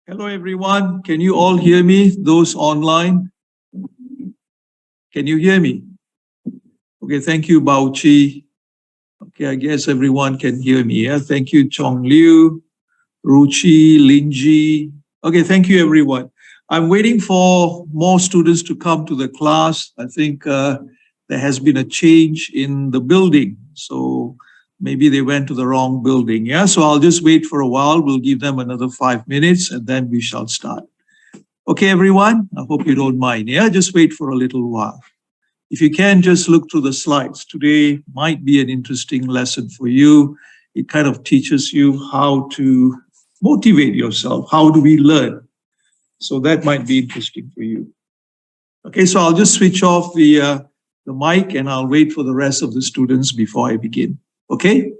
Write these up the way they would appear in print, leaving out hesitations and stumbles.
Hello, everyone. Can you all hear me? Those online, can you hear me? Okay, thank you, Bauchi. Okay, I guess everyone can hear me. Yeah, thank you, Chong Liu, Ruchi, Linji. Okay, thank you, everyone. I'm waiting for more students to come to the class. I think there has been a change in the building. So maybe they went to the wrong building. Yeah, so I'll just wait for a while. We'll give them another 5 minutes and then we shall start. Okay, everyone, I hope you don't mind. Yeah, just wait for a little while. If you can, just look through the slides. Today might be an interesting lesson for you. It kind of teaches you how to motivate yourself. How do we learn? So that might be interesting for you. Okay, so I'll just switch off the mic and I'll wait for the rest of the students before I begin. Okay?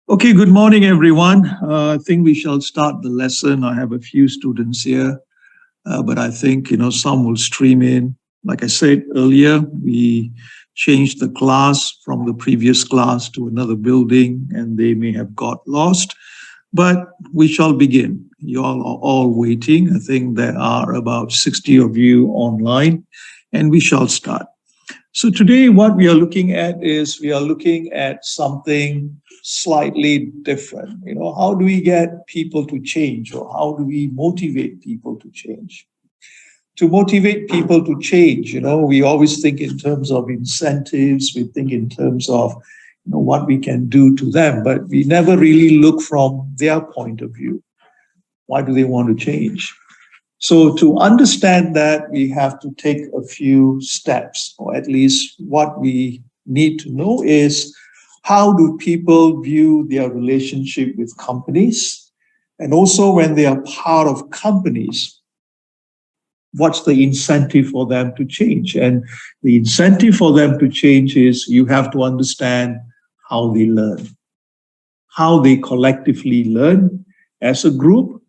Okay, good morning, everyone. I think we shall start the lesson. I have a few students here, but I think, some will stream in. Like I said earlier, we changed the class from the previous class to another building, and they may have got lost, but we shall begin. You all are all waiting. I think there are about 60 of you online, and we shall start. So today what we are looking at is we are looking at something slightly different. How do we get people to change, or how do we motivate people to change? To motivate people to change, we always think in terms of incentives, we think in terms of what we can do to them, but we never really look from their point of view. Why do they want to change? So to understand that, we have to take a few steps, or at least what we need to know is how do people view their relationship with companies? And also when they are part of companies, what's the incentive for them to change? And the incentive for them to change is you have to understand how they learn, how they collectively learn as a group,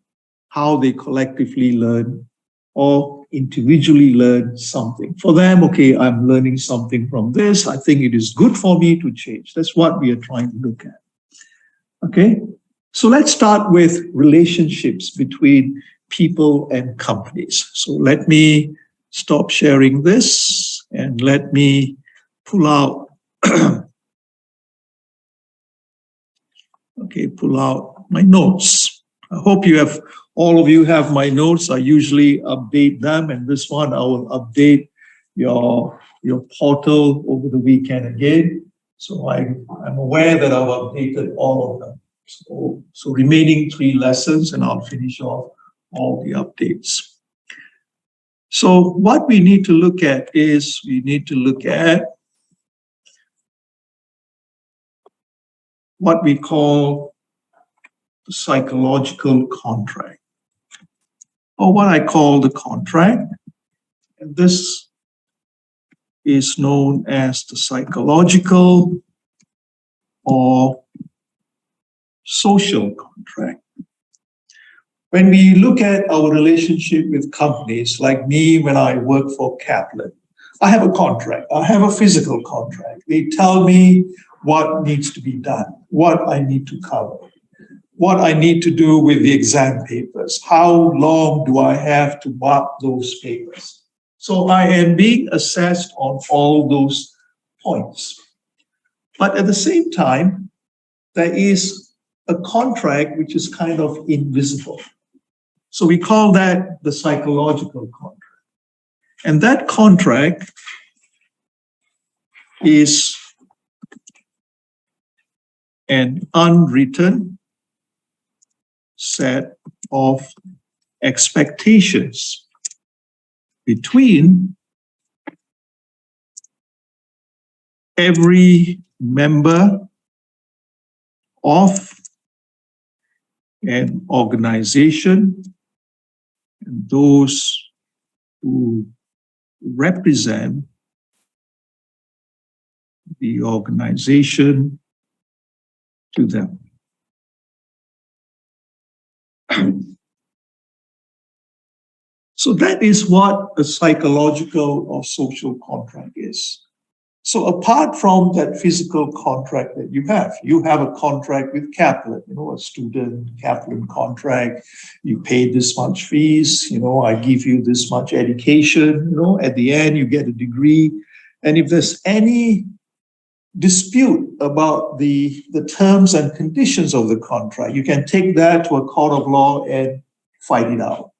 how they collectively learn or individually learn something. For them, okay, I'm learning something from this. I think it is good for me to change. That's what we are trying to look at. Okay, so let's start with relationships between people and companies. So let me stop sharing this and let me pull out, pull out my notes. I hope all of you have my notes. I usually update them, and this one I will update your portal over the weekend again. So I'm aware that I've updated all of them. So remaining 3 lessons, and I'll finish off all the updates. So what we need to look at is we need to look at what we call the psychological contract, or what I call the contract. And this is known as the psychological or social contract. When we look at our relationship with companies, like me when I work for Kaplan, I have a contract. I have a physical contract. They tell me what needs to be done, what I need to cover, what I need to do with the exam papers, how long do I have to mark those papers. So I am being assessed on all those points. But at the same time, there is a contract which is kind of invisible. So we call that the psychological contract. And that contract is an unwritten set of expectations between every member of an organization and those who represent the organization to them. So that is what a psychological or social contract is. So apart from that physical contract that you have a contract with Kaplan, a student Kaplan contract. You pay this much fees, I give you this much education, at the end you get a degree. And if there's any dispute about the terms and conditions of the contract, you can take that to a court of law and fight it out.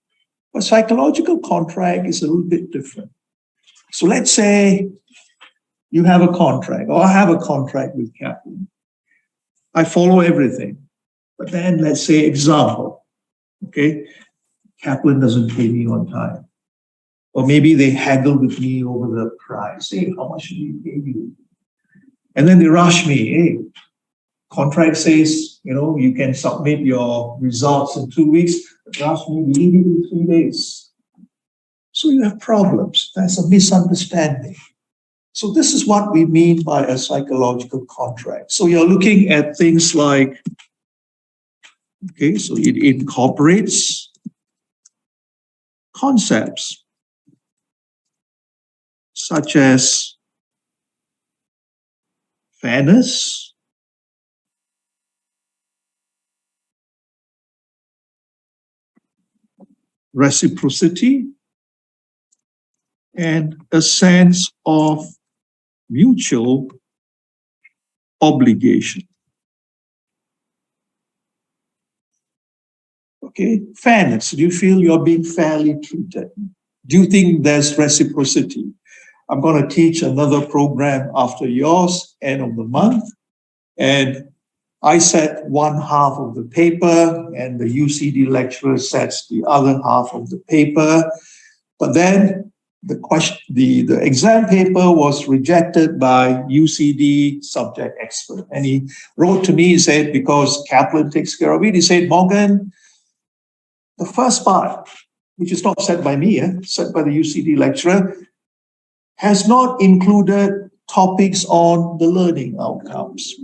But psychological contract is a little bit different. So let's say you have a contract, or I have a contract with Kaplan. I follow everything. But then let's say, example, okay, Kaplan doesn't pay me on time. Or maybe they haggle with me over the price. Hey, how much should we pay you? And then they rush me. Hey, contract says, you can submit your results in 2 weeks. Rush me, we need it in 3 days. So you have problems. That's a misunderstanding. So this is what we mean by a psychological contract. So you're looking at things like, okay, so it incorporates concepts such as fairness, reciprocity, and a sense of mutual obligation. Okay, fairness. Do you feel you're being fairly treated? Do you think there's reciprocity? I'm going to teach another program after yours, end of the month, and I set one half of the paper, and the UCD lecturer sets the other half of the paper. But then the exam paper was rejected by UCD subject expert, and he wrote to me. He said, because Kaplan takes care of it, he said, Morgan, the first part, which is not said by me, said by the UCD lecturer, has not included topics on the learning outcomes.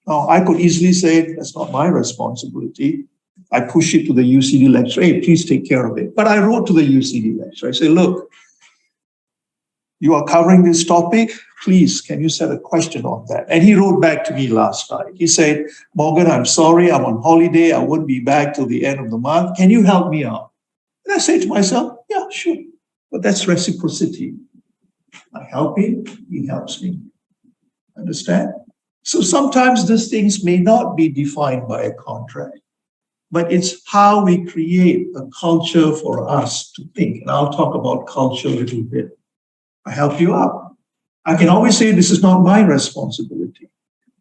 Now, I could easily say, that's not my responsibility. I push it to the UCD lecturer, hey, please take care of it. But I wrote to the UCD lecturer. I say, look, you are covering this topic. Please, can you set a question on that? And he wrote back to me last night. He said, Morgan, I'm sorry, I'm on holiday. I won't be back till the end of the month. Can you help me out? And I say to myself, yeah, sure. But that's reciprocity. I help him, he helps me. Understand? So sometimes these things may not be defined by a contract, but it's how we create a culture for us to think. And I'll talk about culture a little bit. I help you out. I can always say this is not my responsibility.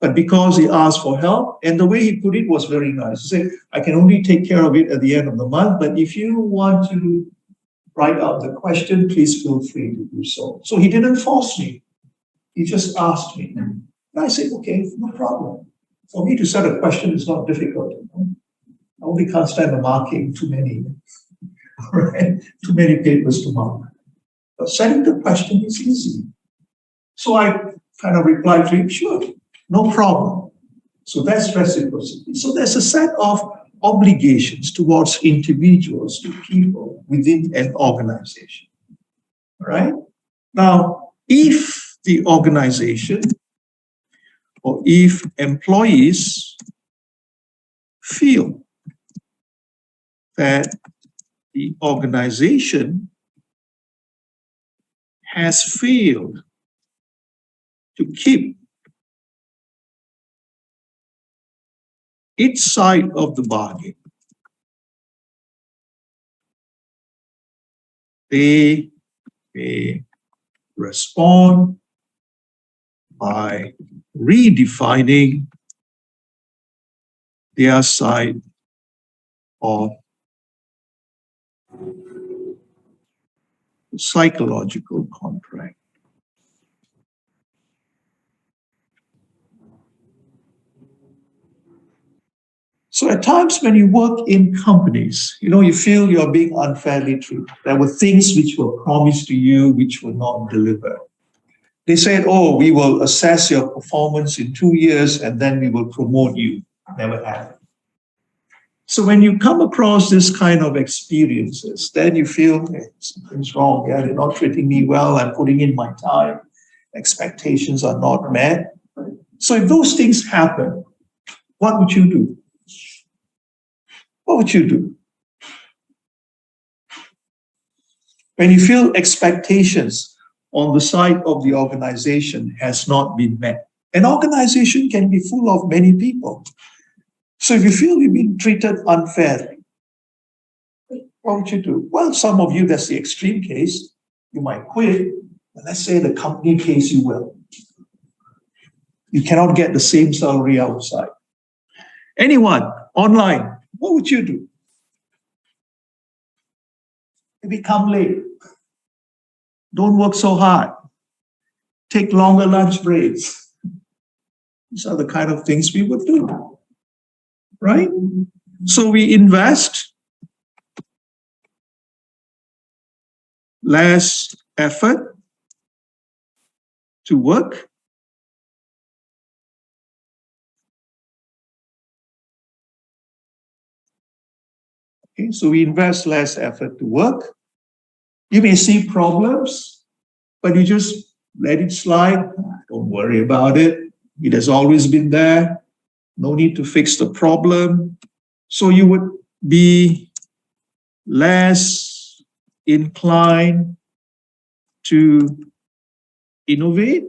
But because he asked for help, and the way he put it was very nice. He said, I can only take care of it at the end of the month, but if you want to write out the question, please feel free to do so. So he didn't force me. He just asked me. And I said, okay, no problem. For me to set a question is not difficult. I only can't stand the marking, too many, right? Too many papers to mark. But setting the question is easy. So I kind of replied to him, sure, no problem. So that's reciprocity. So there's a set of obligations towards individuals, to people within an organization. All right? Now, if the organization or if employees feel that the organization has failed to keep its side of the bargain, they may respond by redefining their side of the psychological contract. So at times when you work in companies, you feel you're being unfairly treated. There were things which were promised to you which were not delivered. They said, oh, we will assess your performance in 2 years and then we will promote you. Never happened. So when you come across this kind of experiences, then you feel, hey, something's wrong. Yeah, they're not treating me well. I'm putting in my time. Expectations are not met. So if those things happen, what would you do? What would you do? When you feel expectations on the side of the organization has not been met. An organization can be full of many people. So if you feel you've been treated unfairly, what would you do? Well, some of you, that's the extreme case. You might quit. But let's say the company pays you well. You cannot get the same salary outside. Anyone online, what would you do? Maybe come late. Don't work so hard. Take longer lunch breaks. These are the kind of things we would do, right? So we invest less effort to work. Okay, so we invest less effort to work. You may see problems, but you just let it slide. Don't worry about it. It has always been there. No need to fix the problem. So you would be less inclined to innovate.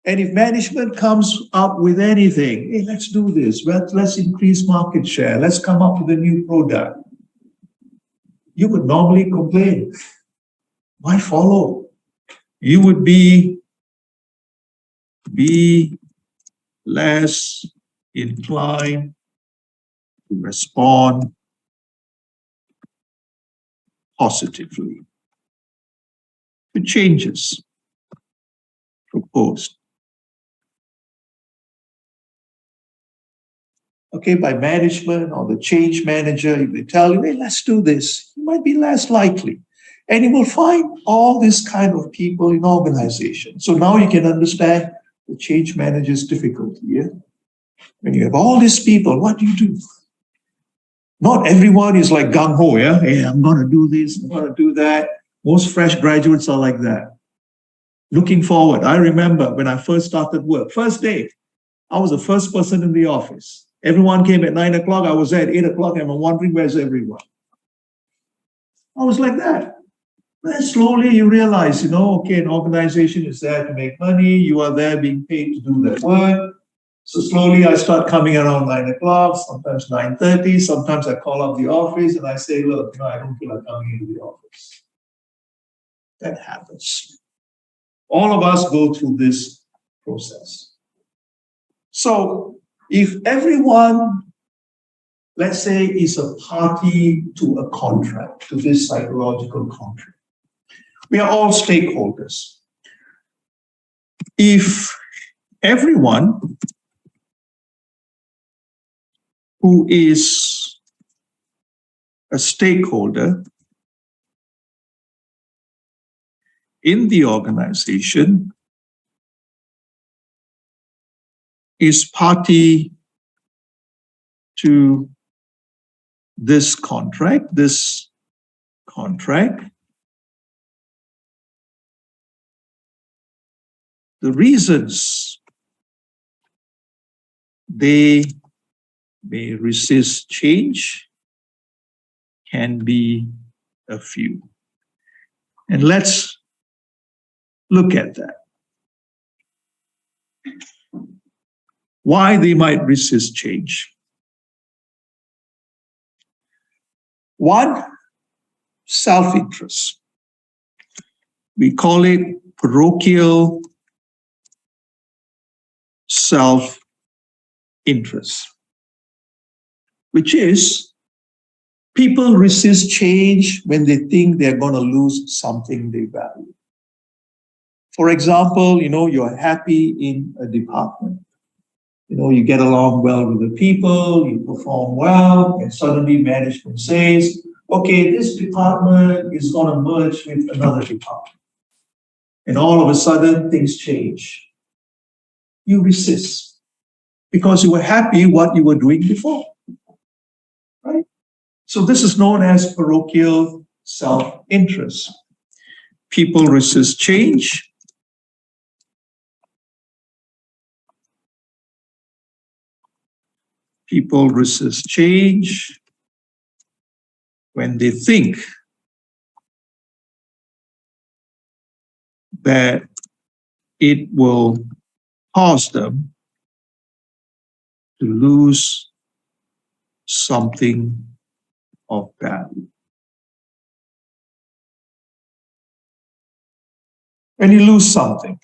And if management comes up with anything, hey, let's do this, let's increase market share, let's come up with a new product, you would normally complain. Why follow? You would be less inclined to respond positively to changes proposed. Okay, by management or the change manager, if they tell you, hey, let's do this, you might be less likely. And you will find all this kind of people in organizations. So now you can understand the change manager's difficulty. Yeah? When you have all these people, what do you do? Not everyone is like gung-ho, yeah? Hey, I'm going to do this, I'm going to do that. Most fresh graduates are like that. Looking forward, I remember when I first started work, first day, I was the first person in the office. Everyone came at 9 o'clock, I was there at 8 o'clock, and I'm wondering where's everyone. I was like that. Then slowly you realize, okay, an organization is there to make money, you are there being paid to do that work. So slowly I start coming around 9 o'clock, sometimes 9:30, sometimes I call up the office and I say, look, I don't feel like coming into the office. That happens. All of us go through this process. So if everyone, let's say, is a party to a contract, to this psychological contract, we are all stakeholders. If everyone who is a stakeholder in the organization is party to this contract, the reasons they may resist change can be a few. And let's look at that. Why they might resist change. One, self-interest. We call it parochial self-interest, which is people resist change when they think they're going to lose something they value. For example, you're happy in a department. You get along well with the people, you perform well, and suddenly management says, okay, this department is going to merge with another department. And all of a sudden, things change. You resist because you were happy what you were doing before, right? So this is known as parochial self-interest. People resist change. People resist change when they think that it will cause them to lose something of value. When you lose something,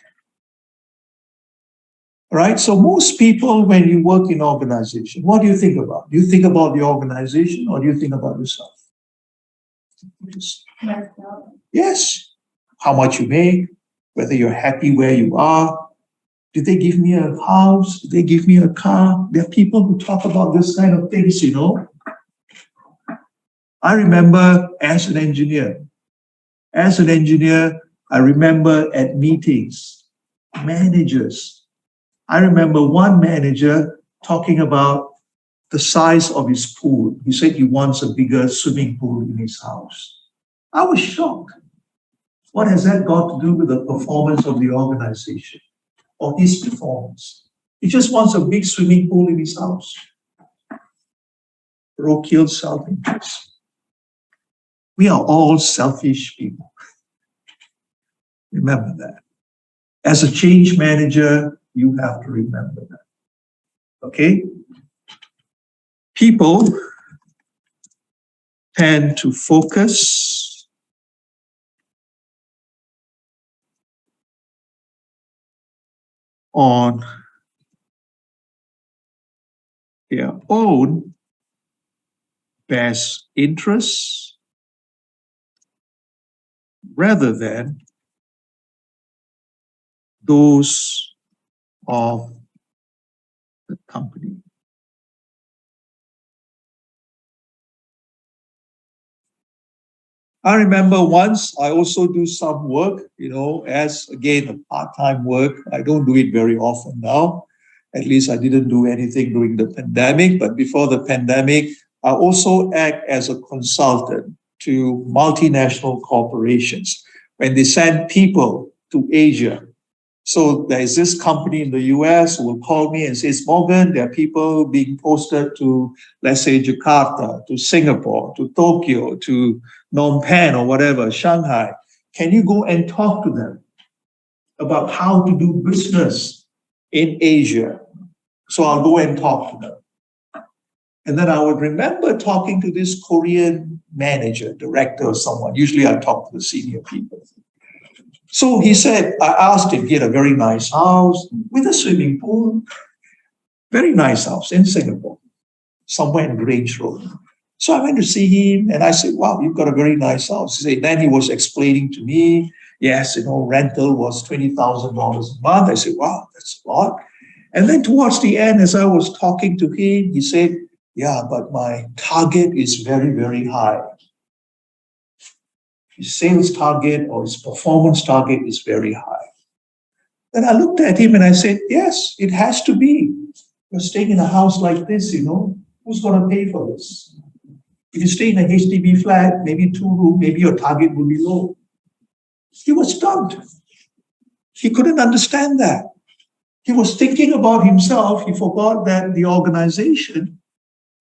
right? So most people, when you work in organization, what do you think about? Do you think about the organization or do you think about yourself? Yes. How much you make, whether you're happy where you are. Did they give me a house? Did they give me a car? There are people who talk about this kind of things, I remember as an engineer, I remember at meetings, managers. I remember one manager talking about the size of his pool. He said he wants a bigger swimming pool in his house. I was shocked. What has that got to do with the performance of the organization or his performance? He just wants a big swimming pool in his house. Parochial self-interest. We are all selfish people. Remember that. As a change manager, you have to remember that. Okay? People tend to focus on their own best interests rather than those of the company. I remember once I also do some work, as again a part-time work. I don't do it very often now. At least I didn't do anything during the pandemic, but before the pandemic, I also act as a consultant to multinational corporations when they send people to Asia. So there is this company in the US who will call me and says, Morgan, there are people being posted to, let's say, Jakarta, to Singapore, to Tokyo, to Phnom Penh or whatever, Shanghai. Can you go and talk to them about how to do business in Asia? So I'll go and talk to them. And then I would remember talking to this Korean manager, director, or someone. Usually I talk to the senior people. So he said, I asked him, he had a very nice house with a swimming pool, very nice house in Singapore, somewhere in Grange Road. So I went to see him and I said, wow, you've got a very nice house. He said, then he was explaining to me, yes, rental was $20,000 a month. I said, wow, that's a lot. And then towards the end, as I was talking to him, he said, yeah, but my target is very, very high. His sales target or his performance target is very high. Then I looked at him and I said, yes, it has to be. You're staying in a house like this, who's going to pay for this? If you stay in a HDB flat, maybe 2-room, maybe your target will be low. He was stumped. He couldn't understand that. He was thinking about himself. He forgot that the organization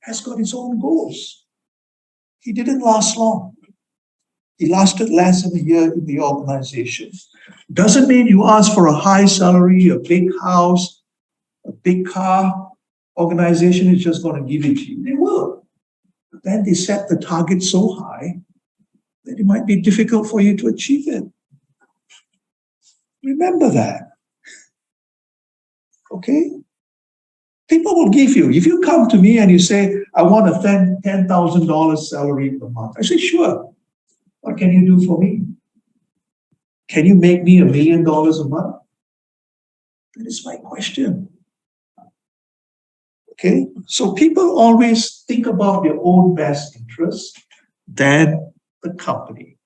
has got its own goals. He didn't last long. He lasted less than a year in the organization. Doesn't mean you ask for a high salary, a big house, a big car. Organization is just going to give it to you. They will. But then they set the target so high that it might be difficult for you to achieve it. Remember that. Okay? People will give you. If you come to me and you say, I want a $10,000 salary per month, I say, sure. What can you do for me? Can you make me $1 million a month? That is my question. Okay? So people always think about their own best interest than the company.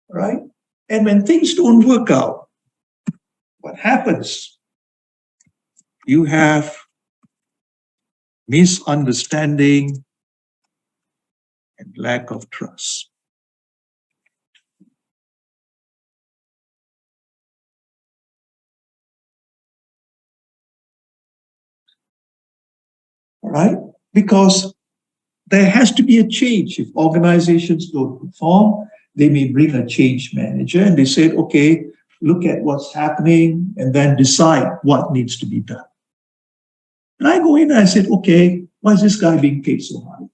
Right? And when things don't work out, what happens? You have misunderstanding and lack of trust. All right? Because there has to be a change. If organizations don't perform, they may bring a change manager and they say, okay, look at what's happening and then decide what needs to be done. And I go in and I said, okay, why is this guy being paid so high?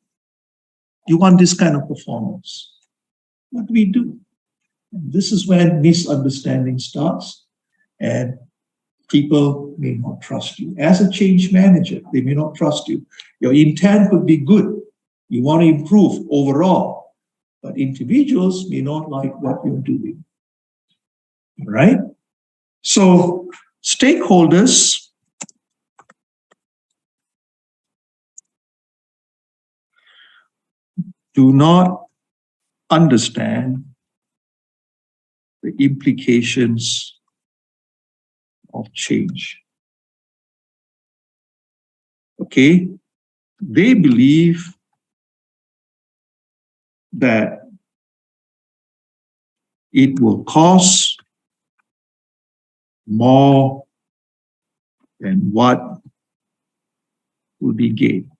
You want this kind of performance. What do we do? And this is when misunderstanding starts and people may not trust you. As a change manager, they may not trust you. Your intent could be good. You want to improve overall, but individuals may not like what you're doing. All right? So stakeholders do not understand the implications of change. Okay, they believe that it will cost more than what will be gained.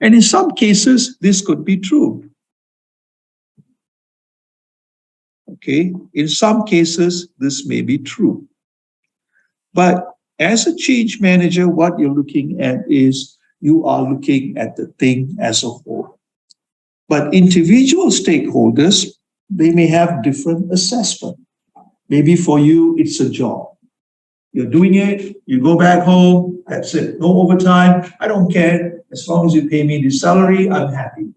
And in some cases, this could be true. Okay, in some cases, this may be true. But as a change manager, what you're looking at is you are looking at the thing as a whole. But individual stakeholders, they may have different assessment. Maybe for you, it's a job. You're doing it, you go back home, that's it. No overtime, I don't care. As long as you pay me the salary, I'm happy.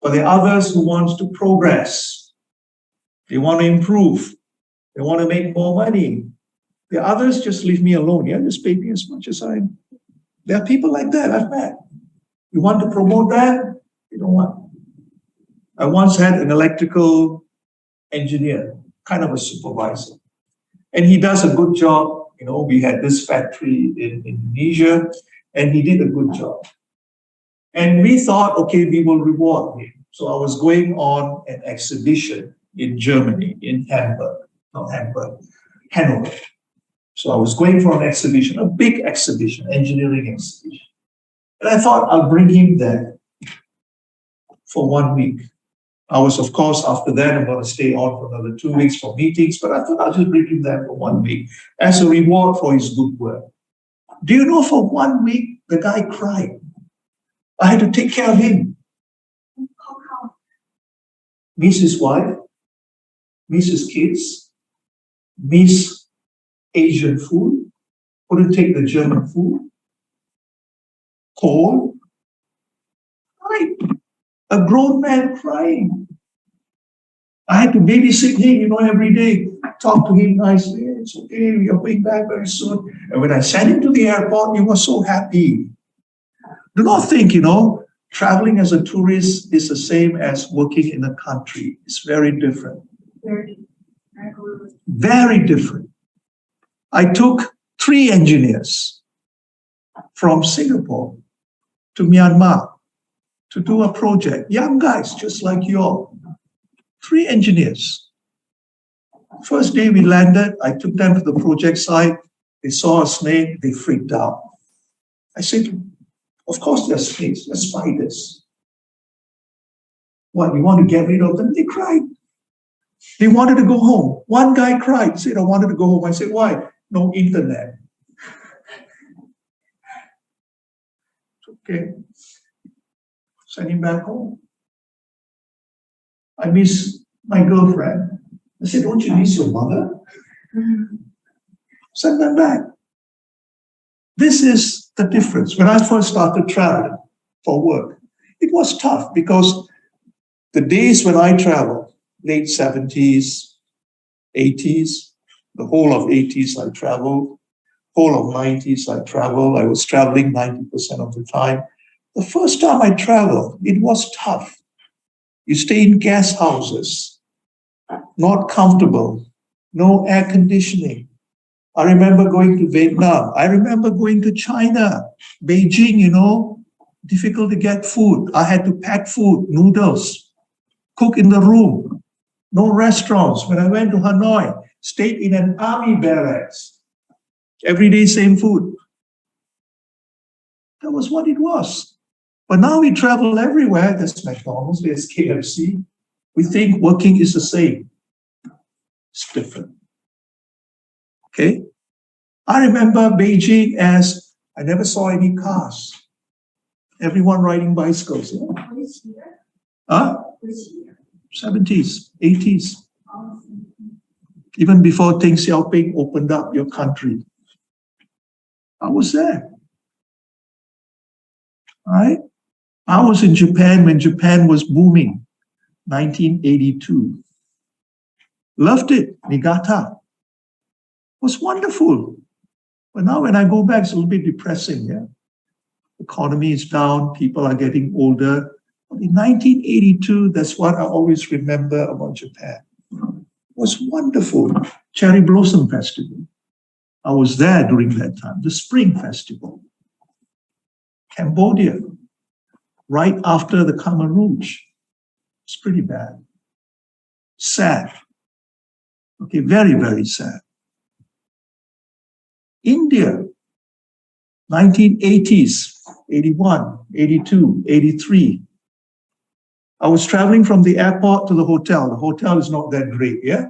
But there are others who want to progress. They want to improve. They want to make more money. The others just leave me alone. Yeah, just pay me as much as I. There are people like that I've met. You want to promote that? You don't want. I once had an electrical engineer, kind of a supervisor, and he does a good job. You know, we had this factory in Indonesia, and he did a good job. And we thought, okay, we will reward him. So I was going on an exhibition in Germany, in Hanover. So I was going for an exhibition, a big exhibition, engineering exhibition. And I thought I'll bring him there for 1 week. I was, of course, after that, I'm going to stay on for another 2 weeks for meetings, but I thought I'll just bring him there for 1 week as a reward for his good work. Do you know, for 1 week, the guy cried. I had to take care of him. Miss his wife, miss his kids, miss Asian food, couldn't take the German food, cold, right? A grown man crying. I had to babysit him, every day, talk to him nicely. It's okay, we are going back very soon. And when I sent him to the airport, he was so happy. Do not think, traveling as a tourist is the same as working in a country. It's very different. Very different. I took 3 engineers from Singapore to Myanmar to do a project. Young guys, just like you all. 3 engineers. First day we landed, I took them to the project site. They saw a snake, they freaked out. I said, of course they're snakes, they're spiders. What, you want to get rid of them? They cried. They wanted to go home. One guy cried, said, I wanted to go home. I said, why? No internet. Okay. Send him back home. I miss my girlfriend. I said, don't you miss your mother? Send them back. This is the difference. When I first started traveling for work, it was tough because the days when I traveled, late 70s, 80s, the whole of 80s I traveled, whole of 90s I traveled. I was traveling 90% of the time. The first time I traveled, it was tough. You stay in guest houses, not comfortable, no air conditioning. I remember going to Vietnam. I remember going to China, Beijing, difficult to get food. I had to pack food, noodles, cook in the room, no restaurants. When I went to Hanoi, stayed in an army barracks. Every day, same food. That was what it was. But now we travel everywhere. There's McDonald's, there's KFC. We think working is the same. It's different. Okay? I remember Beijing as I never saw any cars. Everyone riding bicycles. Huh? 70s, 80s. Even before Deng Xiaoping opened up your country. I was there. All right? I was in Japan when Japan was booming, 1982. Loved it, Niigata. It was wonderful. But now when I go back, it's a little bit depressing, yeah? Economy is down, people are getting older. But in 1982, that's what I always remember about Japan. was wonderful. Cherry Blossom Festival. I was there during that time. The Spring Festival. Cambodia, right after the Khmer Rouge. It's pretty bad. Sad. Okay, very, very sad. India, 1980s, 81, 82, 83. I was traveling from the airport to the hotel. The hotel is not that great, yeah?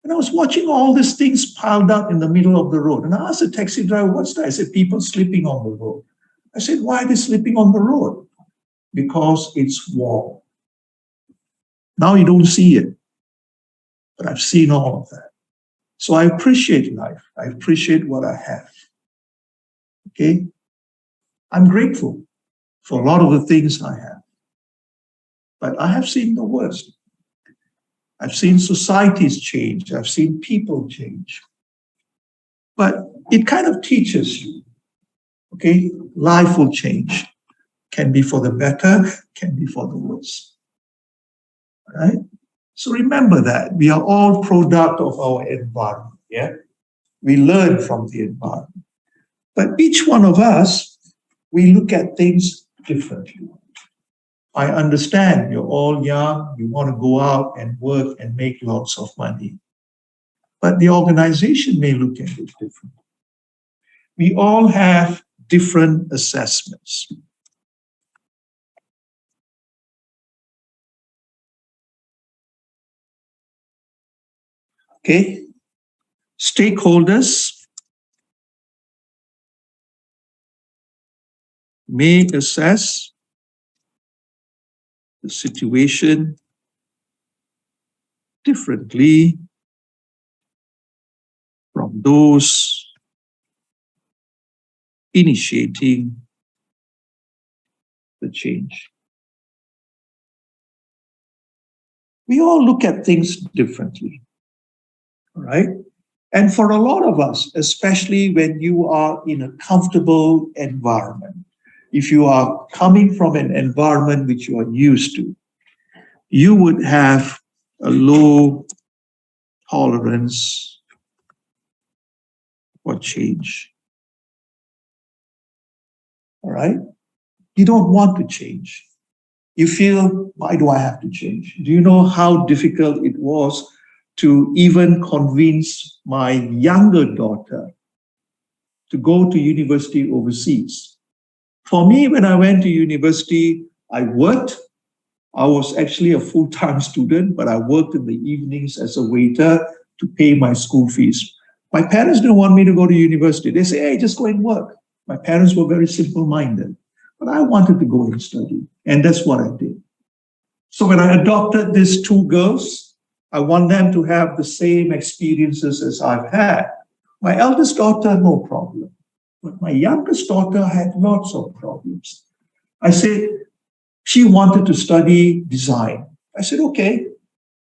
And I was watching all these things piled up in the middle of the road. And I asked the taxi driver, what's that? I said, people sleeping on the road. I said, why are they sleeping on the road? Because it's war. Now you don't see it, but I've seen all of that. So I appreciate life. I appreciate what I have. Okay? I'm grateful for a lot of the things I have. But I have seen the worst. I've seen societies change. I've seen people change. But it kind of teaches you, okay? Life will change. Can be for the better, can be for the worse. All right? So remember that. We are all product of our environment, yeah? We learn from the environment. But each one of us, we look at things differently. I understand you're all young, you want to go out and work and make lots of money. But the organization may look at it differently. We all have different assessments. Okay? Stakeholders may assess the situation differently from those initiating the change. We all look at things differently, all right? And for a lot of us, especially when you are in a comfortable environment, if you are coming from an environment which you are used to, you would have a low tolerance for change. All right? You don't want to change. You feel, why do I have to change? Do you know how difficult it was to even convince my younger daughter to go to university overseas? For me, when I went to university, I worked. I was actually a full-time student, but I worked in the evenings as a waiter to pay my school fees. My parents didn't want me to go to university. They say, hey, just go and work. My parents were very simple-minded, but I wanted to go and study, and that's what I did. So when I adopted these two girls, I want them to have the same experiences as I've had. My eldest daughter, no problem. But my youngest daughter had lots of problems. I said, she wanted to study design. I said, okay,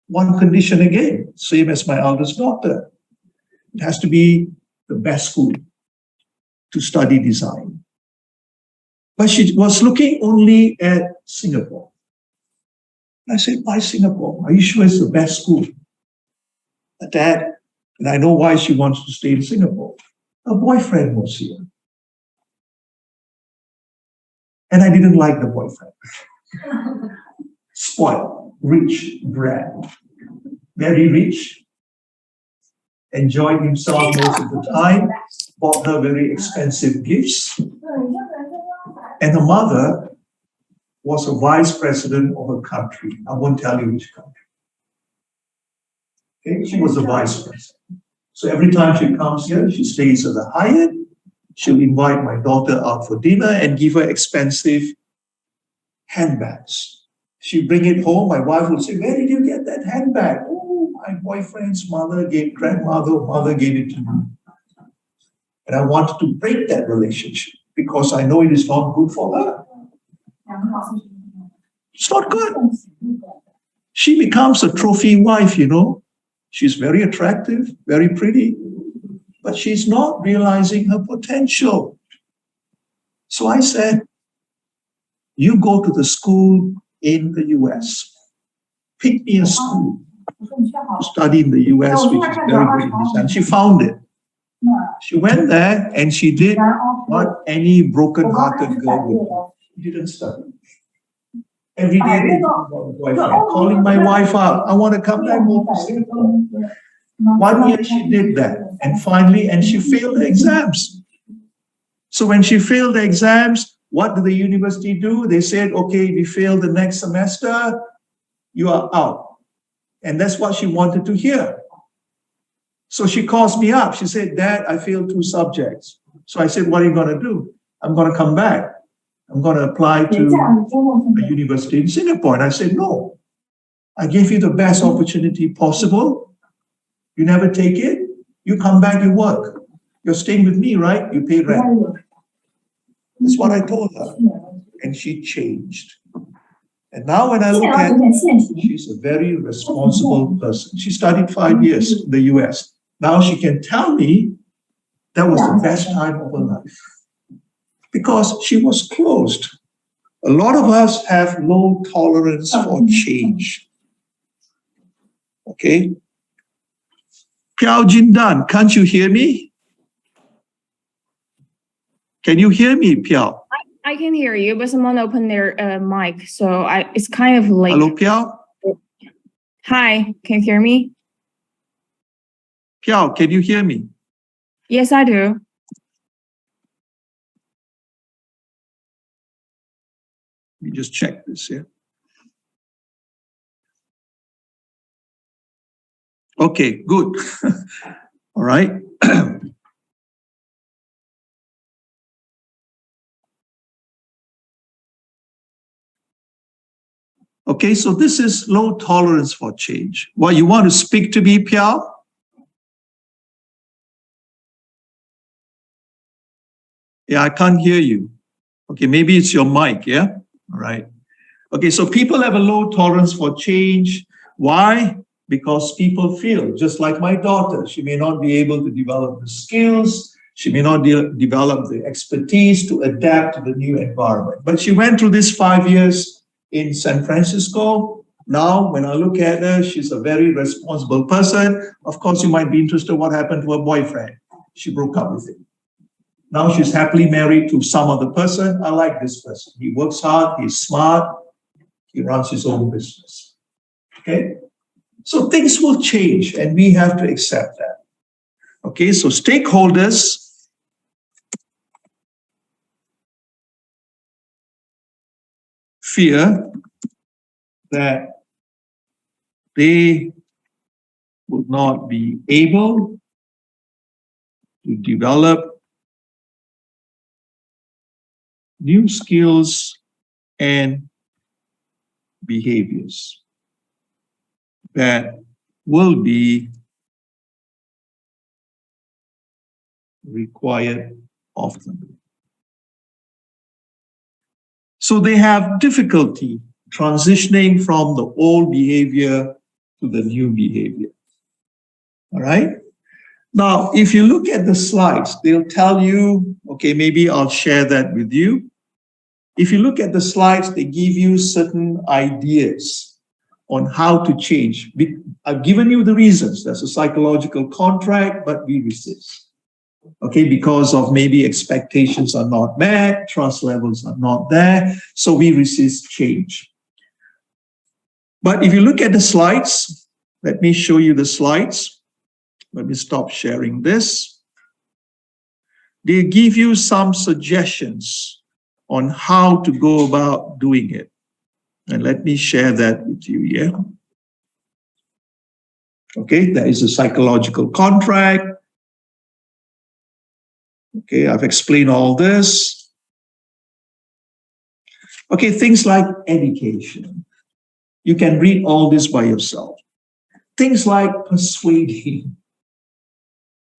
one condition again, same as my eldest daughter. It has to be the best school to study design. But she was looking only at Singapore. I said, why Singapore? Are you sure it's the best school? Dad, and I know why she wants to stay in Singapore. Her boyfriend was here. And I didn't like the boyfriend. Spoiled, rich, brat, very rich, enjoyed himself most of the time, bought her very expensive gifts. And her mother was a vice president of a country. I won't tell you which country. Okay? She was a vice president. So every time she comes here, she stays at the Hyatt. She'll invite my daughter out for dinner and give her expensive handbags. She'll bring it home. My wife will say, where did you get that handbag? Oh, my boyfriend's mother gave it to me. And I wanted to break that relationship because I know it is not good for her. It's not good. She becomes a trophy wife, you know. She's very attractive, very pretty, but she's not realizing her potential. So I said, you go to the school in the US. Pick me a school. study in the US, which is very great in this, and she found it. She went there and she did what any broken-hearted girl would do. She didn't study. Every day thinking about the boyfriend, calling my wife up. I want to come back home to Singapore. 1 year she did that, and finally, and she failed the exams. So when she failed the exams, what did the university do? They said, okay, if you fail the next semester, you are out. And that's what she wanted to hear. So she calls me up. She said, Dad, I failed 2 subjects. So I said, what are you going to do? I'm going to come back. I'm going to apply to a university in Singapore. And I said, no, I gave you the best opportunity possible. You never take it. You come back, you work. You're staying with me, right? You pay rent. That's what I told her. And she changed. And now when I look at her, she's a very responsible person. She studied 5 years in the US. Now she can tell me that was the best time of her life. Because she was closed. A lot of us have low tolerance for change. Okay? Piao Jindan, can't you hear me? Can you hear me, Piao? I can hear you, but someone opened their mic, so it's kind of late. Hello, Piao? Hi, can you hear me? Piao, can you hear me? Yes, I do. Let me just check this here. Okay, good. All right. Okay, so this is low tolerance for change. Well, you want to speak to me, Piao? Yeah, I can't hear you. Okay, maybe it's your mic, yeah? All right. Okay, so people have a low tolerance for change. Why? Because people feel, just like my daughter, she may not be able to develop the skills, she may not develop the expertise to adapt to the new environment. But she went through this 5 years in San Francisco. Now, when I look at her, she's a very responsible person. Of course, you might be interested in what happened to her boyfriend. She broke up with him. Now she's happily married to some other person. I like this person. He works hard, he's smart, he runs his own business. Okay? So things will change and we have to accept that. Okay, so stakeholders fear that they would not be able to develop new skills and behaviors that will be required of them. So they have difficulty transitioning from the old behavior to the new behavior. All right? Now, if you look at the slides, they'll tell you, okay, maybe I'll share that with you. If you look at the slides, they give you certain ideas on how to change. I've given you the reasons. There's a psychological contract, but we resist. Okay, because of maybe expectations are not met, trust levels are not there, so we resist change. But if you look at the slides, let me show you the slides. Let me stop sharing this. They give you some suggestions on how to go about doing it. And let me share that with you here. Okay, there is a psychological contract. Okay, I've explained all this. Okay, things like education. You can read all this by yourself. Things like persuading.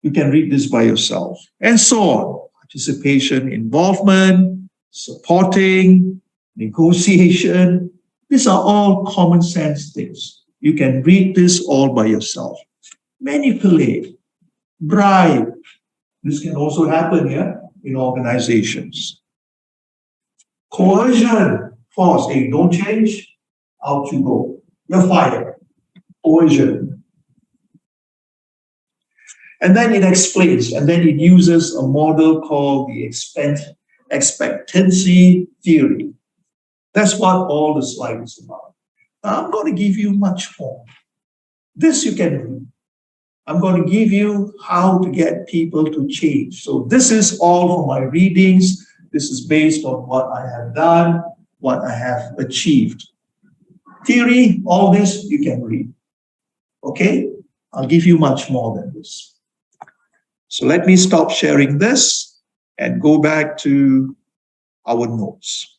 You can read this by yourself. And so on. Participation, involvement, supporting, negotiation. These are all common sense things. You can read this all by yourself. Manipulate, bribe. This can also happen here in organizations. Coercion, force. Hey, don't change, out you go. You're fired. coercion. And then it explains, and then it uses a model called the expectancy theory. That's what all the slide is about. Now, I'm going to give you much more. This you can read. I'm going to give you how to get people to change. So this is all for my readings. This is based on what I have done, what I have achieved. Theory, all this you can read. Okay? I'll give you much more than this. So let me stop sharing this and go back to our notes.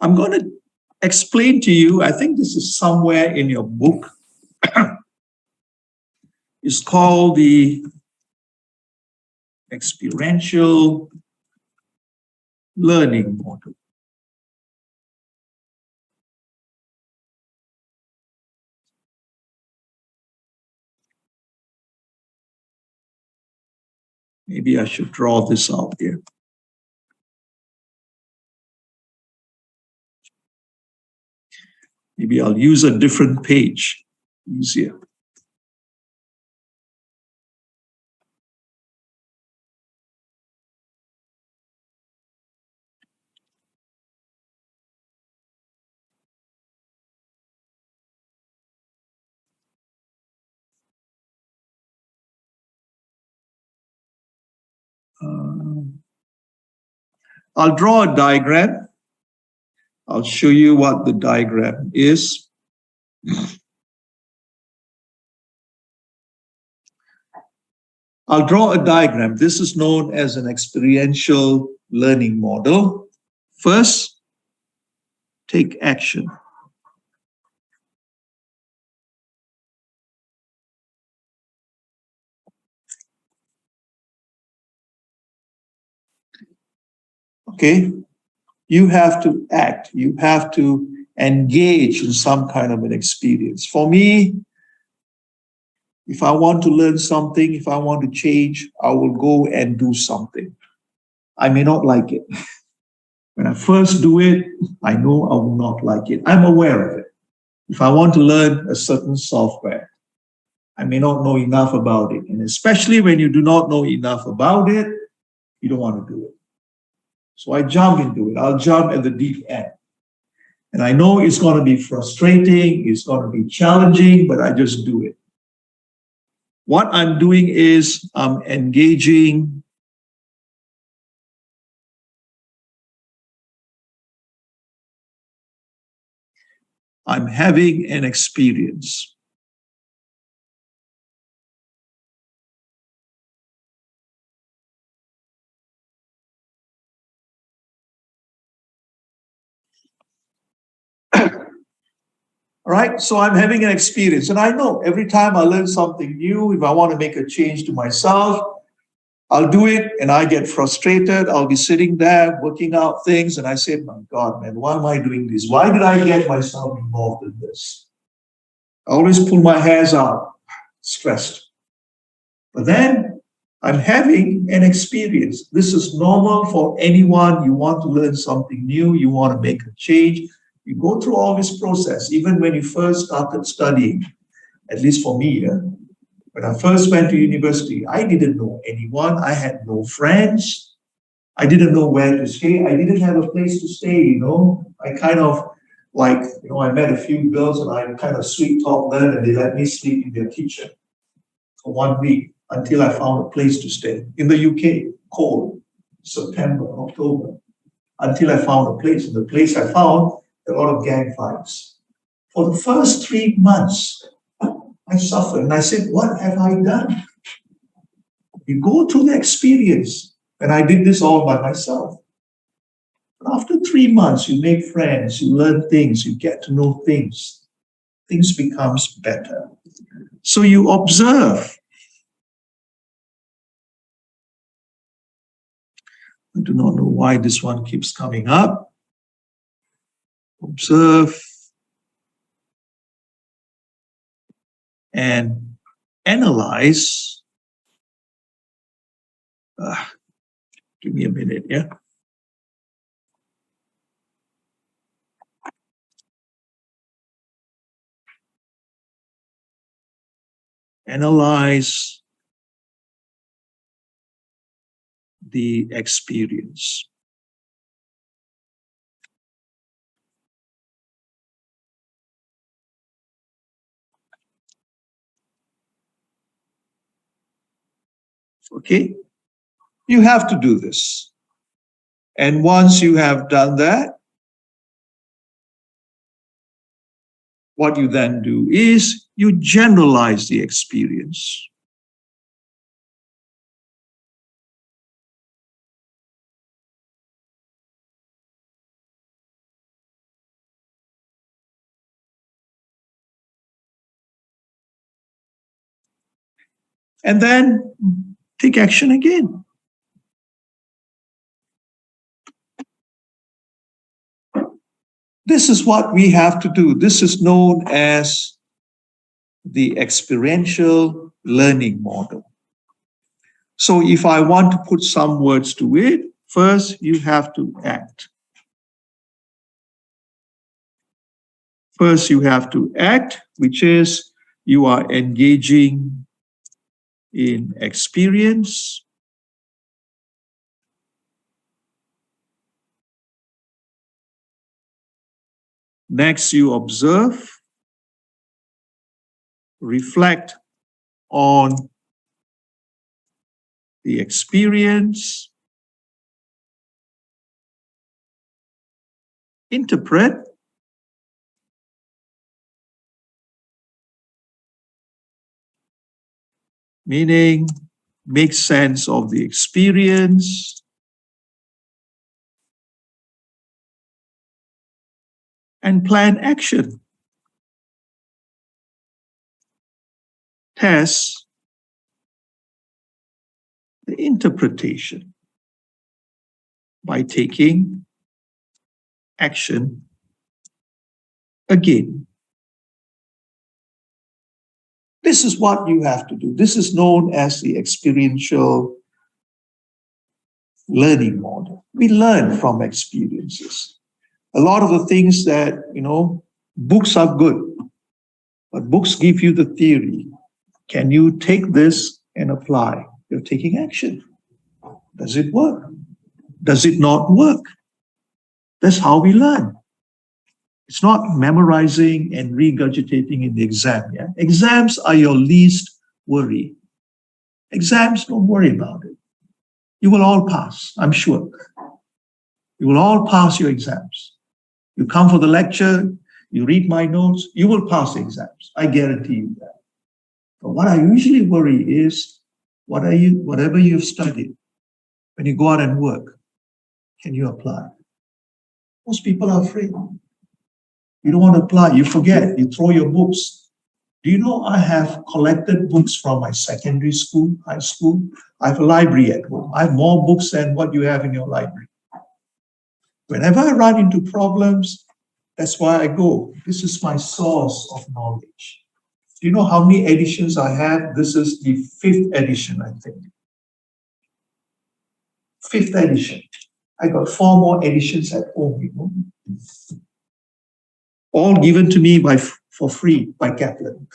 I'm going to explain to you, I think this is somewhere in your book. It's called the experiential learning model. Maybe I should draw this out here. Maybe I'll use a different page, easier. I'll draw a diagram. I'll show you what the diagram is. I'll draw a diagram. This is known as an experiential learning model. First, take action. Okay? You have to act. You have to engage in some kind of an experience. For me, if I want to learn something, if I want to change, I will go and do something. I may not like it. When I first do it, I know I will not like it. I'm aware of it. If I want to learn a certain software, I may not know enough about it. And especially when you do not know enough about it, you don't want to do it. So I jump into it. I'll jump at the deep end. And I know it's going to be frustrating, it's going to be challenging, but I just do it. What I'm doing is I'm engaging I'm having an experience. All right, so I'm having an experience. And I know every time I learn something new, if I want to make a change to myself, I'll do it and I get frustrated. I'll be sitting there working out things and I say, my God, man, why am I doing this? Why did I get myself involved in this? I always pull my hairs out, stressed. But then I'm having an experience. This is normal for anyone. You want to learn something new, you want to make a change. You go through all this process, even when you first started studying, at least for me. When I first went to university, I didn't know anyone. I had no friends. I didn't know where to stay. I didn't have a place to stay, I kind of I met a few girls and I kind of sweet talked them and they let me sleep in their kitchen for 1 week until I found a place to stay. In the UK, cold, September, October, until I found a place. And the place I found, a lot of gang fights. For the first 3 months, I suffered. And I said, what have I done? You go through the experience. And I did this all by myself. But after 3 months, you make friends, you learn things, you get to know things. Things becomes better. So you observe. I do not know why this one keeps coming up. Observe and analyze. Give me a minute, yeah? analyze the experience. Okay? You have to do this. And once you have done that, what you then do is you generalize the experience. And then take action again. This is what we have to do. This is known as the experiential learning model. So if I want to put some words to it, first you have to act. First you have to act, which is you are engaging in experience. Next, you observe, reflect on the experience, interpret, meaning make sense of the experience, and plan action. Test the interpretation by taking action again. This is what you have to do. This is known as the experiential learning model. We learn from experiences. A lot of the things that, books are good, but books give you the theory. Can you take this and apply? You're taking action. Does it work? Does it not work? That's how we learn. It's not memorizing and regurgitating in the exam. Yeah? Exams are your least worry. Exams, don't worry about it. You will all pass, I'm sure. You will all pass your exams. You come for the lecture, you read my notes, you will pass the exams. I guarantee you that. But what I usually worry is, whatever you've studied, when you go out and work, can you apply? Most people are afraid. You don't want to apply, you forget, you throw your books. Do you know I have collected books from my secondary school, high school? I have a library at home. I have more books than what you have in your library. Whenever I run into problems, that's why I go. This is my source of knowledge. Do you know how many editions I have? This is the 5th edition, I think. 5th edition. I got 4 more editions at home, all given to me for free by Kaplan.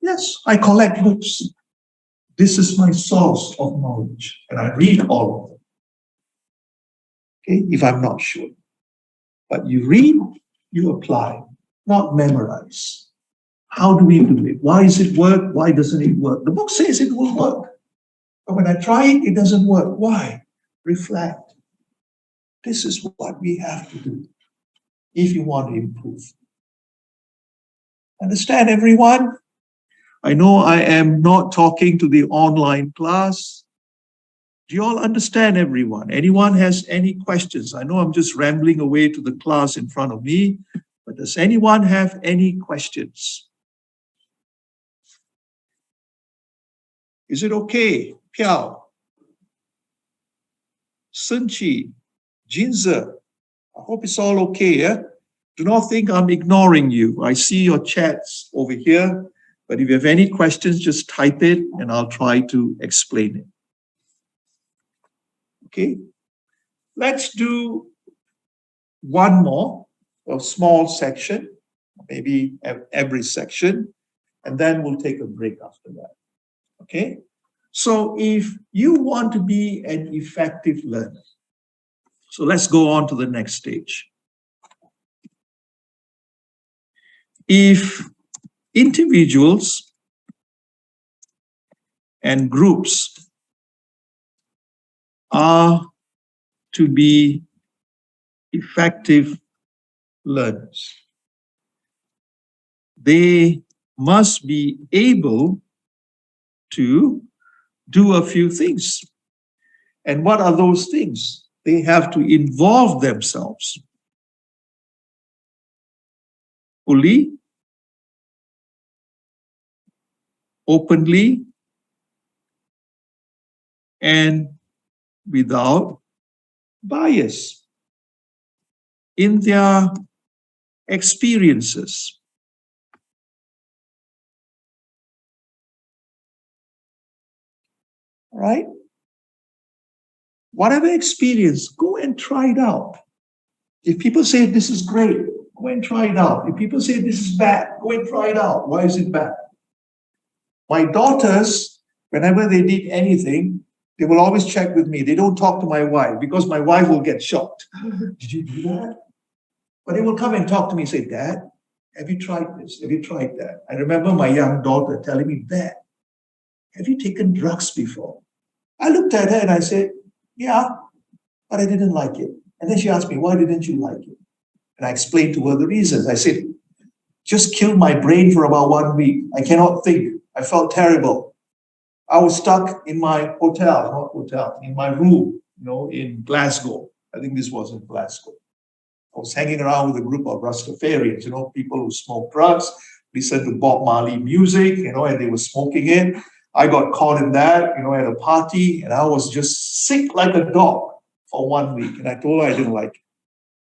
Yes, I collect books. This is my source of knowledge, and I read all of them. Okay, if I'm not sure. But you read, you apply, not memorize. How do we do it? Why does it work? Why doesn't it work? The book says it will work. But when I try it, it doesn't work. Why? Reflect. This is what we have to do if you want to improve. Understand, everyone? I know I am not talking to the online class. Do you all understand, everyone? Anyone has any questions? I know I'm just rambling away to the class in front of me, but does anyone have any questions? Is it okay? Piao, Sunchi, Jinza, I hope it's all okay, yeah? Do not think I'm ignoring you. I see your chats over here, but if you have any questions, just type it and I'll try to explain it. Okay, let's do one more, a small section, maybe every section, and then we'll take a break after that. Okay? So if you want to be an effective learner, so let's go on to the next stage. If individuals and groups are to be effective learners, they must be able to do a few things. And what are those things? They have to involve themselves fully, openly, and without bias in their experiences. Right? Whatever experience, go and try it out. If people say this is great, go and try it out. If people say this is bad, go and try it out. Why is it bad? My daughters, whenever they did anything, they will always check with me. They don't talk to my wife because my wife will get shocked. Did you do that? But they will come and talk to me and say, Dad, have you tried this? Have you tried that? I remember my young daughter telling me, Dad, have you taken drugs before? I looked at her and I said, yeah, but I didn't like it. And then she asked me, why didn't you like it? And I explained to her the reasons. I said, just killed my brain for about 1 week. I cannot think. I felt terrible. I was stuck in my in my room, in Glasgow. I think this was in Glasgow. I was hanging around with a group of Rastafarians, people who smoke drugs, listen to Bob Marley music, and they were smoking it. I got caught in that, at a party, and I was just sick like a dog for 1 week. And I told her I didn't like it.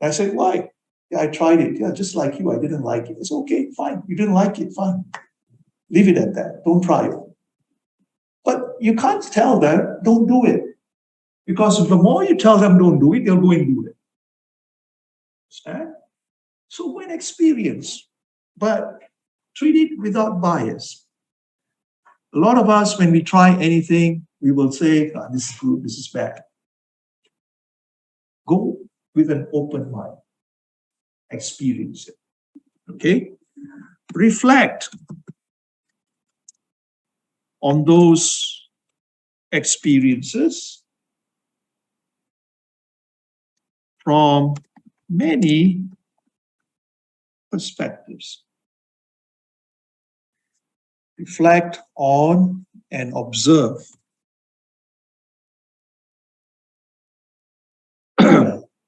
And I said, why? Yeah, I tried it. Yeah, just like you, I didn't like it. It's okay, fine. You didn't like it, fine. Leave it at that. Don't try it. But you can't tell them, don't do it. Because the more you tell them don't do it, they'll go and do it. Understand? So go and experience, but treat it without bias. A lot of us, when we try anything, we will say, this is good, this is bad. Go with an open mind. Experience it. Okay? Reflect on those experiences from many perspectives. Reflect on and observe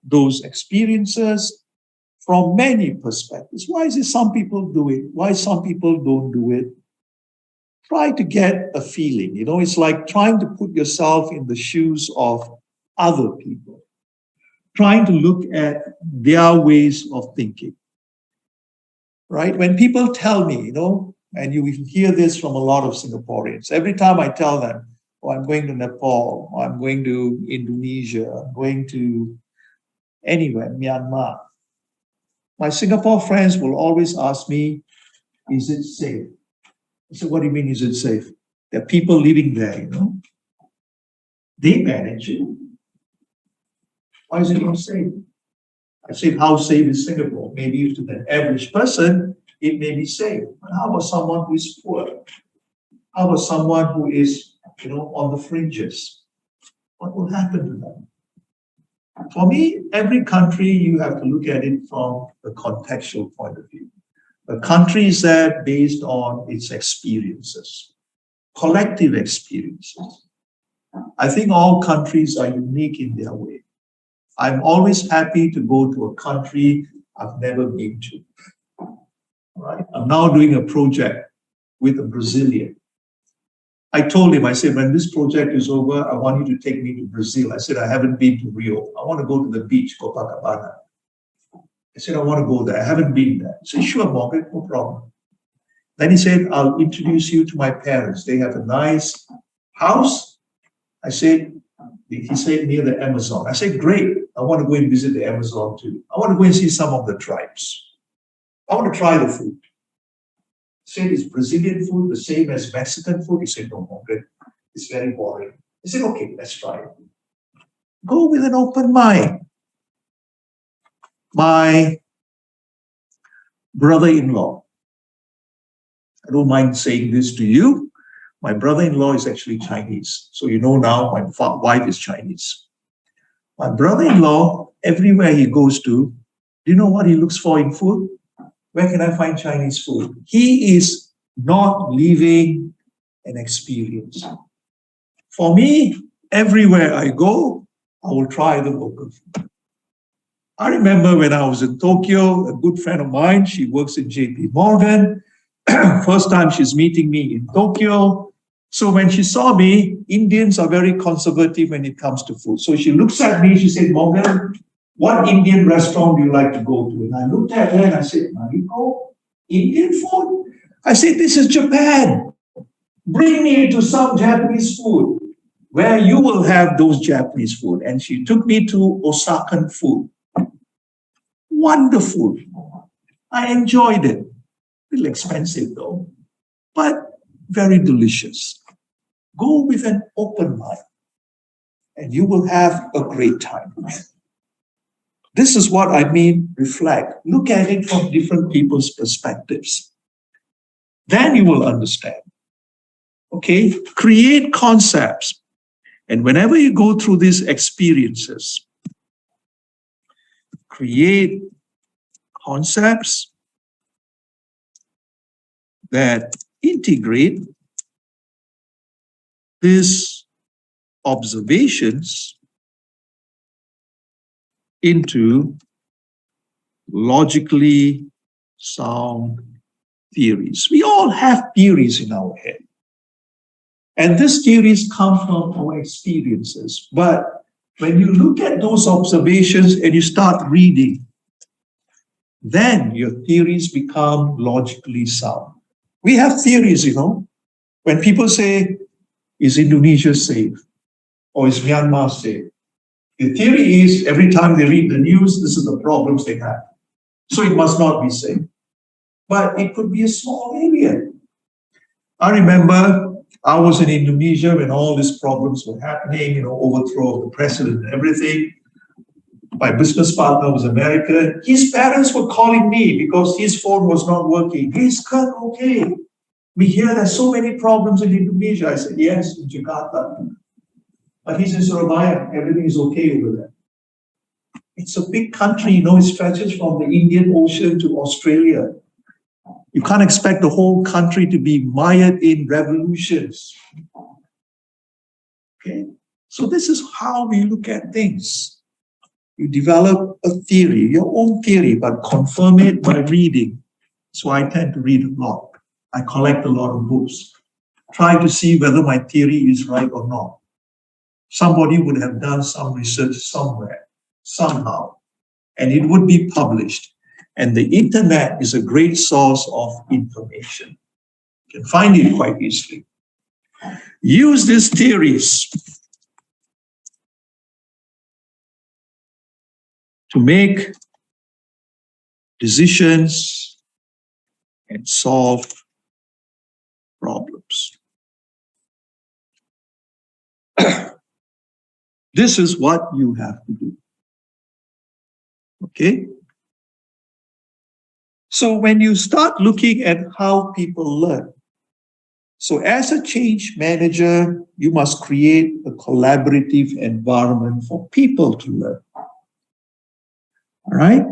those experiences from many perspectives. Why is it some people do it? Why some people don't do it? Try to get a feeling. It's like trying to put yourself in the shoes of other people, trying to look at their ways of thinking. Right? When people tell me, and you hear this from a lot of Singaporeans, every time I tell them, oh, I'm going to Nepal, or I'm going to Indonesia, I'm going to anywhere, Myanmar, my Singapore friends will always ask me, is it safe? I said, what do you mean, is it safe? There are people living there, They manage it. Why is it not safe? I said, how safe is Singapore? Maybe to the average person, it may be safe. But how about someone who is poor? How about someone who is, on the fringes? What will happen to them? For me, every country, you have to look at it from the contextual point of view. A country is there based on its experiences, collective experiences. I think all countries are unique in their way. I'm always happy to go to a country I've never been to. Right? I'm now doing a project with a Brazilian. I told him, I said, when this project is over, I want you to take me to Brazil. I said, I haven't been to Rio. I want to go to the beach, Copacabana. I said, I want to go there. I haven't been there. He said, sure, Morgan, no problem. Then he said, I'll introduce you to my parents. They have a nice house. I said, he said, near the Amazon. I said, great. I want to go and visit the Amazon too. I want to go and see some of the tribes. I want to try the food. Said, is Brazilian food the same as Mexican food? He said, no, Morgan, it's very boring. I said, okay, let's try it. Go with an open mind. My brother-in-law, I don't mind saying this to you, my brother-in-law is actually Chinese. So you know now my wife is Chinese. My brother-in-law, everywhere he goes to, do you know what he looks for in food? Where can I find Chinese food? He is not living an experience. For me, everywhere I go, I will try the local food. I remember when I was in Tokyo, a good friend of mine, she works in JP Morgan. First time she's meeting me in Tokyo. So when she saw me, Indians are very conservative when it comes to food. So she looks at me, she said, Morgan, what Indian restaurant do you like to go to? And I looked at her and I said, Mariko, Indian food? I said, this is Japan. Bring me to some Japanese food where you will have those Japanese food. And she took me to Osakan food. Wonderful. I enjoyed it. A little expensive though, but very delicious. Go with an open mind and you will have a great time. This is what I mean, reflect. Look at it from different people's perspectives. Then you will understand. Okay? Create concepts. And whenever you go through these experiences, create concepts that integrate these observations into logically sound theories. We all have theories in our head. And these theories come from our experiences. But when you look at those observations and you start reading, then your theories become logically sound. We have theories, When people say, is Indonesia safe? Or is Myanmar safe? The theory is every time they read the news, this is the problems they have. So it must not be safe. But it could be a small area. I remember I was in Indonesia when all these problems were happening, overthrow of the president and everything. My business partner was American. His parents were calling me because his phone was not working. Is Kurt okay? We hear there's so many problems in Indonesia. I said, yes, in Jakarta. But he's in Surabaya. Everything is okay over there. It's a big country, it stretches from the Indian Ocean to Australia. You can't expect the whole country to be mired in revolutions. Okay? So this is how we look at things. You develop a theory, your own theory, but confirm it by reading. So I tend to read a lot. I collect a lot of books. Try to see whether my theory is right or not. Somebody would have done some research somewhere, somehow, and it would be published. And the internet is a great source of information. You can find it quite easily. Use these theories to make decisions and solve problems. This is what you have to do. Okay? So when you start looking at how people learn, so as a change manager, you must create a collaborative environment for people to learn. All right?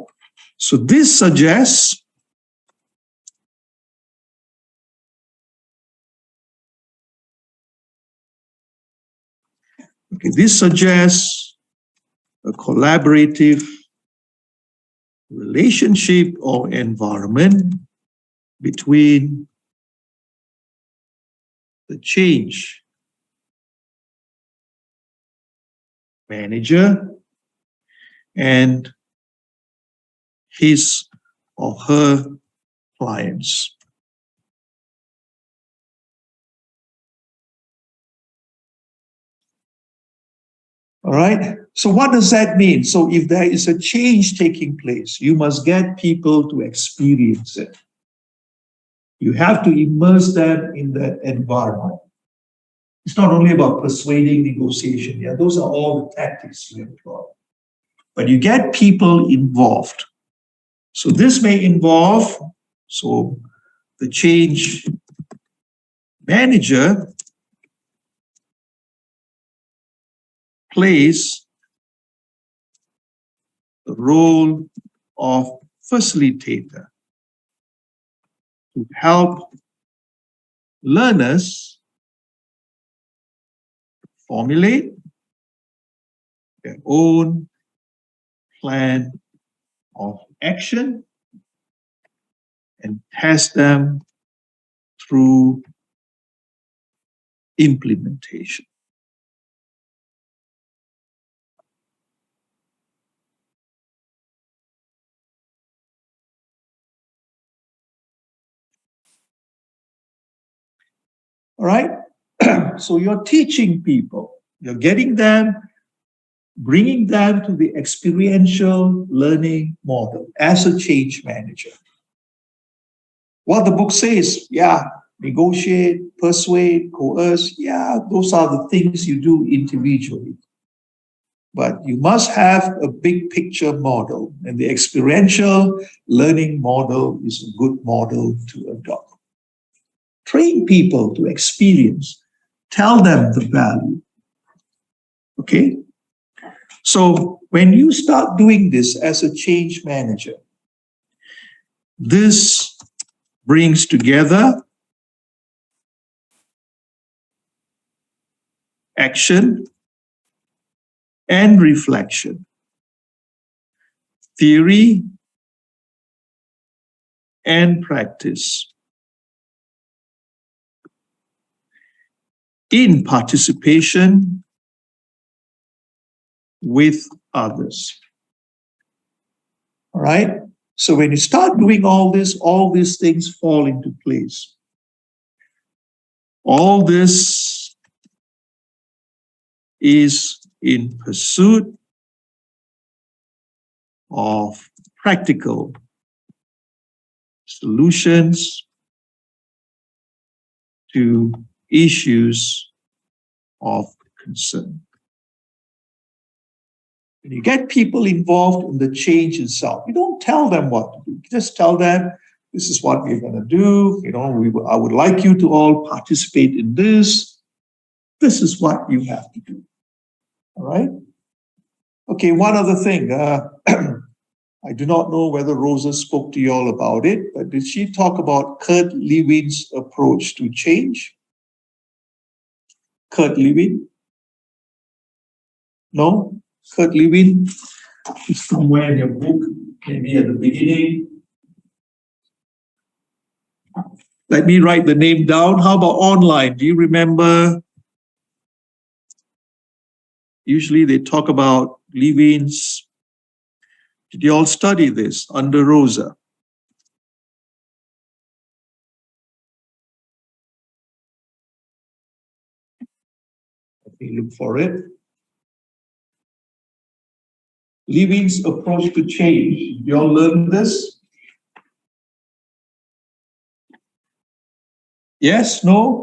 So this suggests a collaborative relationship or environment between the change manager and his or her clients. All right. So what does that mean? So if there is a change taking place, you must get people to experience it. You have to immerse them in that environment. It's not only about persuading, negotiation. Yeah, those are all the tactics you employ. But you get people involved. So this may involve, so the change manager plays the role of facilitator to help learners formulate their own plan of action and test them through implementation. All right? So you're teaching people, you're getting them, bringing them to the experiential learning model as a change manager. What the book says, yeah, negotiate, persuade, coerce, yeah, those are the things you do individually. But you must have a big picture model, and the experiential learning model is a good model to adopt. Train people to experience, tell them the value. Okay? So when you start doing this as a change manager, this brings together action and reflection, theory and practice, in participation with others. All right? So when you start doing all this, all these things fall into place. All this is in pursuit of practical solutions to issues of concern. When you get people involved in the change itself, you don't tell them what to do. You just tell them, this is what we're going to do. I would like you to all participate in this. This is what you have to do. All right? Okay, one other thing. I do not know whether Rosa spoke to you all about it, but did she talk about Kurt Lewin's approach to change? Kurt Lewin? No? Kurt Lewin is somewhere in your book, maybe at the beginning. Let me write the name down. How about online? Do you remember? Usually they talk about Levin's. Did you all study this under Rosa? Let me look for it. Levin's approach to change. Did you all learn this? Yes? No?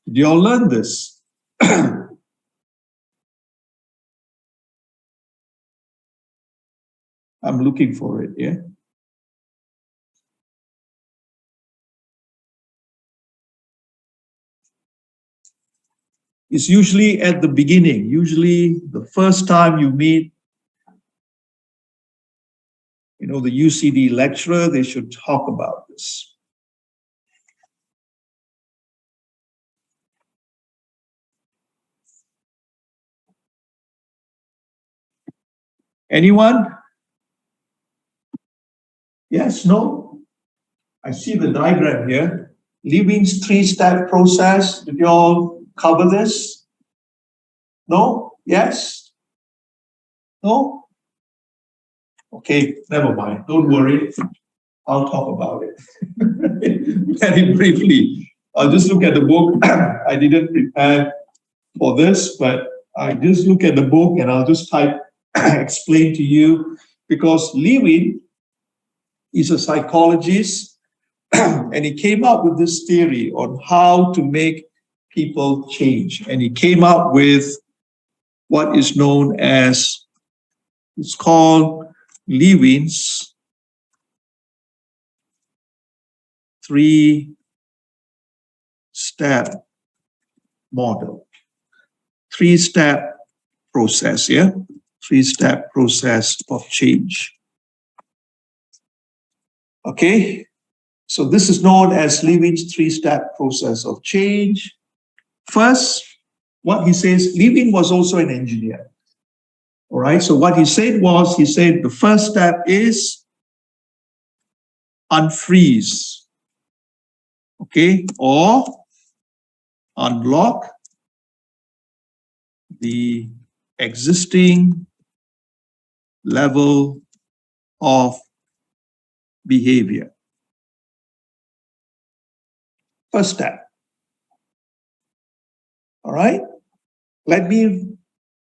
Did you all learn this? I'm looking for it, yeah? It's usually at the beginning. Usually the first time you meet, the UCD lecturer, they should talk about this. Anyone? Yes, no? I see the diagram here. Levin's three-step process. Did you all cover this? No? Yes? No? Okay, never mind. Don't worry. I'll talk about it very briefly. I'll just look at the book. I didn't prepare for this, but I just look at the book and I'll just type, explain to you, because Lewin is a psychologist and he came up with this theory on how to make people change. And he came up with what is known as, it's called Lewin's 3-step model. 3-step process, yeah? 3-step process of change. Okay? So this is known as Lewin's 3-step process of change. First, what he says, Lewin was also an engineer. All right, so what he said was, he said the first step is unfreeze, okay, or unlock the existing level of behavior. First step. All right, let me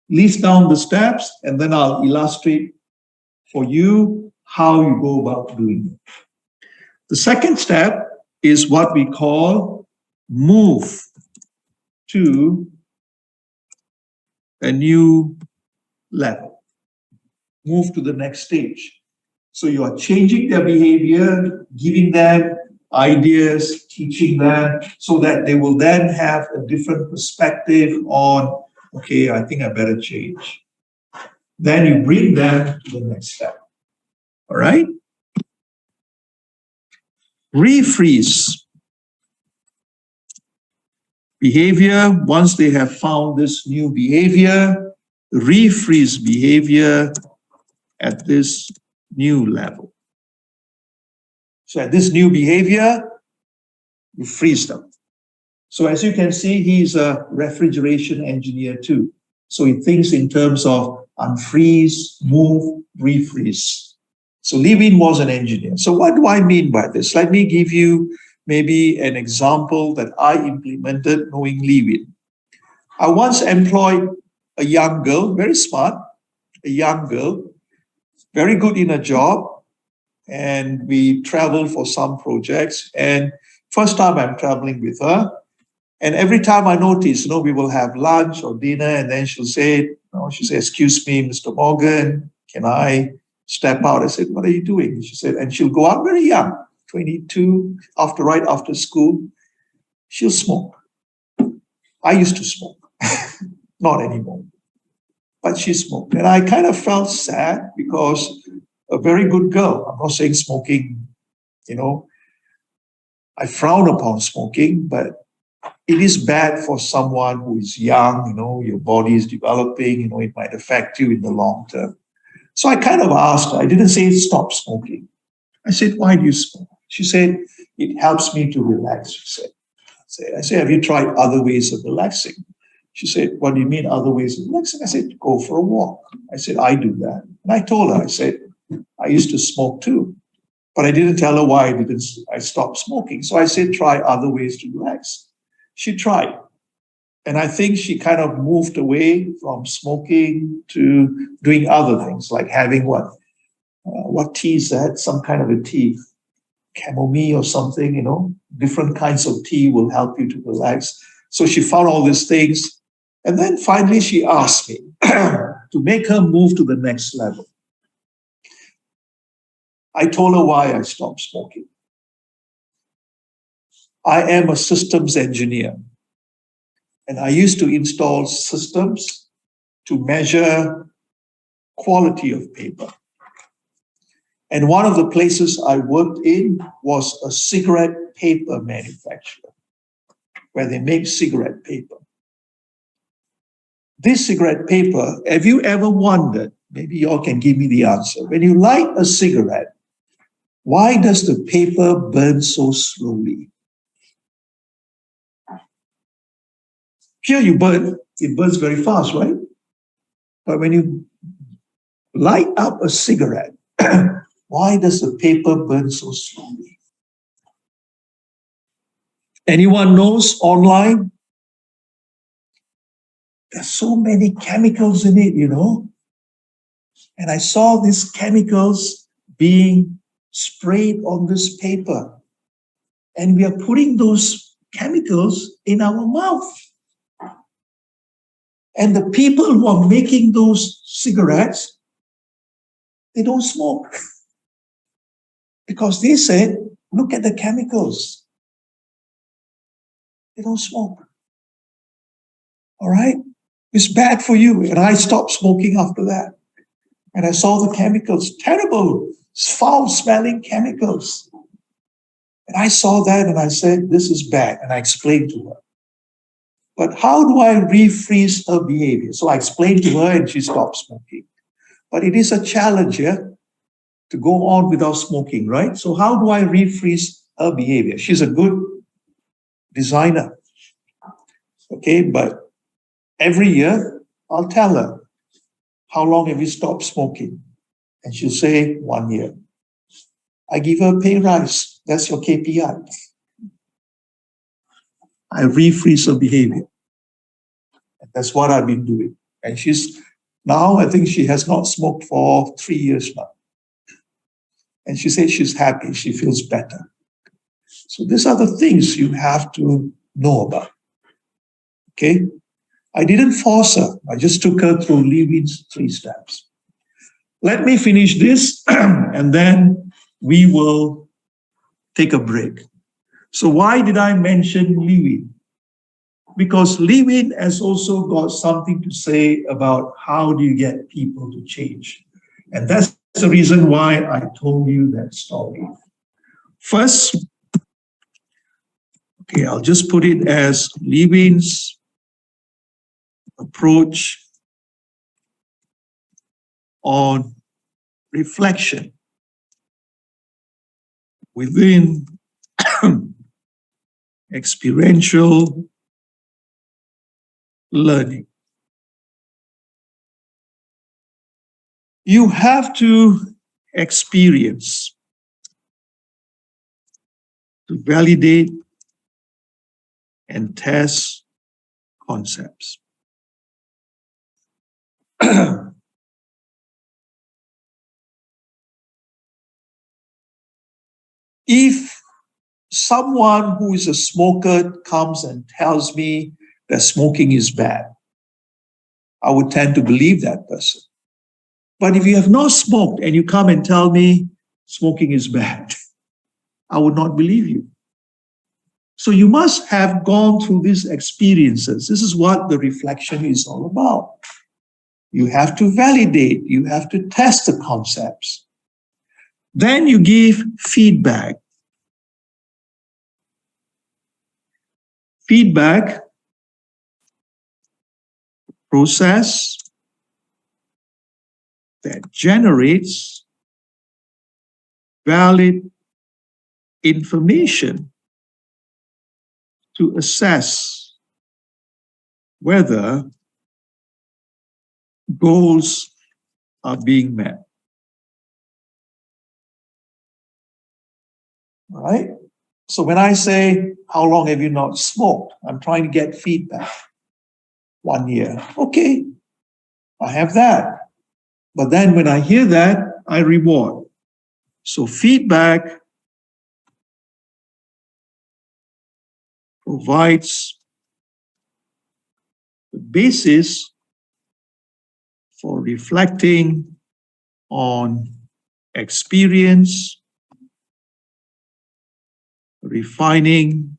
list down the steps and then I'll illustrate for you how you go about doing it. The second step is what we call move to a new level. Move to the next stage. So you are changing their behavior, giving them ideas, teaching them so that they will then have a different perspective on, okay, I think I better change. Then you bring them to the next step. All right? Refreeze. Behavior, once they have found this new behavior, refreeze behavior at this new level. So at this new behavior, you freeze them. So as you can see, he's a refrigeration engineer too. So he thinks in terms of unfreeze, move, refreeze. So Lewin was an engineer. So what do I mean by this? Let me give you maybe an example that I implemented knowing Lewin. I once employed a young girl, very smart, a young girl, very good in a job, and we traveled for some projects. And first time I'm traveling with her, and every time I notice, we will have lunch or dinner, and then she'll say, "Excuse me, Mr. Morgan, can I step out?" I said, "What are you doing?" She said, and she'll go out very young, 22, right after school. She'll smoke. I used to smoke, not anymore, but she smoked, and I kind of felt sad because a very good girl. I'm not saying smoking, I frown upon smoking, but it is bad for someone who is young, your body is developing, it might affect you in the long term. So I kind of asked her, I didn't say stop smoking. I said, "Why do you smoke?" She said, "It helps me to relax," she said. I said, "Have you tried other ways of relaxing?" She said, "What do you mean other ways of relaxing?" I said, "Go for a walk." I said, "I do that." And I told her, I said, "I used to smoke too." But I didn't tell her why I stopped smoking. So I said, "Try other ways to relax." She tried. And I think she kind of moved away from smoking to doing other things, like having what tea is that? Some kind of a tea, chamomile or something, different kinds of tea will help you to relax. So she found all these things. And then finally she asked me to make her move to the next level. I told her why I stopped smoking. I am a systems engineer, and I used to install systems to measure quality of paper. And one of the places I worked in was a cigarette paper manufacturer, where they make cigarette paper. This cigarette paper, have you ever wondered, maybe you all can give me the answer, when you light a cigarette, why does the paper burn so slowly? Here you burn, it burns very fast, right? But when you light up a cigarette, why does the paper burn so slowly? Anyone knows online? There's so many chemicals in it, And I saw these chemicals being sprayed on this paper. And we are putting those chemicals in our mouth. And the people who are making those cigarettes, they don't smoke. Because they said, look at the chemicals. They don't smoke. All right? It's bad for you. And I stopped smoking after that. And I saw the chemicals, terrible, foul-smelling chemicals. And I saw that and I said, this is bad. And I explained to her. But how do I refreeze her behavior? So I explained to her and she stopped smoking. But it is a challenge, to go on without smoking, right? So how do I refreeze her behavior? She's a good designer. Okay, but every year I'll tell her, how long have you stopped smoking? And she'll say 1 year. I give her a pay rise. That's your KPI. I refreeze her behavior. And that's what I've been doing. And she's now, I think she has not smoked for 3 years now. And she says she's happy. She feels better. So these are the things you have to know about. Okay? I didn't force her. I just took her through Levin's 3 steps. Let me finish this and then we will take a break. So why did I mention Levin? Because Levin has also got something to say about how do you get people to change. And that's the reason why I told you that story. First, okay, I'll just put it as Levin's approach on reflection within experiential learning. You have to experience to validate and test concepts. If someone who is a smoker comes and tells me that smoking is bad, I would tend to believe that person. But if you have not smoked and you come and tell me smoking is bad, I would not believe you. So you must have gone through these experiences. This is what the reflection is all about. You have to validate, you have to test the concepts. Then you give feedback. Feedback process that generates valid information to assess whether goals are being met. All right? So when I say, how long have you not smoked? I'm trying to get feedback. 1 year. Okay, I have that. But then when I hear that, I reward. So feedback provides the basis for reflecting on experience, refining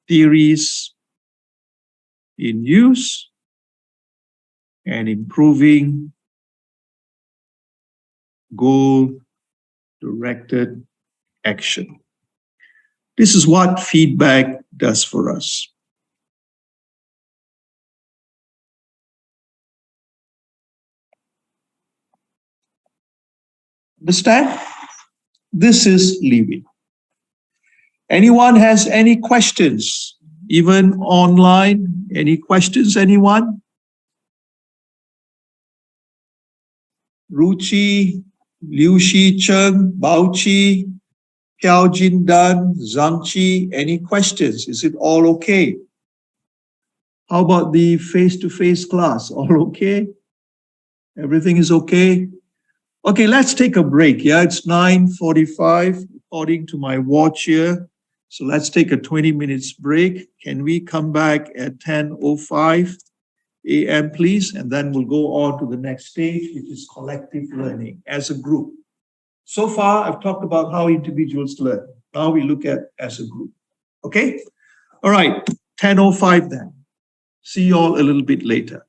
theories in use, and improving goal-directed action. This is what feedback does for us. Understand? This is Levin. Anyone has any questions? Even online, any questions, anyone? Ruchi, Liu Shi Cheng, Bao Chi, Piao Jin Dan, Zhang Chi, any questions? Is it all okay? How about the face-to-face class? All okay? Everything is okay? Okay, let's take a break. Yeah, it's 9:45 according to my watch here. So let's take a 20 minutes break. Can we come back at 10:05 a.m., please? And then we'll go on to the next stage, which is collective learning as a group. So far, I've talked about how individuals learn. Now we look at as a group. Okay? All right, 10:05 then. See you all a little bit later.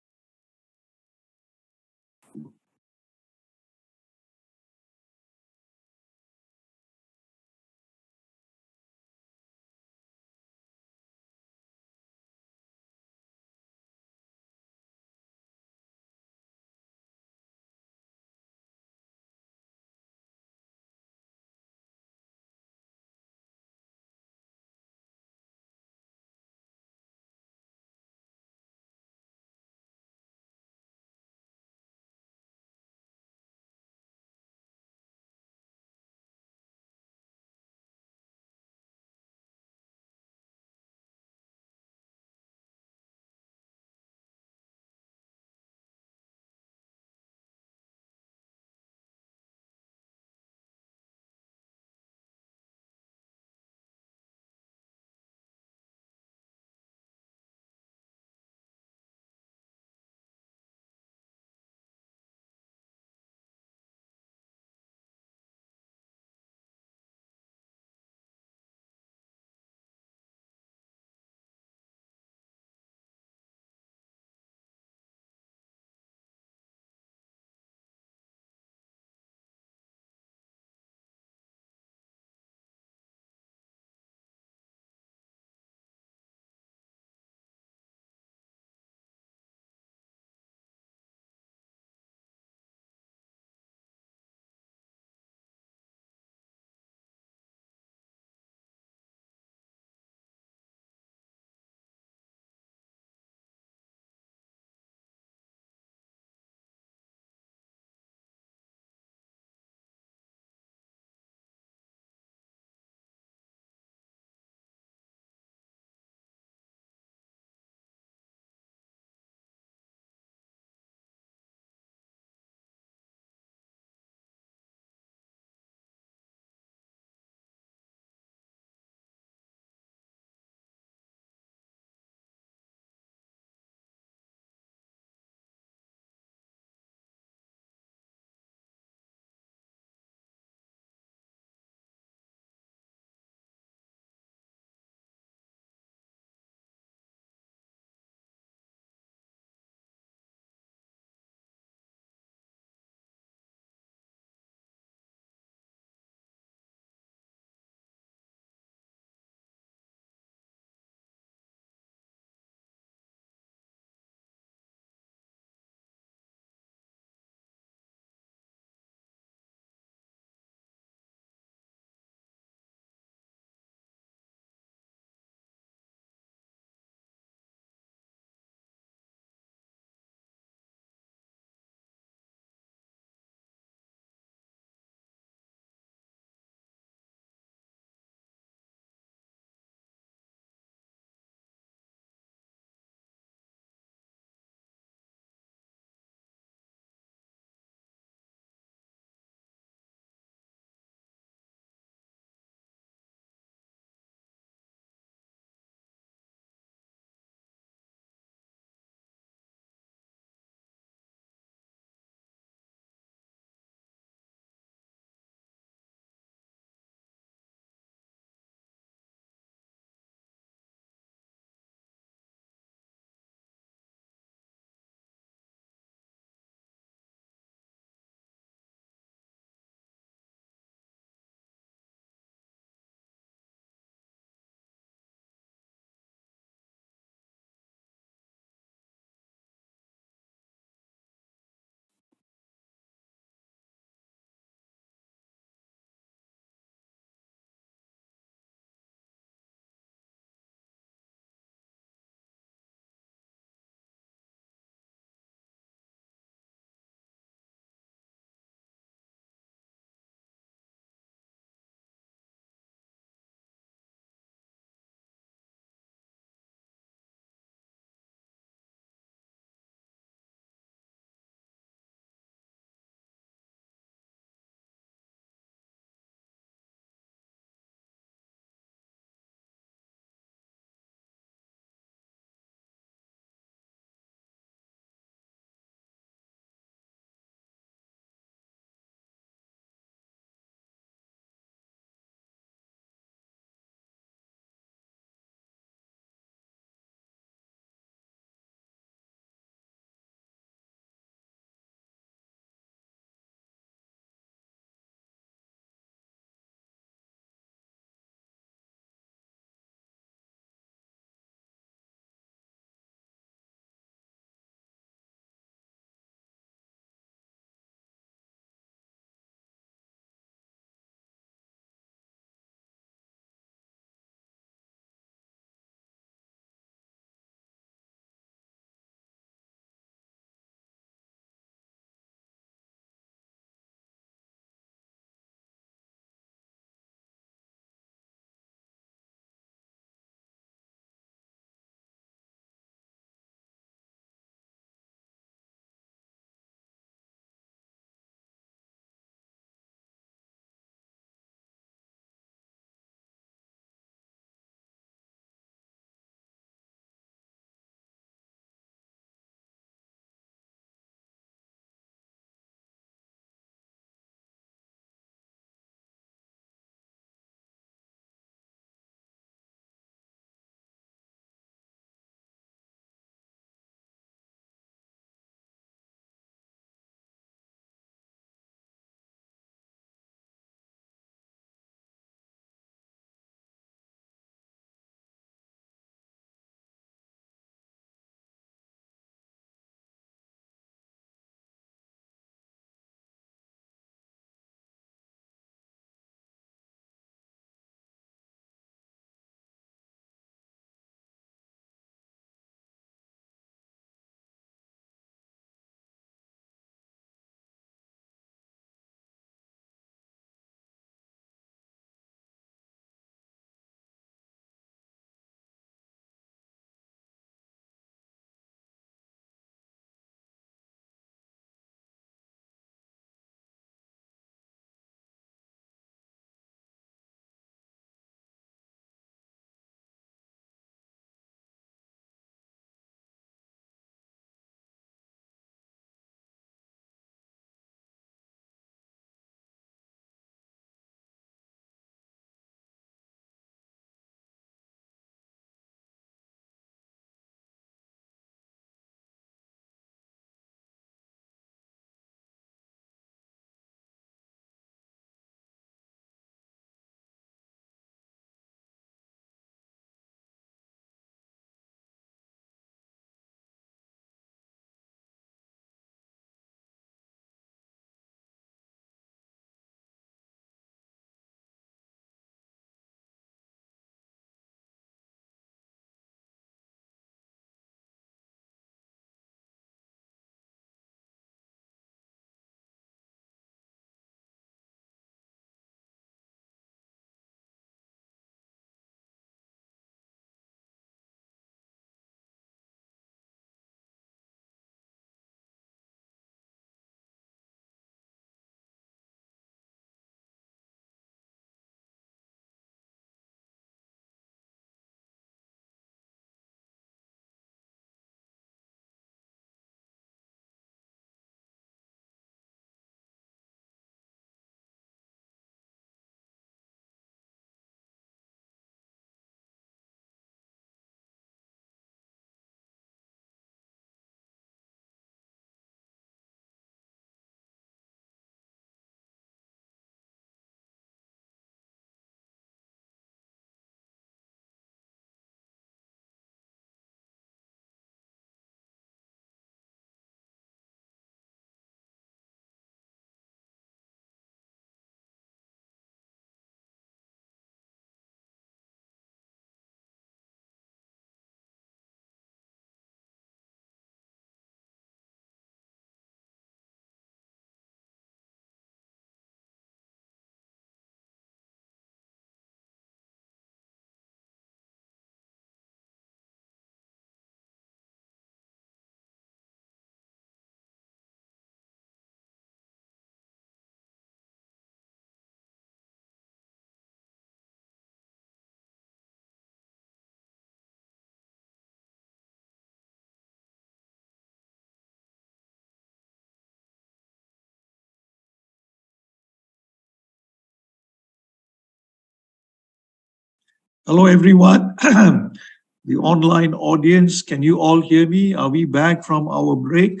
Hello, everyone. The online audience, can you all hear me? Are we back from our break?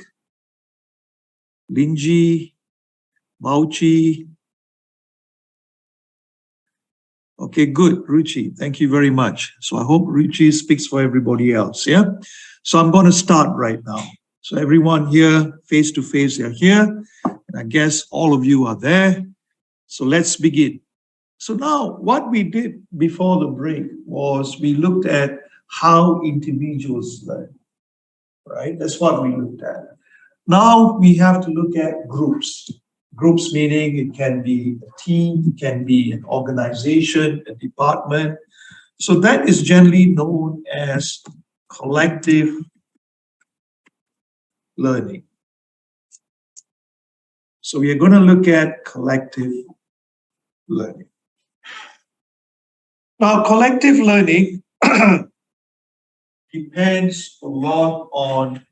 Linji, Bauchi. Okay, good. Ruchi, thank you very much. So I hope Ruchi speaks for everybody else, yeah? So I'm going to start right now. So everyone here, face to face, they're here. And I guess all of you are there. So let's begin. So now what we did before the break was we looked at how individuals learn, right? That's what we looked at. Now we have to look at groups. Groups meaning it can be a team, it can be an organization, a department. So that is generally known as collective learning. So we are going to look at collective learning. Now, collective learning depends a lot on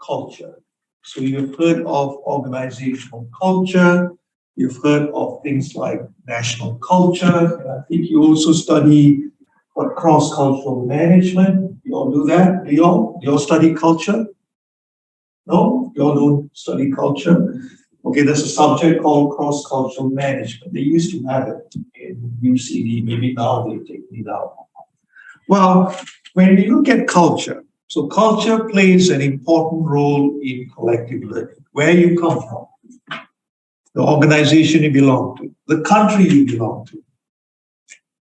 culture. So you've heard of organizational culture, you've heard of things like national culture, and I think you also study what cross-cultural management. You all do that? Do you all? You all study culture? No? You all don't study culture? Okay, there's a subject called cross-cultural management. They used to have it in UCD, maybe now they take it out. Well, when we look at culture, so culture plays an important role in collective learning. Where you come from, the organization you belong to, the country you belong to,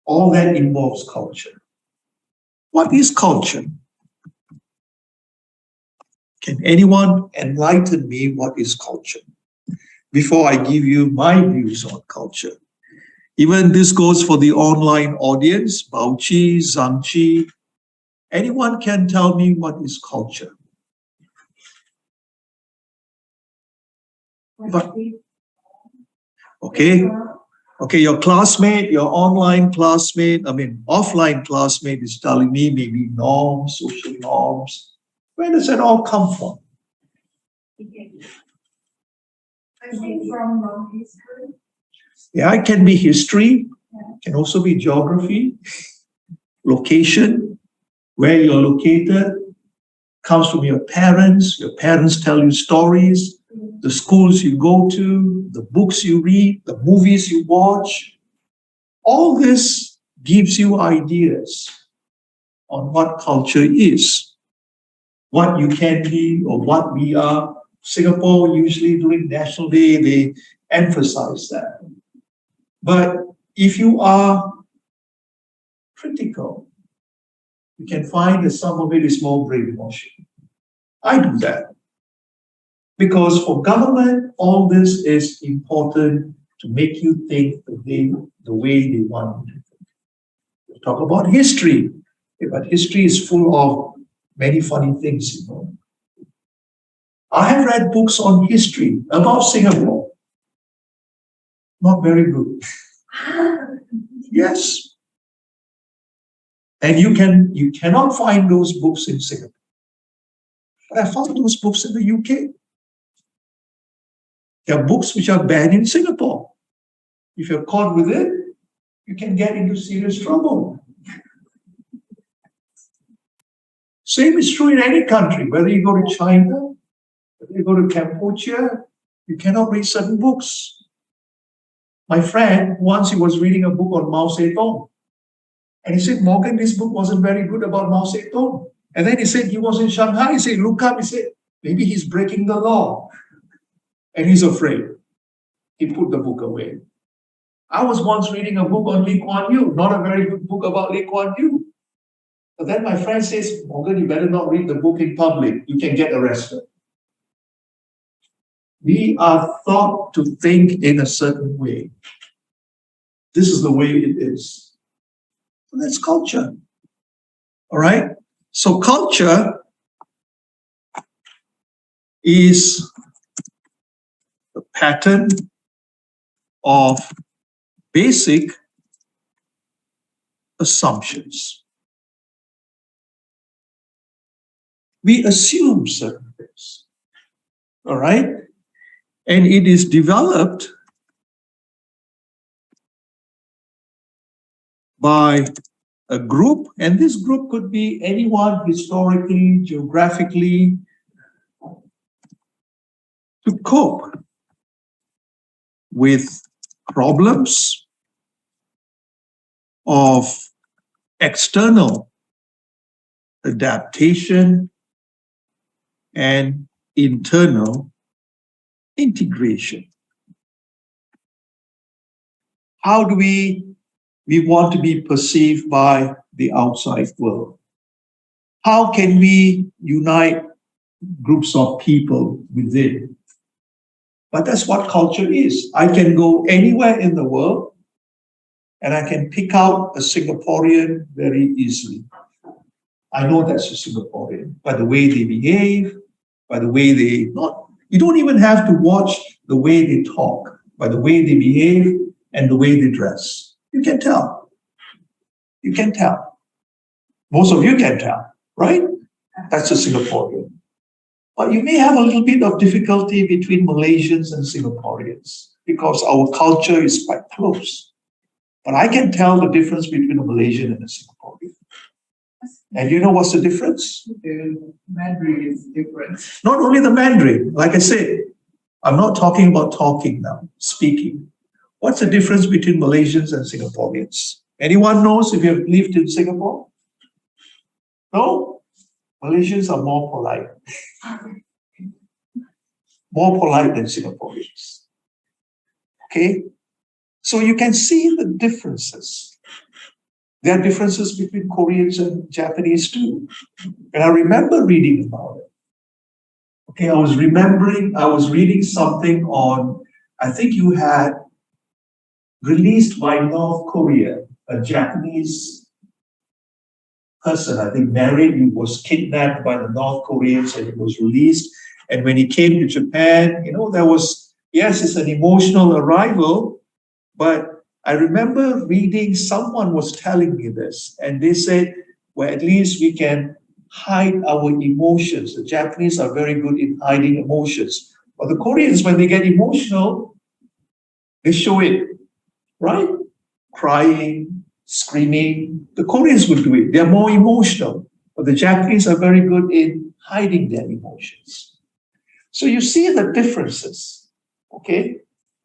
all that involves culture. What is culture? Can anyone enlighten me what is culture? Before I give you my views on culture. Even this goes for the online audience, Bauchi, Zhangchi. Anyone can tell me what is culture? But, okay, okay, your classmate, your online classmate, offline classmate is telling me maybe norms, social norms. Where does that all come from? I think from history. Yeah, it can be history, it can also be geography, location, where you're located, comes from your parents tell you stories, the schools you go to, the books you read, the movies you watch. All this gives you ideas on what culture is, what you can be or what we are. Singapore, usually during National Day, they emphasize that. But if you are critical, you can find that some of it is more brainwashing. I do that. Because for government, all this is important to make you think the way they want you to think. We talk about history, but history is full of many funny things, you know. I have read books on history about Singapore. Not very good. Yes. And you cannot find those books in Singapore. But I found those books in the UK. There are books which are banned in Singapore. If you're caught with it, you can get into serious trouble. Same is true in any country, whether you go to China, whether you go to Cambodia, you cannot read certain books. My friend, once he was reading a book on Mao Zedong, and he said, Morgan, this book wasn't very good about Mao Zedong. And then he said he was in Shanghai. He said, look up, he said, maybe he's breaking the law. And he's afraid. He put the book away. I was once reading a book on Lee Kuan Yew, not a very good book about Lee Kuan Yew. But then my friend says, Morgan, you better not read the book in public. You can get arrested. We are taught to think in a certain way. This is the way it is. So that's culture. All right? So culture is the pattern of basic assumptions. We assume certain things. All right? And it is developed by a group, and this group could be anyone historically, geographically, to cope with problems of external adaptation and internal integration. How do we want to be perceived by the outside world? How can we unite groups of people within? But that's what culture is. I can go anywhere in the world and I can pick out a Singaporean very easily. I know that's a Singaporean by the way they behave, by the way they not. You don't even have to watch the way they talk, by the way they behave and the way they dress. You can tell. You can tell. Most of you can tell, right? That's a Singaporean. But you may have a little bit of difficulty between Malaysians and Singaporeans because our culture is quite close. But I can tell the difference between a Malaysian and a Singaporean. And you know what's the difference? The Mandarin is different. Not only the Mandarin, like I said, I'm not talking about talking now, speaking. What's the difference between Malaysians and Singaporeans? Anyone knows if you've lived in Singapore? No? Malaysians are more polite. More polite than Singaporeans. Okay? So you can see the differeces. There are differences between Koreans and Japanese too. And I remember reading about it. Okay, I was reading something on, I think you had released by North Korea, a Japanese person, I think married, he was kidnapped by the North Koreans and he was released. And when he came to Japan, there was, yes, it's an emotional arrival, but I remember reading, someone was telling me this, and they said, well, at least we can hide our emotions. The Japanese are very good in hiding emotions. But the Koreans, when they get emotional, they show it, right? Crying, screaming. The Koreans would do it. They're more emotional. But the Japanese are very good in hiding their emotions. So you see the differences, okay?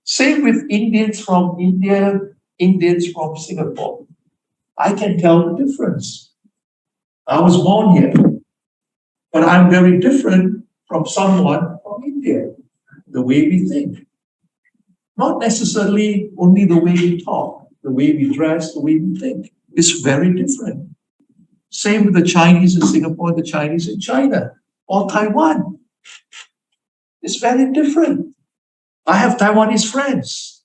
Same with Indians from India, Indians from Singapore. I can tell the difference. I was born here, but I'm very different from someone from India, the way we think. Not necessarily only the way we talk, the way we dress, the way we think. It's very different. Same with the Chinese in Singapore, the Chinese in China, or Taiwan. It's very different. I have Taiwanese friends,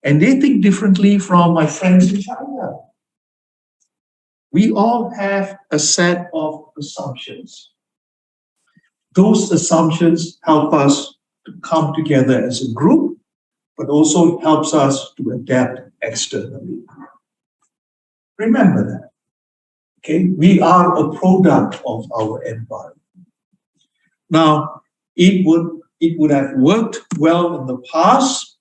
and they think differently from my friends in China. We all have a set of assumptions. Those assumptions help us to come together as a group, but also helps us to adapt externally. Remember that. Okay, we are a product of our environment. Now, it would have worked well in the past.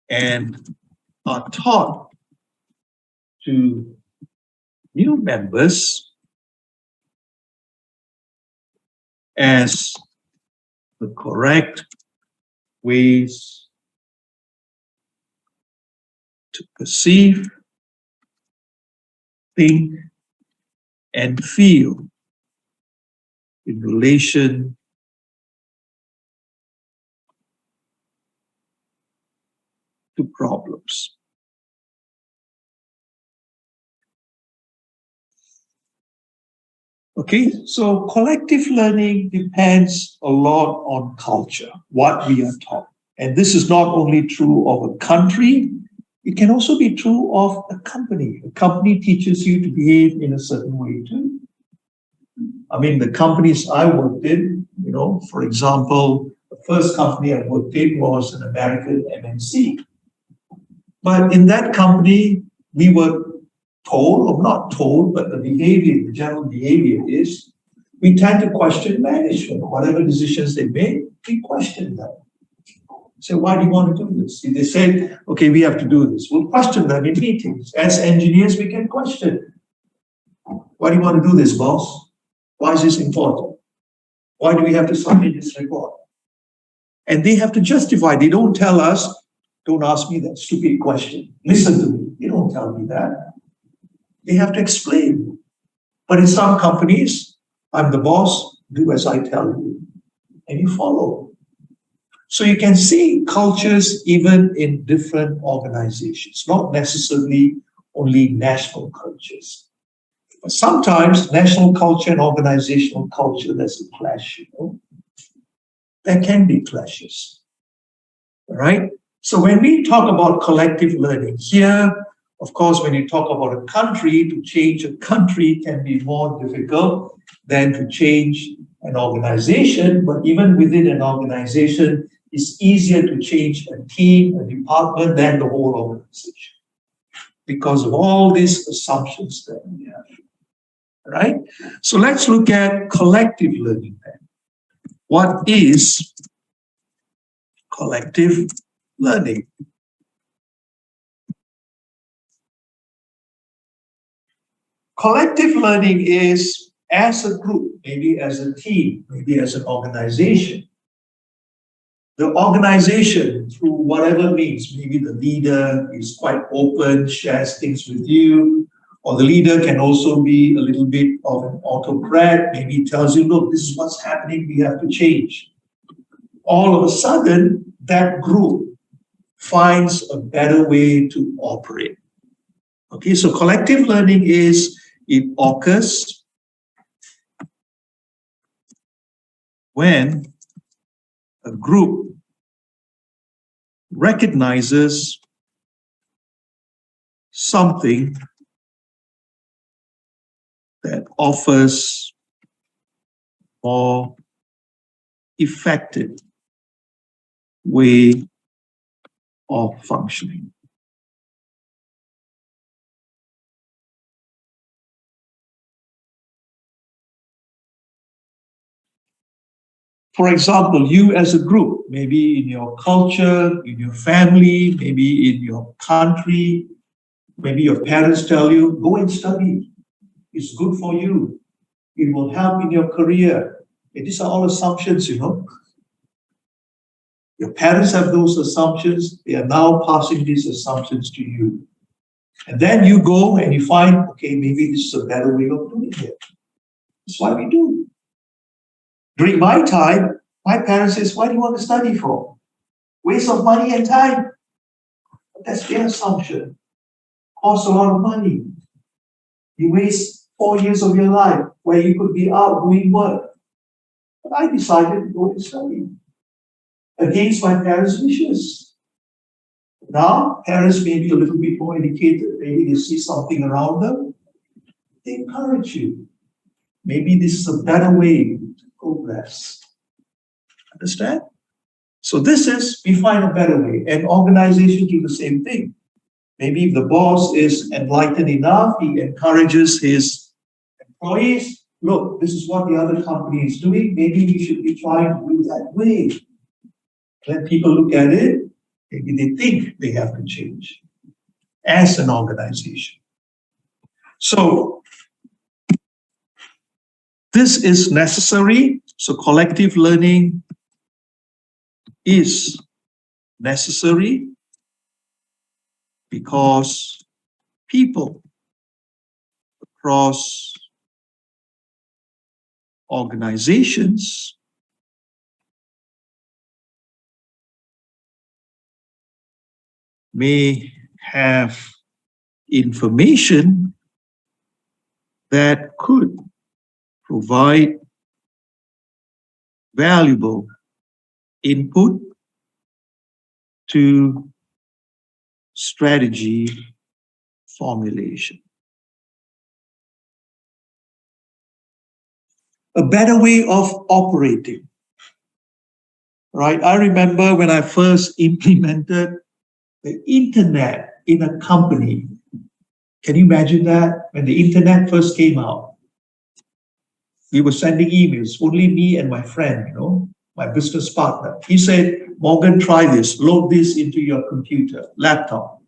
And are taught to new members as the correct ways to perceive, think, and feel in relation to problems. Okay, so collective learning depends a lot on culture, what we are taught. And this is not only true of a country, it can also be true of a company. A company teaches you to behave in a certain way too. I mean, the companies I worked in, for example, the first company I worked in was an American MNC. But in that company, we were told, or not told, but the general behavior is, we tend to question management. Whatever decisions they make, we question them. So why do you want to do this? If they say, okay, we have to do this, we'll question them in meetings. As engineers, we can question. Why do you want to do this, boss? Why is this important? Why do we have to submit this report? And they have to justify. They don't tell us, don't ask me that stupid question. Listen to me. They don't tell me that. They have to explain. But in some companies, I'm the boss, do as I tell you. And you follow. So you can see cultures even in different organizations, not necessarily only national cultures. But sometimes national culture and organizational culture, there's a clash, you know. There can be clashes, right? So when we talk about collective learning here, of course, when you talk about a country, to change a country can be more difficult than to change an organization. But even within an organization, it's easier to change a team, a department, than the whole organization because of all these assumptions that we have, right? So let's look at collective learning then. What is collective learning? Collective learning is as a group, maybe as a team, maybe as an organization. The organization, through whatever means, maybe the leader is quite open, shares things with you, or the leader can also be a little bit of an autocrat, maybe tells you, look, this is what's happening, we have to change. All of a sudden, that group finds a better way to operate. Okay, so collective learning is, it occurs when a group recognizes something that offers more effective way of functioning. For example, you as a group, maybe in your culture, in your family, maybe in your country, maybe your parents tell you, go and study. It's good for you. It will help in your career. And these are all assumptions, you know. Your parents have those assumptions. They are now passing these assumptions to you. And then you go and you find, okay, maybe this is a better way of doing it. That's why we do. During my time, my parents says, what do you want to study for? Waste of money and time. That's their assumption. Costs a lot of money. You waste 4 years of your life where you could be out doing work. But I decided to go and study against my parents' wishes. Now, parents may be a little bit more educated. Maybe they see something around them. They encourage you. Maybe this is a better way to progress. Understand? So this is, we find a better way. And organizations do the same thing. Maybe if the boss is enlightened enough, he encourages his employees, look, this is what the other company is doing. Maybe we should be trying to do that way. When people look at it, maybe they think they have to change as an organization. So this is necessary. So collective learning is necessary because people across organizations may have information that could provide valuable input to strategy formulation. A better way of operating, right? I remember when I first implemented the internet in a company. Can you imagine that? When the internet first came out, we were sending emails, only me and my friend, you know. my business partner. He said, Morgan, try this, load this into your computer, laptop,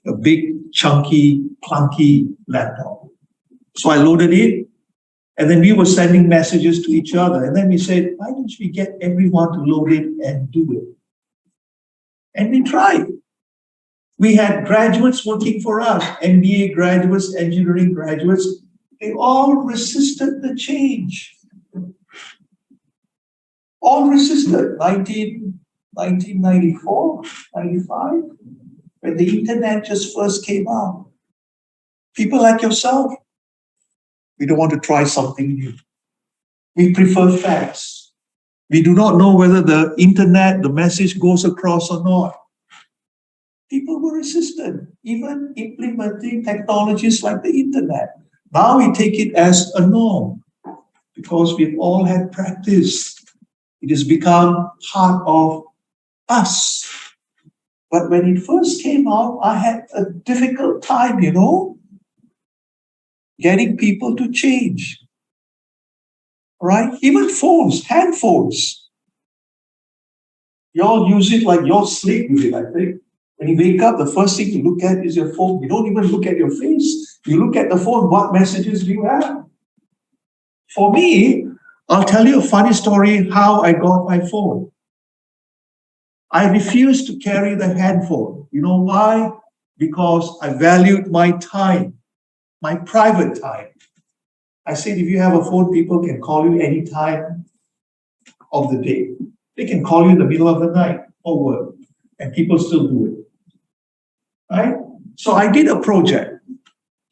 a big, chunky, clunky laptop. So I loaded it, and then we were sending messages to each other. And then we said, why don't we get everyone to load it and do it? And we tried. We had graduates working for us, MBA graduates, engineering graduates. They all resisted the change. All resisted. 1994, 95, when the internet just first came out. People like yourself, we don't want to try something new. We prefer facts. We do not know whether the internet, the message goes across or not. People were resistant, even implementing technologies like the internet. Now we take it as a norm because we've all had practice. It has become part of us. But when it first came out, I had a difficult time, getting people to change. Right? Even phones, hand phones. You all use it like you all sleep with it, I think. When you wake up, the first thing you look at is your phone. You don't even look at your face. You look at the phone, what messages do you have? For me, I'll tell you a funny story how I got my phone. I refused to carry the handphone. You know why? Because I valued my time, my private time. I said, if you have a phone, people can call you any time of the day. They can call you in the middle of the night or work, and people still do it. Right? So I did a project.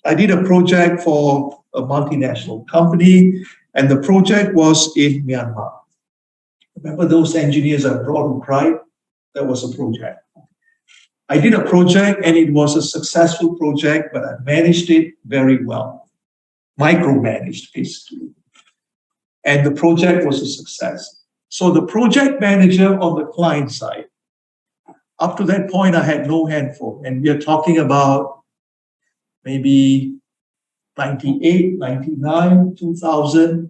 I did a project for a multinational company, and the project was in Myanmar. Remember those engineers I brought who cried? That was a project. I did a project, and it was a successful project, but I managed it very well. Micromanaged, basically. And the project was a success. So the project manager on the client side, up to that point, I had no handphone. And we are talking about maybe 98, 99, 2000.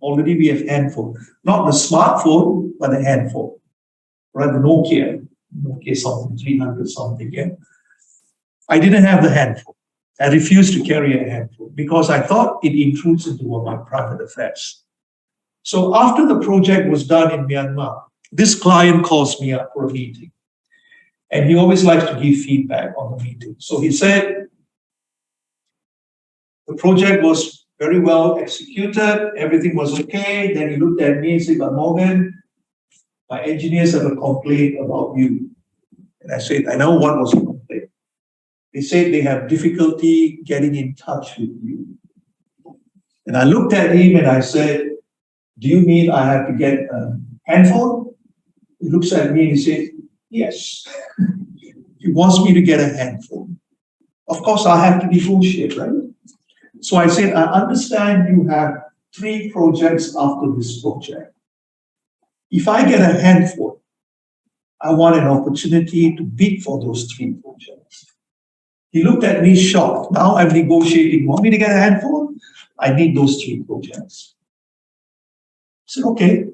Already we have handphone. Not the smartphone, but the handphone. Right, the Nokia something, 300 something, yeah. I didn't have the handphone. I refused to carry a handphone because I thought it intrudes into my private affairs. So after the project was done in Myanmar, this client calls me up for a meeting. And he always likes to give feedback on the meeting. So he said, the project was very well executed, everything was okay. Then he looked at me and said, but Morgan, my engineers have a complaint about you. And I said, I know what was the complaint. They said they have difficulty getting in touch with you. And I looked at him and I said, do you mean I have to get a handphone? He looks at me and he said, yes. He wants me to get a handphone. Of course, I have to negotiate, right? So I said, I understand you have 3 projects after this project. If I get a handphone, I want an opportunity to bid for those 3 projects. He looked at me shocked. Now I'm negotiating. Want me to get a handphone? I need those 3 projects. I said, okay.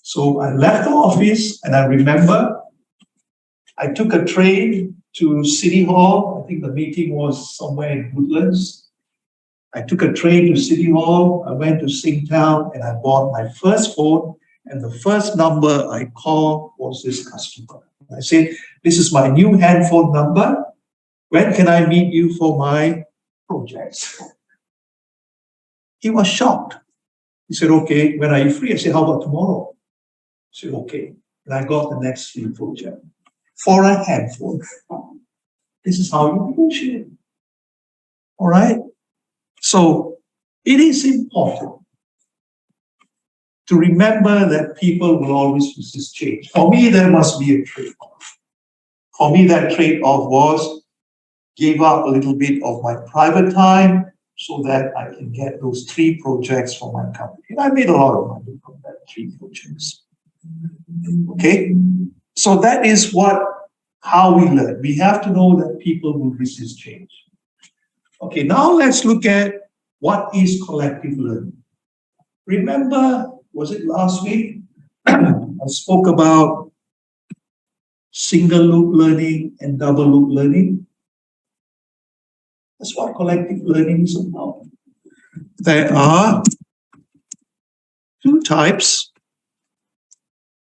So I left the office and I remember I took a train to City Hall. I think the meeting was somewhere in Woodlands. I took a train to City Hall. I went to Singtown and I bought my first phone. And the first number I called was this customer. I said, this is my new handphone number. When can I meet you for my projects? He was shocked. He said, okay, when are you free? I said, how about tomorrow? He said, okay. And I got the next 3 projects for a handphone. This is how you negotiate. All right? So it is important to remember that people will always resist change. For me, there must be a trade-off. For me, that trade-off was give up a little bit of my private time so that I can get those 3 projects for my company. And I made a lot of money from that 3 projects. Okay? So that is how we learn. We have to know that people will resist change. Okay, now let's look at what is collective learning. Remember, was it last week? I spoke about single loop learning and double loop learning. That's what collective learning is about. There are two types.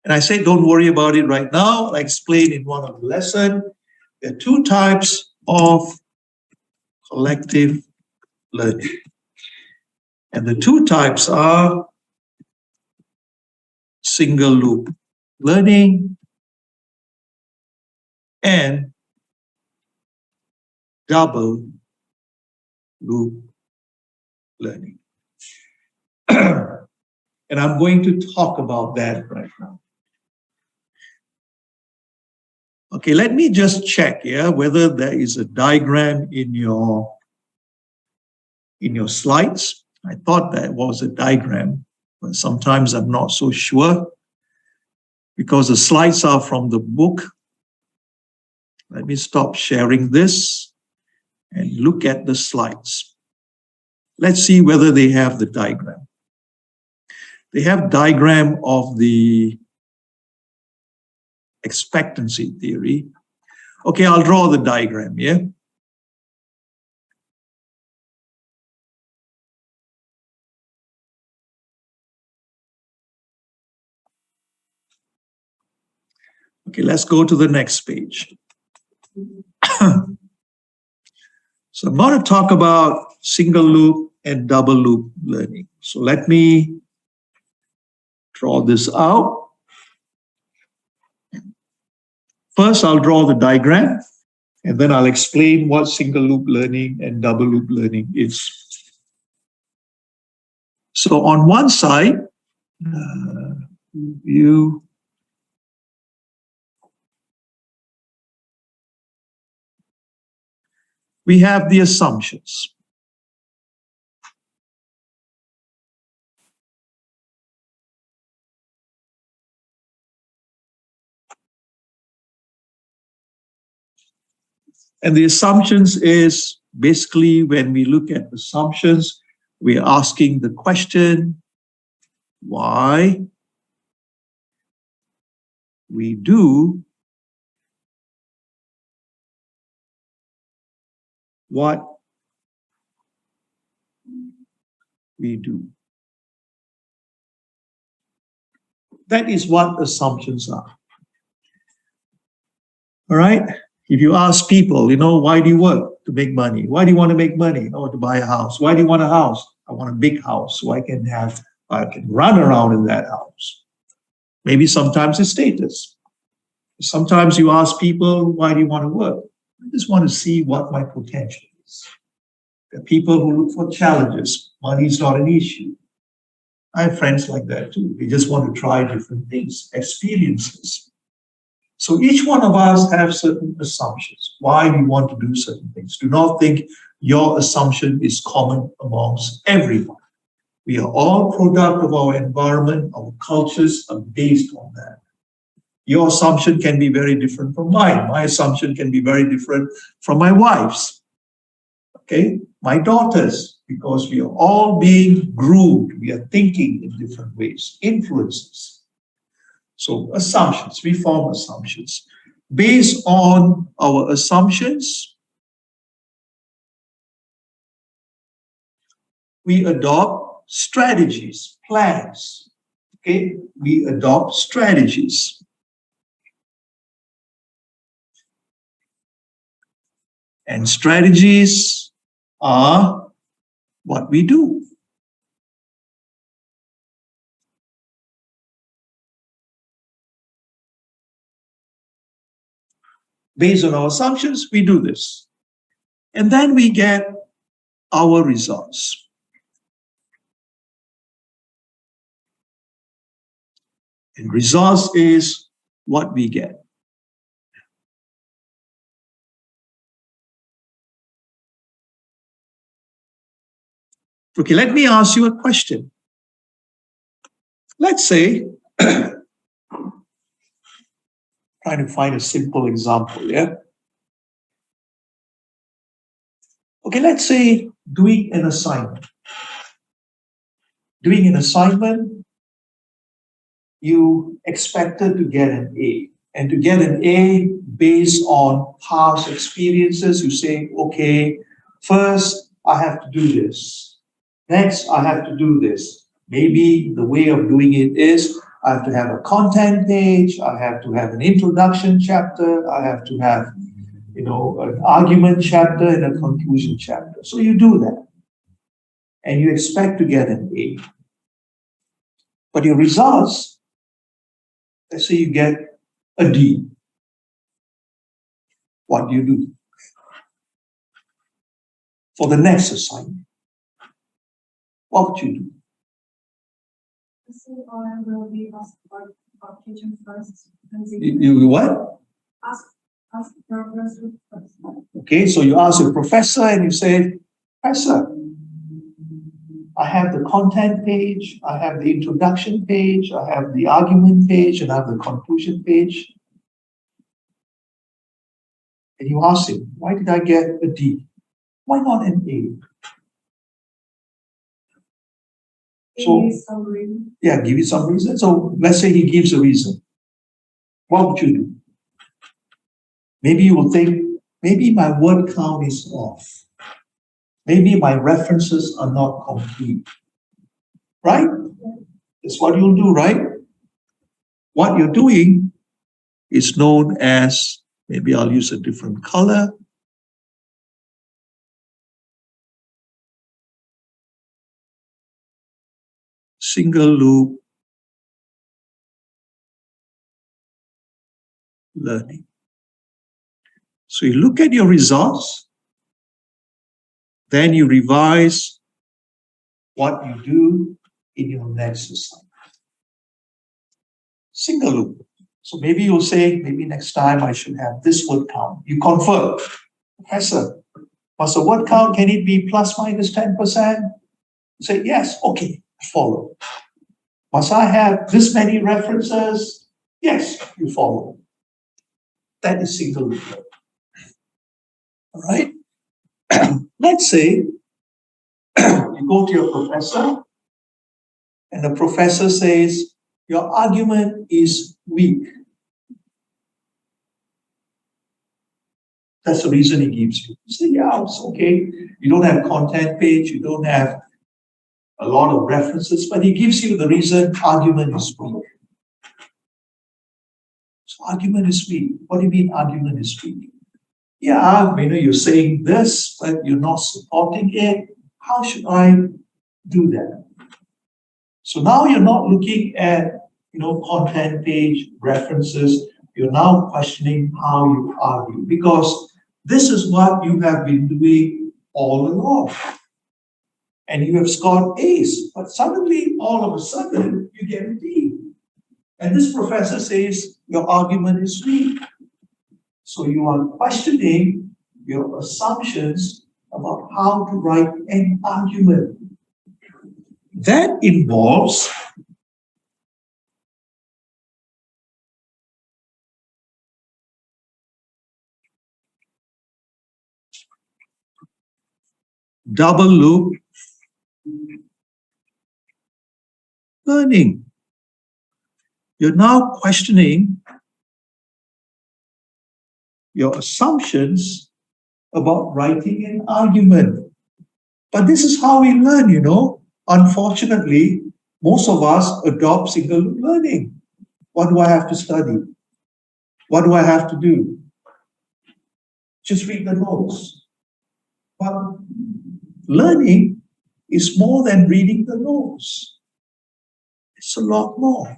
And I say, don't worry about it right now. I explained in one of the lessons. There are two types of collective learning. And the two types are single loop learning and double loop learning. And I'm going to talk about that right now. Okay, let me just check here whether there is a diagram in your slides. I thought that was a diagram, but sometimes I'm not so sure because the slides are from the book. Let me stop sharing this and look at the slides. Let's see whether they have the diagram. They have diagram of the expectancy theory. Okay, I'll draw the diagram here. Okay, let's go to the next page. So I'm going to talk about single loop and double loop learning. So let me draw this out. First, I'll draw the diagram, and then I'll explain what single loop learning and double loop learning is. So on one side, we have the assumptions. And the assumptions is basically when we look at assumptions, we're asking the question why we do what we do. That is what assumptions are. All right? If you ask people, why do you work? To make money. Why do you want to make money? Oh, to buy a house. Why do you want a house? I want a big house so I can run around in that house. Maybe sometimes it's status. Sometimes you ask people, why do you want to work? I just want to see what my potential is. There are people who look for challenges. Money is not an issue. I have friends like that too. They just want to try different things, experiences. So each one of us have certain assumptions. Why we want to do certain things. Do not think your assumption is common amongst everyone. We are all product of our environment. Our cultures are based on that. Your assumption can be very different from mine. My assumption can be very different from my wife's. Okay, my daughters, because we are all being groomed. We are thinking in different ways, influences. So assumptions, we form assumptions. Based on our assumptions, we adopt strategies, plans. Okay, we adopt strategies. And strategies are what we do. Based on our assumptions, we do this. And then we get our results. And results is what we get. Okay, let me ask you a question. Let's say, trying to find a simple example, yeah? Okay, let's say doing an assignment. Doing an assignment, you expected to get an A. And to get an A based on past experiences, you say, okay, first I have to do this. Next, I have to do this. Maybe the way of doing it is I have to have a content page, I have to have an introduction chapter, I have to have, an argument chapter and a conclusion chapter. So you do that. And you expect to get an A. But your results, let's say you get a D. What do you do for the next assignment? What would you do? I will be asked about teaching first. You what? Ask the professor first. Okay, so you ask your professor and you say, Professor, I have the content page, I have the introduction page, I have the argument page, and I have the conclusion page. And you ask him, why did I get a D? Why not an A? So, yeah, give you some reason. So let's say he gives a reason. What would you do? Maybe you will think, maybe my word count is off. Maybe my references are not complete. Right? That's what you'll do, right? What you're doing is known as, maybe I'll use a different color. Single loop learning. So you look at your results, then you revise what you do in your next assignment. Single loop. So maybe you'll say, maybe next time I should have this word count. You confirm. Professor, must the word count, can it be plus minus 10%? You say, yes, okay, follow. Must I have this many references? Yes, you follow. That is single loop. All right? Let's say you go to your professor and the professor says, your argument is weak. That's the reason he gives you. You say, yeah, it's okay. You don't have content page, you don't have a lot of references, but he gives you the reason argument is weak. So argument is weak. What do you mean argument is weak? Yeah, you're saying this, but you're not supporting it. How should I do that? So now you're not looking at, content page, references. You're now questioning how you argue, because this is what you have been doing all along. And you have scored A's, but suddenly, all of a sudden, you get a D. And this professor says, your argument is weak. So you are questioning your assumptions about how to write an argument. That involves double loop learning. You're now questioning your assumptions about writing an argument. But this is how we learn, Unfortunately, most of us adopt single loop learning. What do I have to study? What do I have to do? Just read the notes. But learning is more than reading the notes. It's a lot more.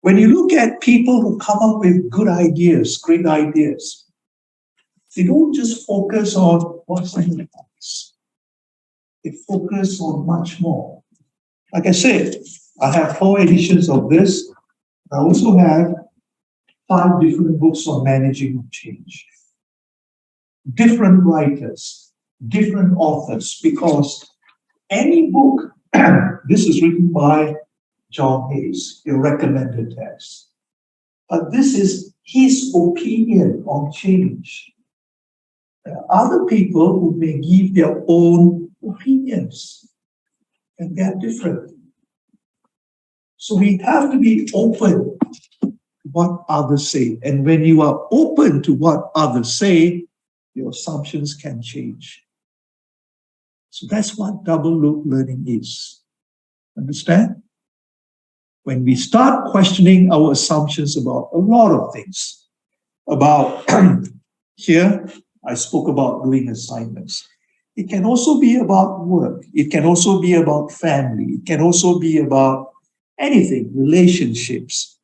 When you look at people who come up with good ideas, great ideas, they don't just focus on what's in the box. They focus on much more. Like I said, I have 4 editions of this. I also have 5 different books on managing change. Different writers, different authors, because any book, this is written by John Hayes, your recommended text. But this is his opinion on change. There are other people who may give their own opinions, and they're different. So we have to be open to what others say. And when you are open to what others say, your assumptions can change. So that's what double loop learning is. Understand? When we start questioning our assumptions about a lot of things, about here, I spoke about doing assignments. It can also be about work. It can also be about family. It can also be about anything, relationships,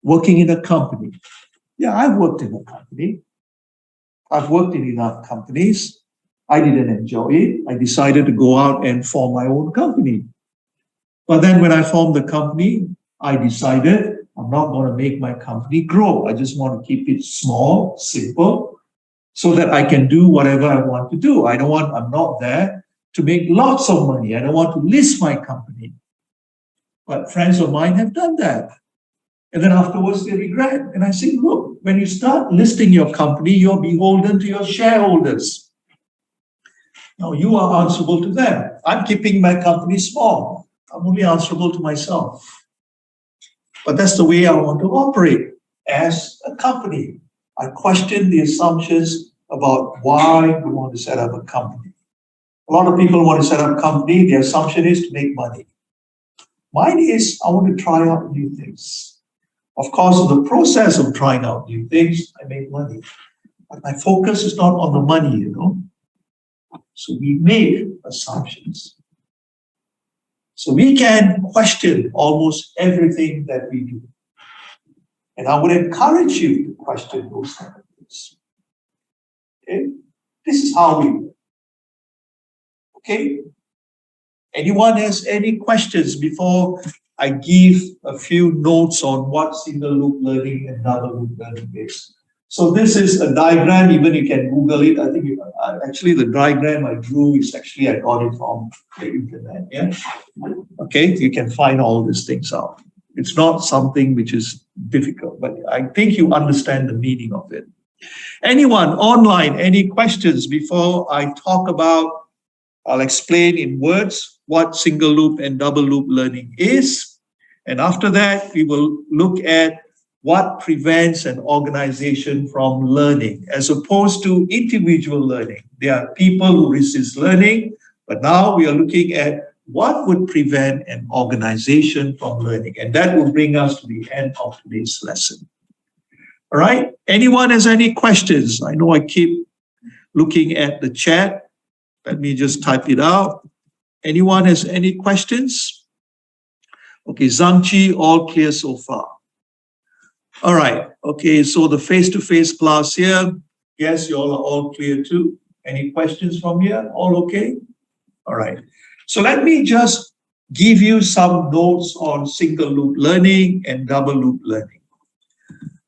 working in a company. Yeah, I've worked in a company. I've worked in enough companies. I didn't enjoy it. I decided to go out and form my own company. But then when I formed the company, I decided I'm not going to make my company grow. I just want to keep it small, simple, so that I can do whatever I want to do. I'm not there to make lots of money. I don't want to list my company. But friends of mine have done that. And then afterwards they regret. And I say, look, when you start listing your company, you're beholden to your shareholders. Now you are answerable to them. I'm keeping my company small. I'm only answerable to myself. But that's the way I want to operate as a company. I question the assumptions about why we want to set up a company. A lot of people want to set up a company. The assumption is to make money. Mine is I want to try out new things. Of course, in the process of trying out new things, I make money. But my focus is not on the money, So we make assumptions. So we can question almost everything that we do. And I would encourage you to question those kind of things. Okay? This is how we work. Okay? Anyone has any questions before I give a few notes on what single loop learning and double loop learning is? So this is a diagram, even you can Google it. I think actually the diagram I drew is actually, I got it from the internet, yeah? Okay, you can find all these things out. It's not something which is difficult, but I think you understand the meaning of it. Anyone online, any questions before I talk about, I'll explain in words what single loop and double loop learning is. And after that, we will look at what prevents an organization from learning as opposed to individual learning. There are people who resist learning, but now we are looking at what would prevent an organization from learning. And that will bring us to the end of today's lesson. All right. Anyone has any questions? I know I keep looking at the chat. Let me just type it out. Anyone has any questions? Okay, Zhangqi, all clear so far. All right. Okay, so the face-to-face class here. Yes, you all are all clear too. Any questions from here? All okay? All right. So let me just give you some notes on single loop learning and double loop learning.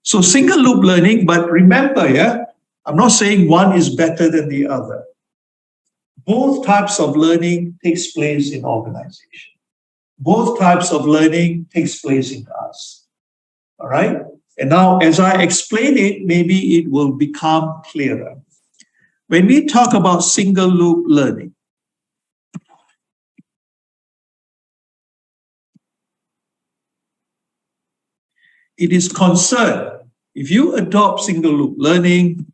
So single loop learning, but remember, I'm not saying one is better than the other. Both types of learning takes place in organization. Both types of learning takes place in us. All right? And now, as I explain it, maybe it will become clearer. When we talk about single loop learning, it is concerned, if you adopt single loop learning,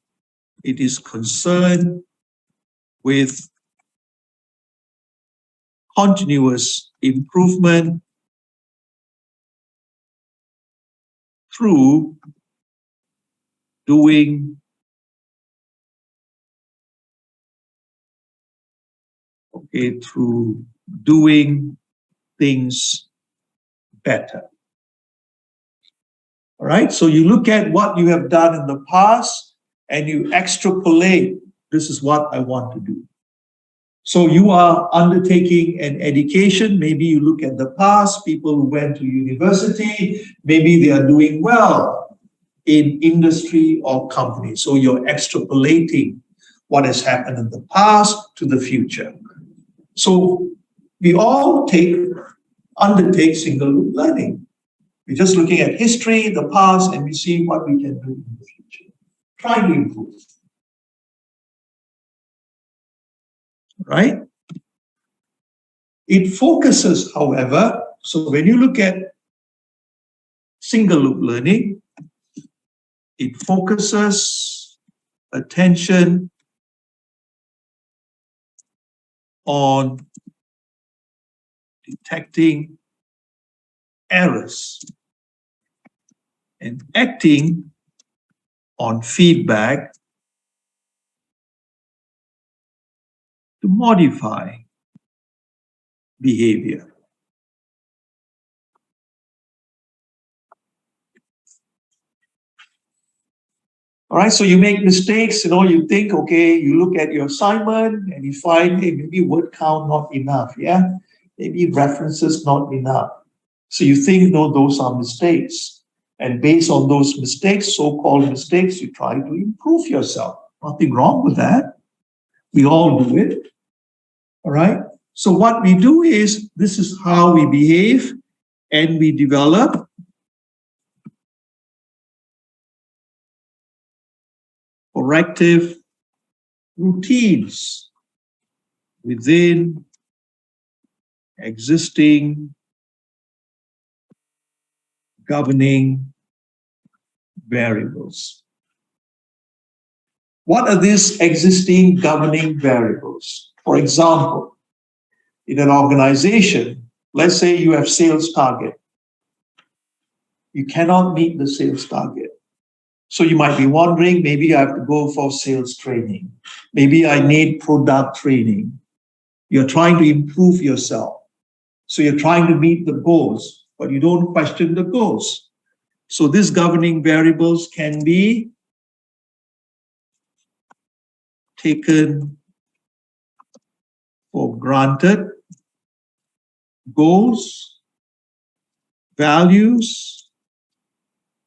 it is concerned with continuous improvement through doing things better. All right, so you look at what you have done in the past and you extrapolate, this is what I want to do. So you are undertaking an education. Maybe you look at the past, people who went to university, maybe they are doing well in industry or company. So you're extrapolating what has happened in the past to the future. So we all undertake single loop learning. We're just looking at history, the past, and we see what we can do in the future. Try to improve. Right? It focuses, however, So when you look at single loop learning, it focuses attention on detecting errors and acting on feedback to modify behavior. All right, so you make mistakes, you think, okay, you look at your assignment and you find, hey, maybe word count not enough, yeah? Maybe references not enough. So you think, no, those are mistakes. And based on those mistakes, so-called mistakes, you try to improve yourself. Nothing wrong with that. We all do it. All right? So what we do is, this is how we behave, and we develop corrective routines within existing governing variables. What are these existing governing variables? For example, in an organization, let's say you have sales target. You cannot meet the sales target. So you might be wondering, maybe I have to go for sales training. Maybe I need product training. You're trying to improve yourself. So you're trying to meet the goals, but you don't question the goals. So these governing variables can be taken for granted. Goals, values,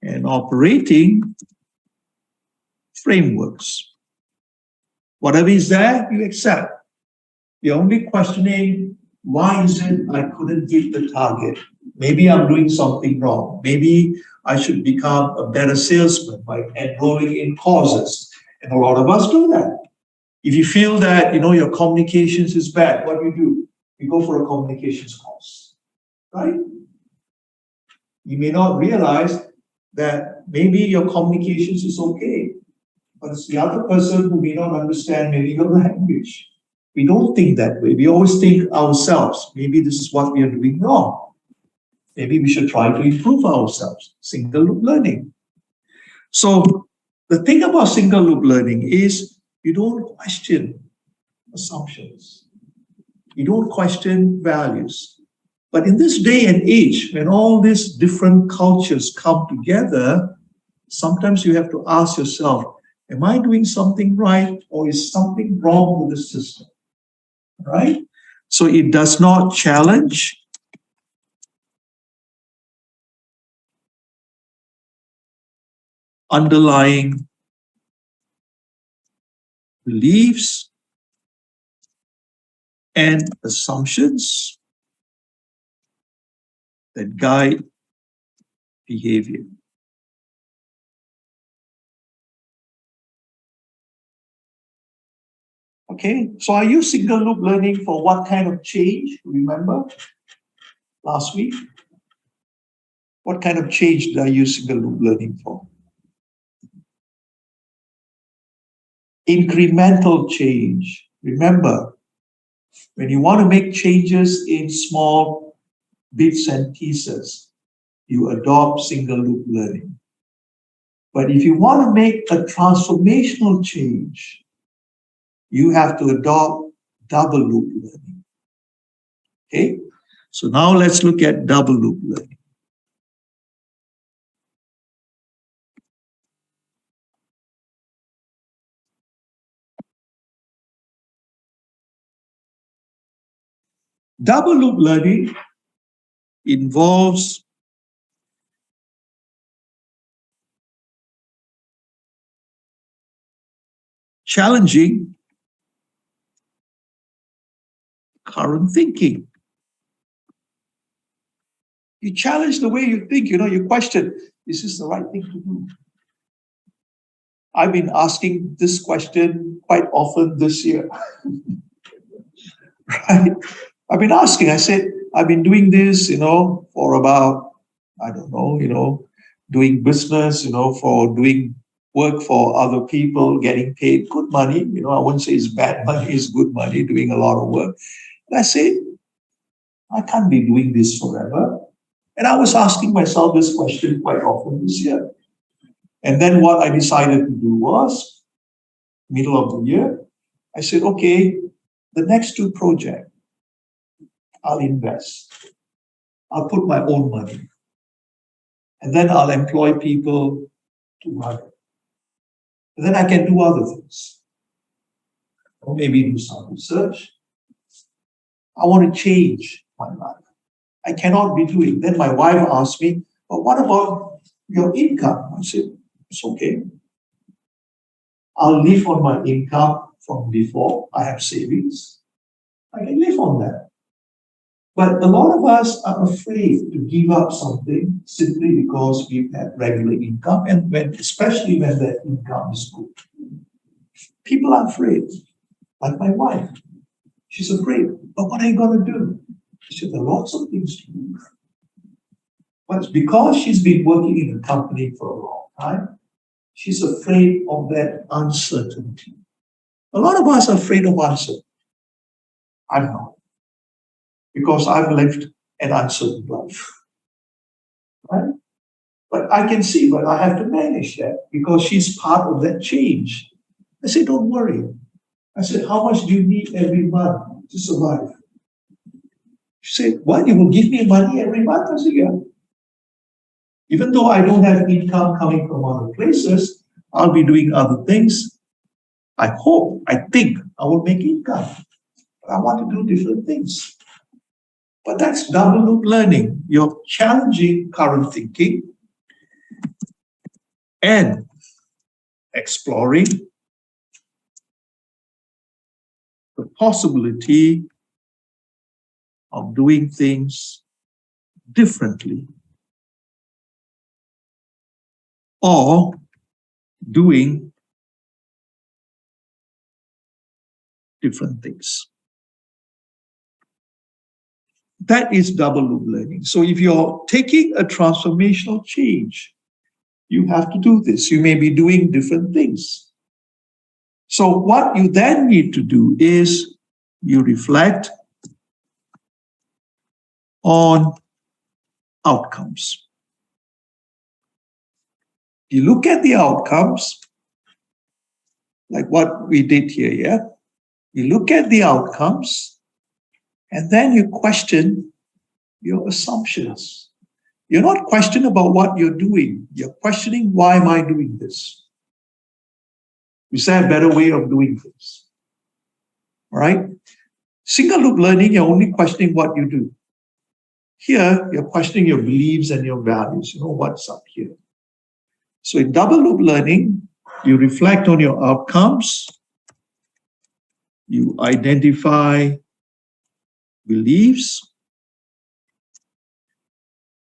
and operating frameworks. Whatever is there, you accept. You're only questioning, why is it I couldn't hit the target? Maybe I'm doing something wrong. Maybe I should become a better salesman by enrolling in courses. And a lot of us do that. If you feel that, your communications is bad, what do? You go for a communications course, right? You may not realize that maybe your communications is okay, but it's the other person who may not understand maybe your language. We don't think that way. We always think ourselves, maybe this is what we are doing wrong. Maybe we should try to improve ourselves. Single loop learning. So the thing about single loop learning is you don't question assumptions. You don't question values. But in this day and age, when all these different cultures come together, sometimes you have to ask yourself, am I doing something right, or is something wrong with the system? Right? So it does not challenge underlying beliefs and assumptions that guide behavior. Okay, so I use single loop learning for what kind of change? Remember last week? What kind of change did I use single loop learning for? Incremental change. Remember, when you want to make changes in small bits and pieces, you adopt single loop learning. But if you want to make a transformational change, you have to adopt double loop learning. Okay? So now let's look at double loop learning. Double loop learning involves challenging current thinking. You challenge the way you think, you question, is this the right thing to do? I've been asking this question quite often this year. Right? I've been asking, I said, I've been doing this, for about, I don't know, doing business, for doing work for other people, getting paid good money. I wouldn't say it's bad money, it's good money, doing a lot of work. And I say, I can't be doing this forever. And I was asking myself this question quite often this year. And then what I decided to do was, middle of the year, I said, okay, the next two projects, I'll invest. I'll put my own money. And then I'll employ people to run it. And then I can do other things. Or maybe do some research. I want to change my life. I cannot be doing. Then my wife asked me, but what about your income? I said, it's okay. I'll live on my income from before. I have savings. I can live on that. But a lot of us are afraid to give up something simply because we've had regular income, and especially when that income is good. People are afraid, like my wife. She's afraid. But what are you going to do? She said, there are lots of things to do. But it's because she's been working in a company for a long time, she's afraid of that uncertainty. A lot of us are afraid of uncertainty. I'm not. Because I've lived an uncertain life. Right? But I can see, but I have to manage that because she's part of that change. I said, don't worry. I said, how much do you need every month to survive? She said, what, you will give me money every month? I said, yeah. Even though I don't have income coming from other places, I'll be doing other things. I think I will make income. But I want to do different things. But that's double loop learning. You're challenging current thinking and exploring the possibility of doing things differently or doing different things. That is double loop learning. So if you're taking a transformational change, you have to do this. You may be doing different things. So what you then need to do is you reflect on outcomes. You look at the outcomes, like what we did here, yeah? You look at the outcomes, and then you question your assumptions. You're not questioning about what you're doing. You're questioning, why am I doing this? Is there a better way of doing things? All right? Single loop learning, you're only questioning what you do. Here, you're questioning your beliefs and your values. What's up here? So in double loop learning, you reflect on your outcomes, you identify beliefs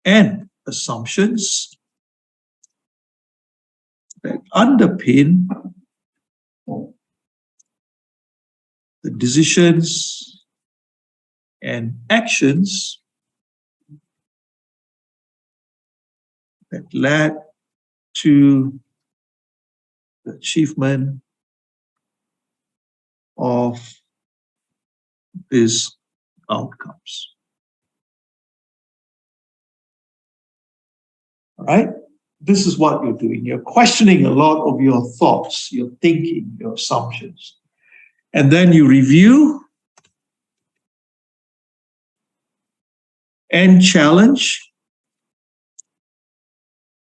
and assumptions that underpin the decisions and actions that led to the achievement of these outcomes. All right? This is what you're doing. You're questioning a lot of your thoughts, your thinking, your assumptions. And then you review and challenge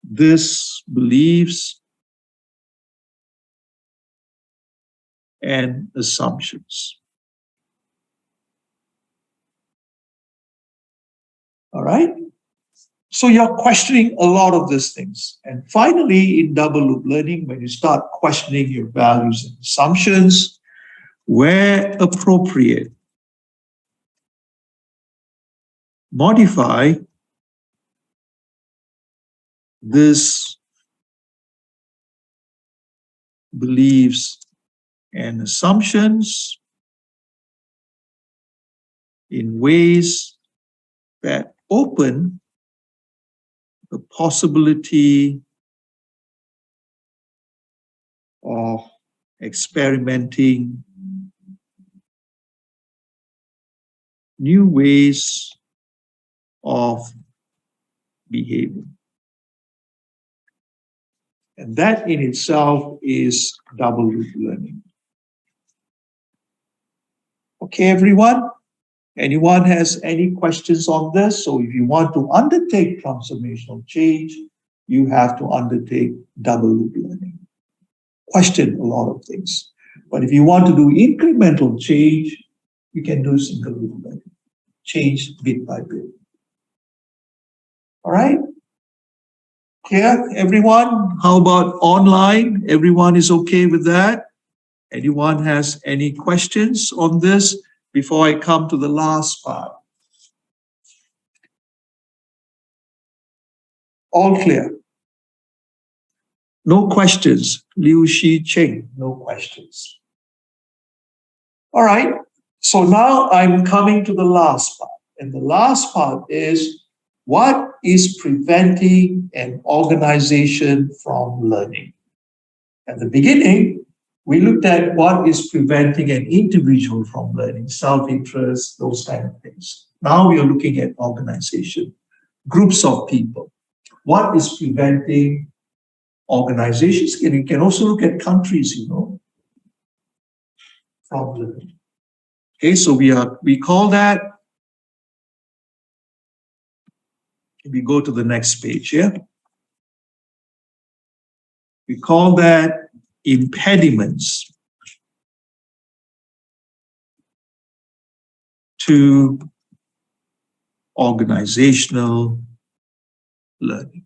these beliefs and assumptions. All right? So you're questioning a lot of these things. And finally, in double loop learning, when you start questioning your values and assumptions, where appropriate, modify these beliefs and assumptions in ways that open the possibility of experimenting new ways of behaving. And that in itself is double loop learning. Okay, everyone? Anyone has any questions on this? So if you want to undertake transformational change, you have to undertake double loop learning. Question a lot of things. But if you want to do incremental change, you can do single loop learning. Change bit by bit. All right? Clear, everyone? How about online? Everyone is okay with that? Anyone has any questions on this before I come to the last part? All clear? No questions. Liu Shi Cheng, no questions. All right. So now I'm coming to the last part. And the last part is, what is preventing an organization from learning? At the beginning, we looked at what is preventing an individual from learning, self-interest, those kind of things. Now we are looking at organization, groups of people. What is preventing organizations? And you can also look at countries, from learning. Okay, so we call that, we go to the next page here. We call that impediments to organizational learning.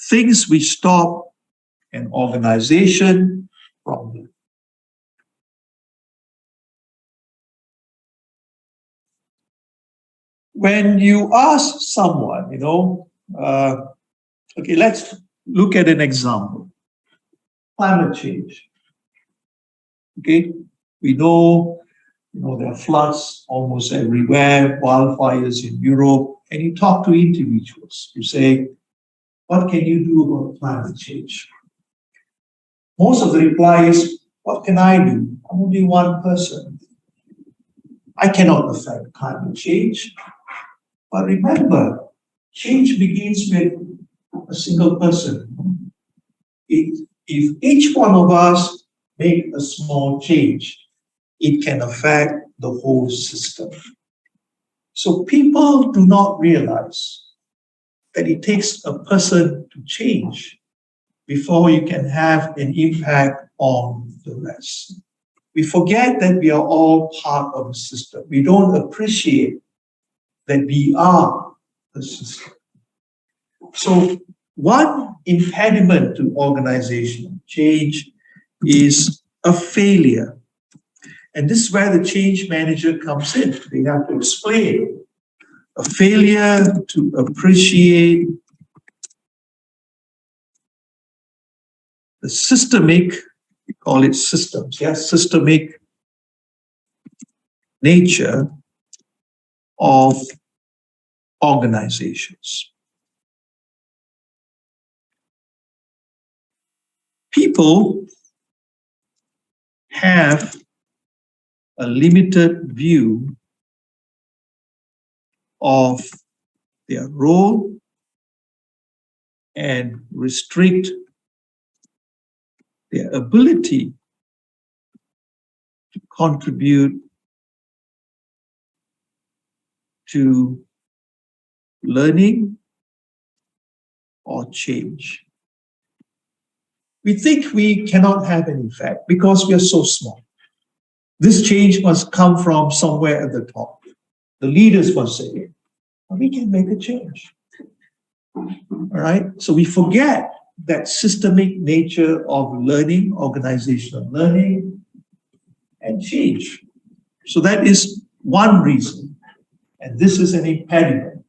Things which stop an organization from learning. When you ask someone, okay, let's look at an example. Climate change. Okay, we know, there are floods almost everywhere, wildfires in Europe, and you talk to individuals. You say, what can you do about climate change? Most of the reply is, what can I do? I'm only one person. I cannot affect climate change. But remember, change begins with a single person. If each one of us make a small change, it can affect the whole system. So people do not realize that it takes a person to change before you can have an impact on the rest. We forget that we are all part of a system. We don't appreciate that we are a system. So one impediment to organizational change is a failure. And this is where the change manager comes in. They have to explain a failure to appreciate the systemic, we call it systems, systemic nature of organizations. People have a limited view of their role and restrict their ability to contribute to learning or change. We think we cannot have an effect because we are so small. This change must come from somewhere at the top. The leaders must say, we can make a change. All right? So we forget that systemic nature of learning, organizational learning, and change. So that is one reason. And this is an impediment.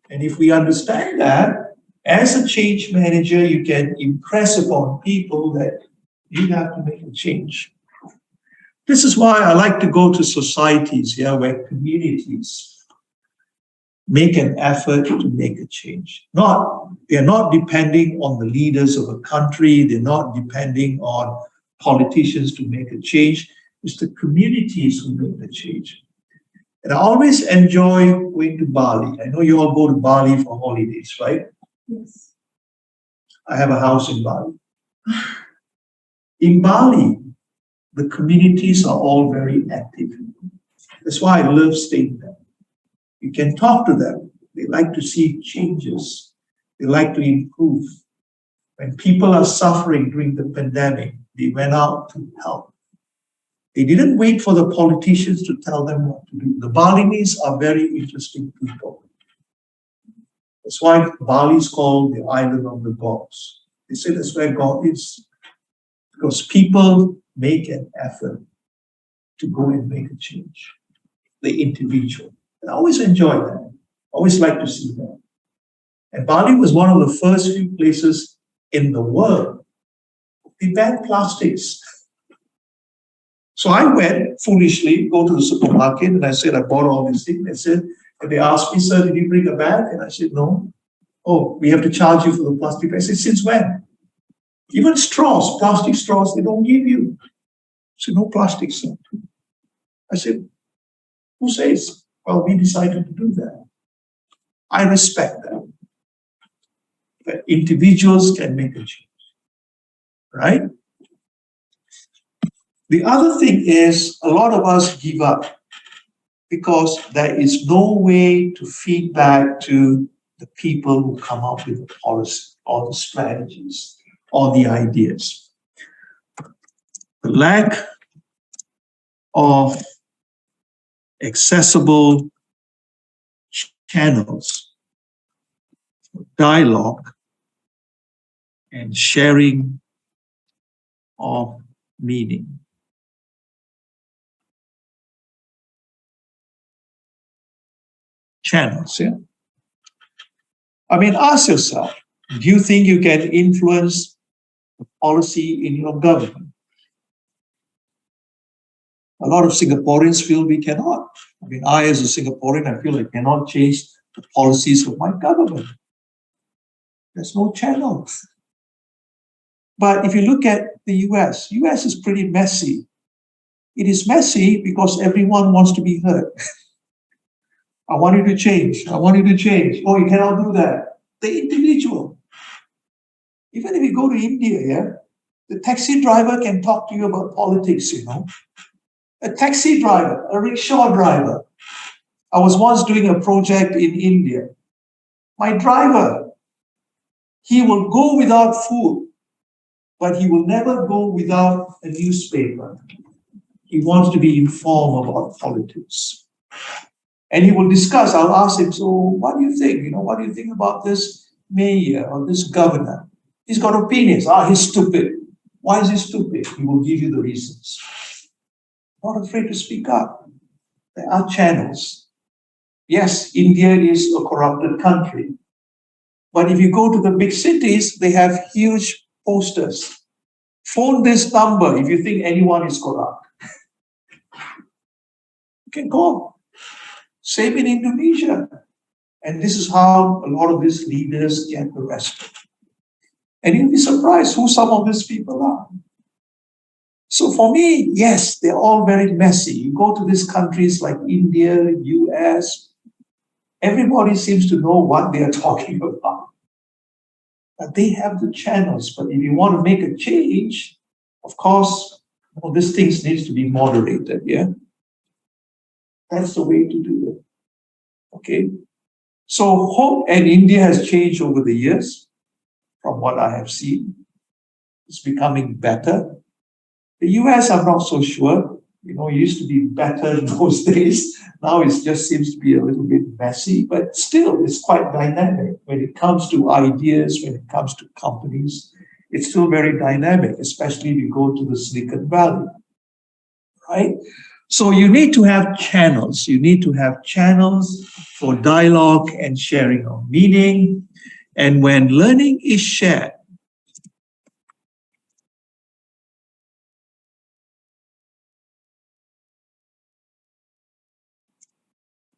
And if we understand that, as a change manager, you can impress upon people that you have to make a change. This is why I like to go to societies, where communities make an effort to make a change. They're not depending on the leaders of a country. They're not depending on politicians to make a change. It's the communities who make the change. And I always enjoy going to Bali. I know you all go to Bali for holidays, right? Yes. I have a house in Bali. In Bali, the communities are all very active. That's why I love staying there. You can talk to them. They like to see changes. They like to improve. When people are suffering during the pandemic, they went out to help. They didn't wait for the politicians to tell them what to do. The Balinese are very interesting people. That's why Bali is called the island of the gods. They say that's where God is. Because people make an effort to go and make a change. The individual. And I always enjoy that. Always like to see that. And Bali was one of the first few places in the world. They banned plastics. So I went foolishly, go to the supermarket, and I said, I bought all these things. And they asked me, sir, did you bring a bag? And I said, no. Oh, we have to charge you for the plastic bag. I said, since when? Even straws, plastic straws, they don't give you. I said, no plastic, sir. I said, who says? Well, we decided to do that. I respect that. But individuals can make a change, right? The other thing is a lot of us give up because there is no way to feed back to the people who come up with the policy or the strategies or the ideas. The lack of accessible channels, dialogue, and sharing of meaning. Channels, yeah. I mean, ask yourself, do you think you can influence the policy in your government? A lot of Singaporeans feel we cannot. I mean, I as a Singaporean, I feel I cannot change the policies of my government. There's no channels. But if you look at the US is pretty messy. It is messy because everyone wants to be heard. I want you to change. I want you to change. Oh, you cannot do that. The individual. Even if you go to India, the taxi driver can talk to you about politics, A taxi driver, a rickshaw driver. I was once doing a project in India. My driver, he will go without food, but he will never go without a newspaper. He wants to be informed about politics. And he will discuss, I'll ask him, so what do you think? What do you think about this mayor or this governor? He's got opinions. He's stupid. Why is he stupid? He will give you the reasons. Not afraid to speak up. There are channels. Yes, India is a corrupted country. But if you go to the big cities, they have huge posters. Phone this number if you think anyone is corrupt. You can call. Same in Indonesia. And this is how a lot of these leaders get arrested. And you'll be surprised who some of these people are. So for me, yes, they're all very messy. You go to these countries like India, US, everybody seems to know what they are talking about. But they have the channels. But if you want to make a change, of course, these things needs to be moderated, yeah? That's the way to do it. Okay? So hope and India has changed over the years from what I have seen. It's becoming better. The US, I'm not so sure. It used to be better in those days. Now it just seems to be a little bit messy, but still it's quite dynamic. When it comes to ideas, when it comes to companies, it's still very dynamic, especially if you go to the Silicon Valley, right? So you need to have channels. You need to have channels for dialogue and sharing of meaning. And when learning is shared,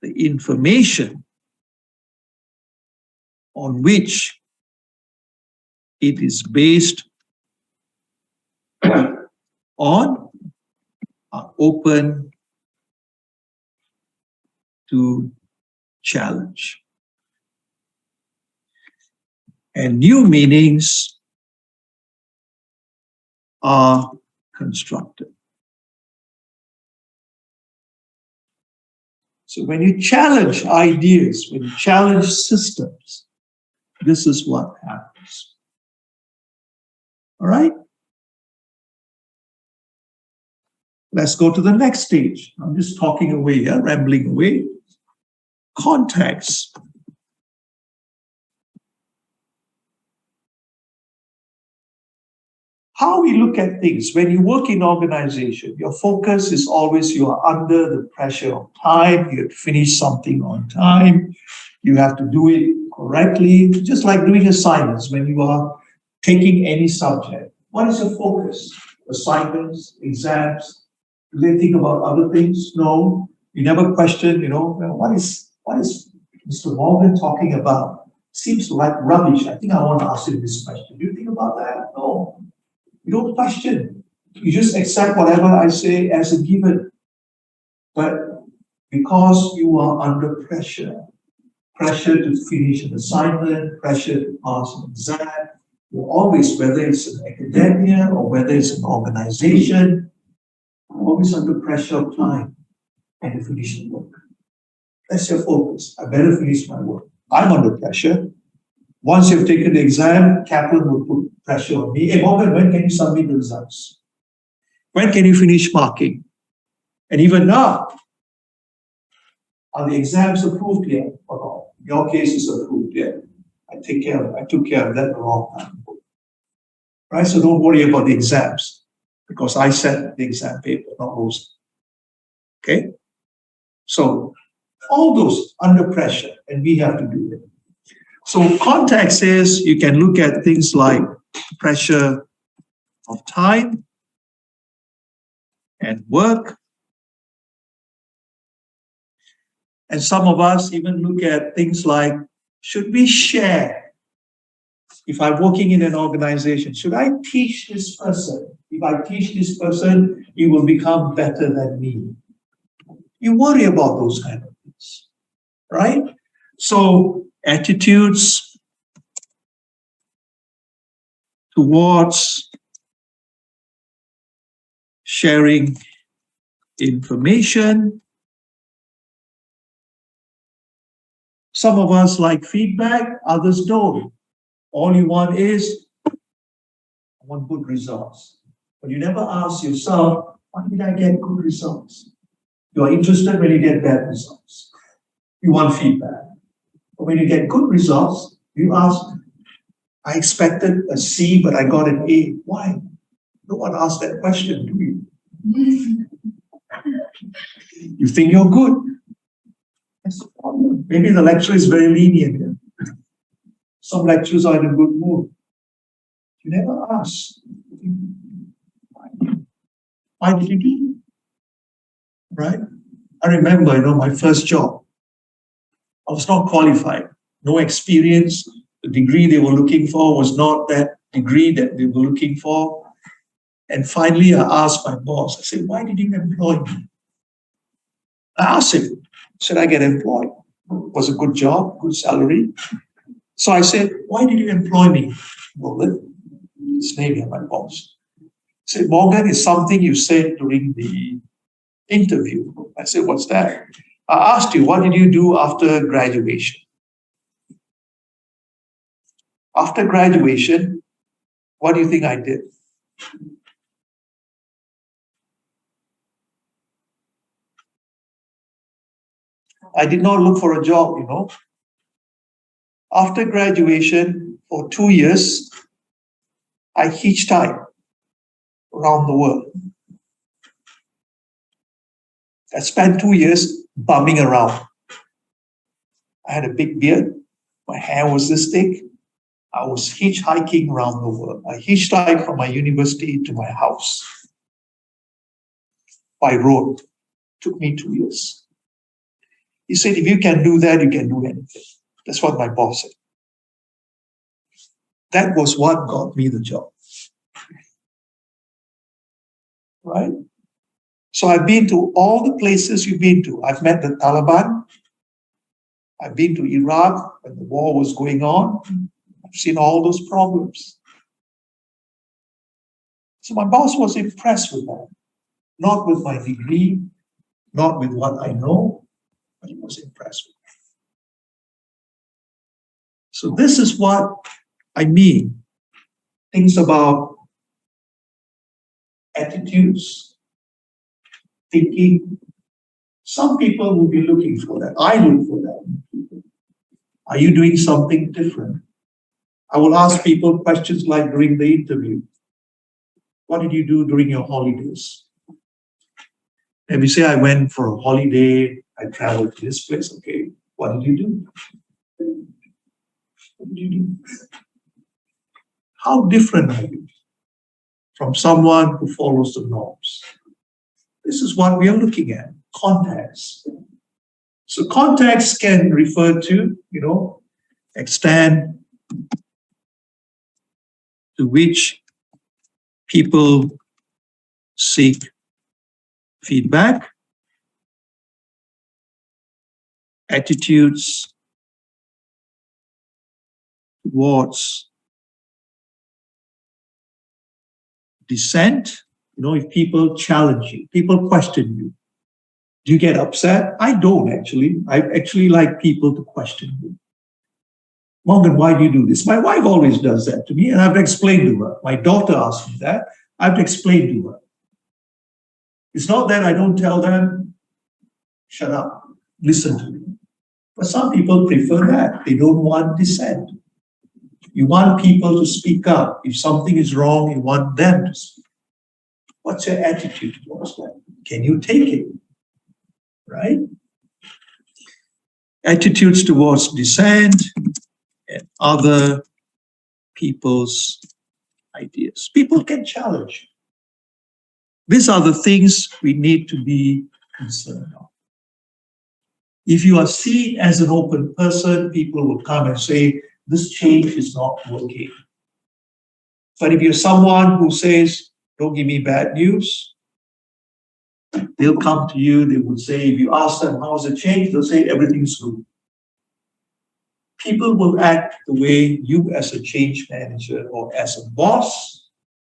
the information on which it is based on are open to challenge. And new meanings are constructed. So when you challenge ideas, when you challenge systems, this is what happens. All right? Let's go to the next stage. I'm just talking away, rambling away. Context. How we look at things. When you work in organization, your focus is always you are under the pressure of time. You have to finish something on time. You have to do it correctly. Just like doing assignments when you are taking any subject. What is your focus? Assignments, exams? Do they think about other things? No. You never question, what is Mr. Morgan talking about? Seems like rubbish. I think I want to ask him this question. Do you think about that? No. You don't question. You just accept whatever I say as a given. But because you are under pressure to finish an assignment, pressure to pass an exam, you're always, whether it's an academia or whether it's an organization, always under pressure of time and to finish the work. That's your focus. I better finish my work. I'm under pressure. Once you've taken the exam, Kaplan will put pressure on me. Hey, Morgan, when can you submit the results? When can you finish marking? And even now, are the exams approved yet or not? Your case is approved yet. I took care of that a long time ago. Right? So don't worry about the exams because I set the exam paper, not those. Okay? So all those under pressure, and we have to do it. So context is you can look at things like pressure of time and work. And some of us even look at things like, should we share? If I'm working in an organization, should I teach this person? If I teach this person, he will become better than me. You worry about those kind of things, right? So attitudes towards sharing information. Some of us like feedback, others don't. All you want is, I want good results. But you never ask yourself, why did I get good results? You are interested when you get bad results. You want feedback. But when you get good results, you ask, I expected a C, but I got an A. Why? No one asks that question, do you? You think you're good. That's the problem. Maybe the lecturer is very lenient here. Some lecturers are in a good mood. You never ask. Why did you do it? Right? I remember, my first job. I was not qualified, no experience. The degree they were looking for was not that degree that they were looking for. And finally, I asked my boss, I said, why did you employ me? I asked him, should I get employed? It was a good job, good salary. So I said, why did you employ me? Morgan, his name, my boss. I said, Morgan, is something you said during the interview. I said, what's that? I asked you, what did you do after graduation? After graduation, what do you think I did? I did not look for a job, After graduation, for 2 years, I hitchhiked around the world. I spent 2 years bumming around. I had a big beard. My hair was this thick. I was hitchhiking around the world. I hitchhiked from my university to my house by road. Took me 2 years. He said, if you can do that, you can do anything. That's what my boss said. That was what got me the job. Right? So I've been to all the places you've been to. I've met the Taliban. I've been to Iraq when the war was going on. I've seen all those problems. So my boss was impressed with that. Not with my degree, not with what I know, but he was impressed with that. So this is what I mean. Things about attitudes, thinking. Some people will be looking for that. I look for that in people. Are you doing something different? I will ask people questions like during the interview. What did you do during your holidays? And we say, I went for a holiday, I traveled to this place. Okay, what did you do? What did you do? How different are you from someone who follows the norms? This is what we are looking at, context. So context can refer to, extent to which people seek feedback, attitudes towards dissent. If people challenge you, people question you, do you get upset? I don't actually. I actually like people to question me. Morgan, why do you do this? My wife always does that to me, and I've explained to her. My daughter asked me that. I've explained to her. It's not that I don't tell them, shut up, listen to me. But some people prefer that. They don't want dissent. You want people to speak up. If something is wrong, you want them to speak. What's your attitude towards that? Can you take it? Right? Attitudes towards dissent and other people's ideas. People can challenge. These are the things we need to be concerned of. If you are seen as an open person, people will come and say, this change is not working. But if you're someone who says, don't give me bad news, they'll come to you, they will say, if you ask them, how's the change? They'll say, everything's good. People will act the way you as a change manager or as a boss,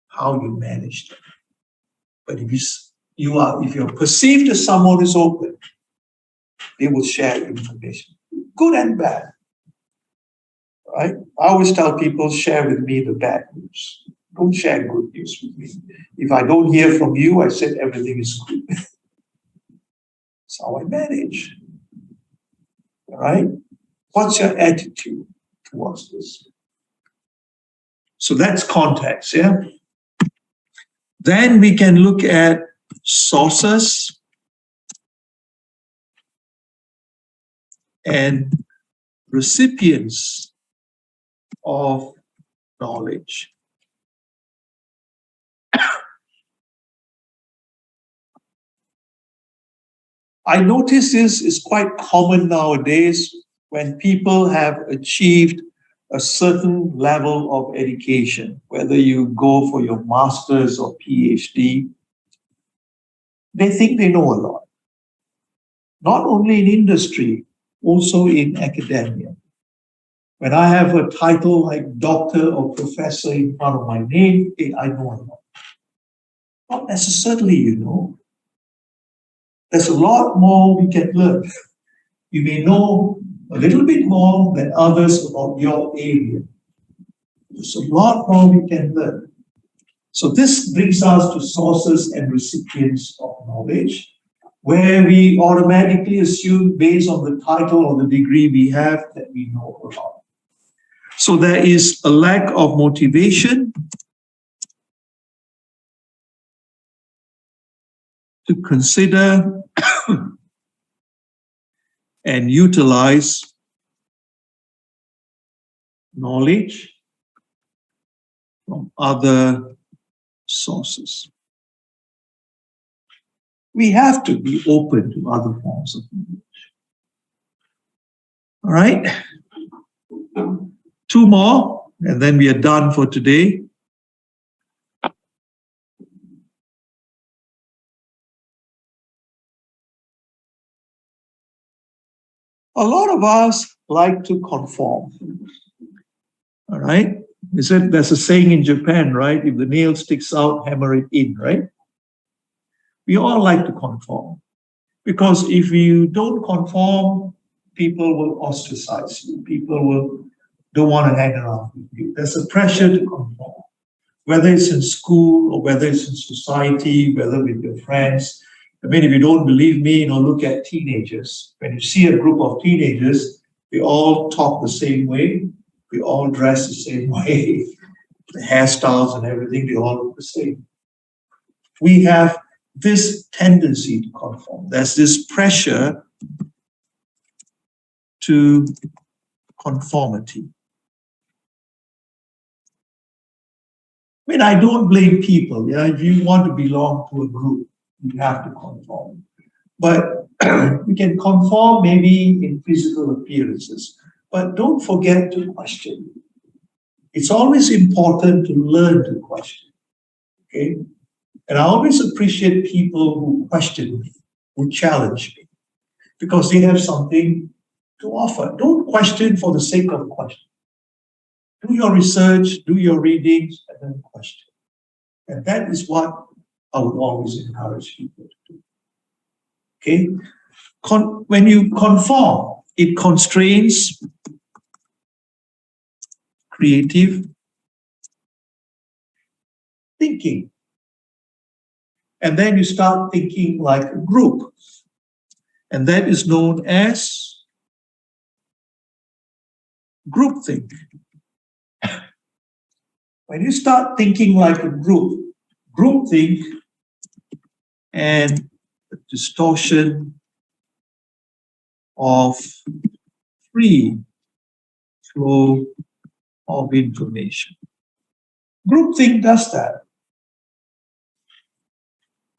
how you manage them. But if you're perceived as someone who's open, they will share information, good and bad. Right? I always tell people, share with me the bad news. Don't share good news with me. If I don't hear from you, I said everything is good. That's how I manage. All right? What's your attitude towards this? So that's context, yeah? Then we can look at sources and recipients of knowledge. I notice this is quite common nowadays when people have achieved a certain level of education, whether you go for your master's or PhD, they think they know a lot. Not only in industry, also in academia. When I have a title like doctor or professor in front of my name, I know a lot. Not necessarily, There's a lot more we can learn. You may know a little bit more than others about your area. There's a lot more we can learn. So this brings us to sources and recipients of knowledge, where we automatically assume based on the title or the degree we have that we know a lot. So there is a lack of motivation to consider and utilize knowledge from other sources. We have to be open to other forms of knowledge. All right. Two more, and then we are done for today. A lot of us like to conform. All right. There's a saying in Japan, right? If the nail sticks out, hammer it in, right? We all like to conform. Because if you don't conform, people will ostracize you. People don't want to hang around with you. There's a pressure to conform. Whether it's in school or whether it's in society, whether with your friends. I mean, if you don't believe me, look at teenagers. When you see a group of teenagers, we all talk the same way. We all dress the same way. The hairstyles and everything, they all look the same. We have this tendency to conform. There's this pressure to conformity. I mean, I don't blame people. Yeah, if you want to belong to a group, you have to conform. But we can conform maybe in physical appearances, but don't forget to question. It's always important to learn to question. Okay? And I always appreciate people who question me, who challenge me, because they have something to offer. Don't question for the sake of question. Do your research, do your readings, and then question. And that is what I would always encourage people to do. Okay? When you conform, it constrains creative thinking. And then you start thinking like a group. And that is known as groupthink. When you start thinking like a groupthink and the distortion of free flow of information. Groupthink does that.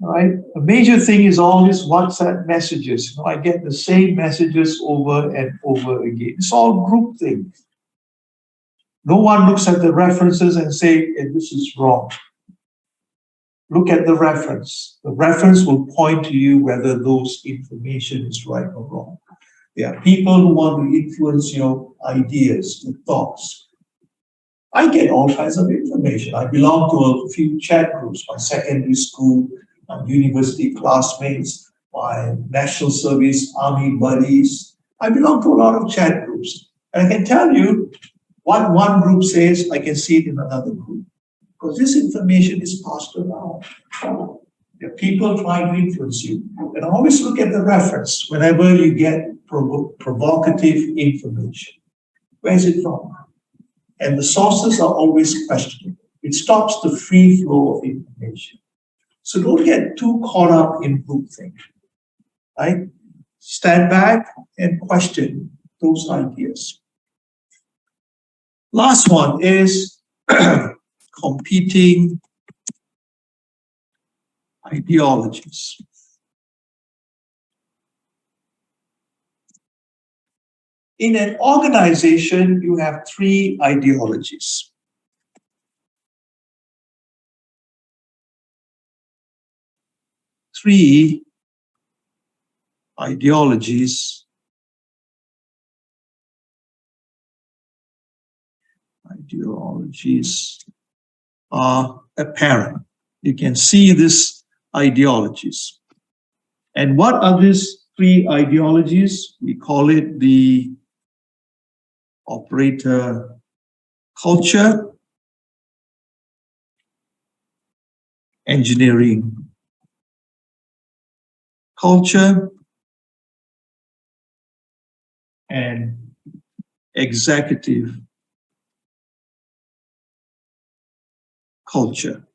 All right. A major thing is all these WhatsApp messages. I get the same messages over and over again. It's all groupthink. No one looks at the references and say, hey, this is wrong. Look at the reference. The reference will point to you whether those information is right or wrong. There are people who want to influence your ideas, your thoughts. I get all kinds of information. I belong to a few chat groups, my secondary school, my university classmates, my national service, army buddies. I belong to a lot of chat groups. And I can tell you what one group says, I can see it in another group. Because this information is passed around. There are people trying to influence you. And always look at the reference whenever you get provocative information. Where is it from? And the sources are always questionable. It stops the free flow of information. So don't get too caught up in groupthink. Right? Stand back and question those ideas. Last one is competing ideologies. In an organization, you have three ideologies. Three ideologies are apparent. You can see these ideologies. And what are these three ideologies? We call it the operator culture, engineering culture, and executive culture.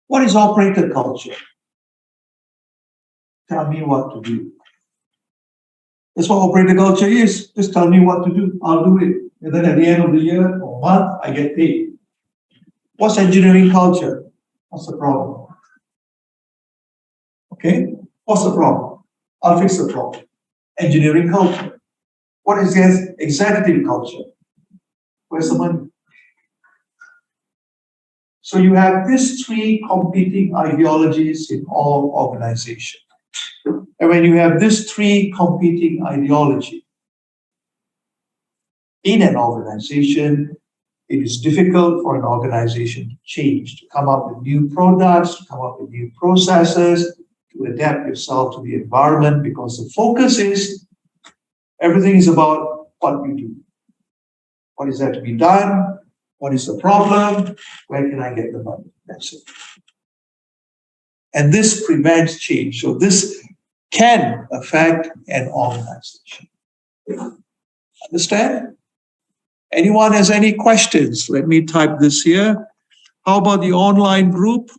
What is operator culture? Tell me what to do. That's what operator culture is. Just tell me what to do. I'll do it. And then at the end of the year or month, I get paid. What's engineering culture? What's the problem? Okay? What's the problem? I'll fix the problem. engineering culture? What is the executive culture? Where's the money? So you have these three competing ideologies in all organizations. And when you have these three competing ideologies in an organization, it is difficult for an organization to change, to come up with new products, to come up with new processes, to adapt yourself to the environment, because the focus is everything is about what you do. What is that to be done? What is the problem? Where can I get the money? That's it. And this prevents change. So this can affect an organization. Understand? Anyone has any questions? Let me type this here. How about the online group?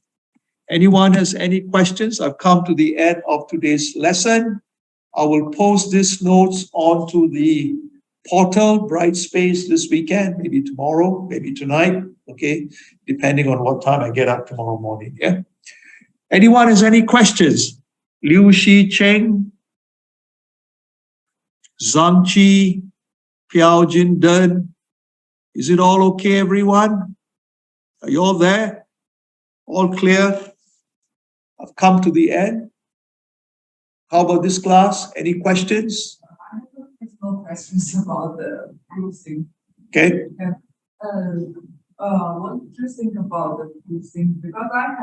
Anyone has any questions? I've come to the end of today's lesson. I will post these notes onto the portal, Brightspace, this weekend, maybe tomorrow, maybe tonight, okay? Depending on what time I get up tomorrow morning, yeah? Anyone has any questions? Liu Shi Cheng, Zhang Chi, Piao Jin Den. Is it all okay, everyone? Are you all there? All clear? I've come to the end. How about this class? Any questions? I have no questions about the cruising. Okay. What do you think about the cruising? Because I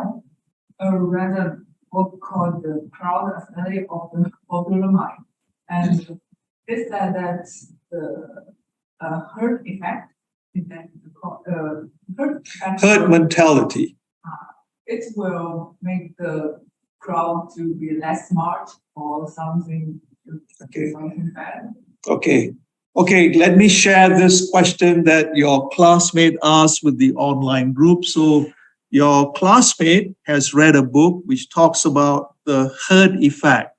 have read a book called The Crowd Assembly of the Popular Mind. And it said that the herd effect, Herd mentality. It will make the crowd to be less smart or something, Okay. something bad. Okay. Okay, let me share this question that your classmate asked with the online group. So your classmate has read a book which talks about the herd effect,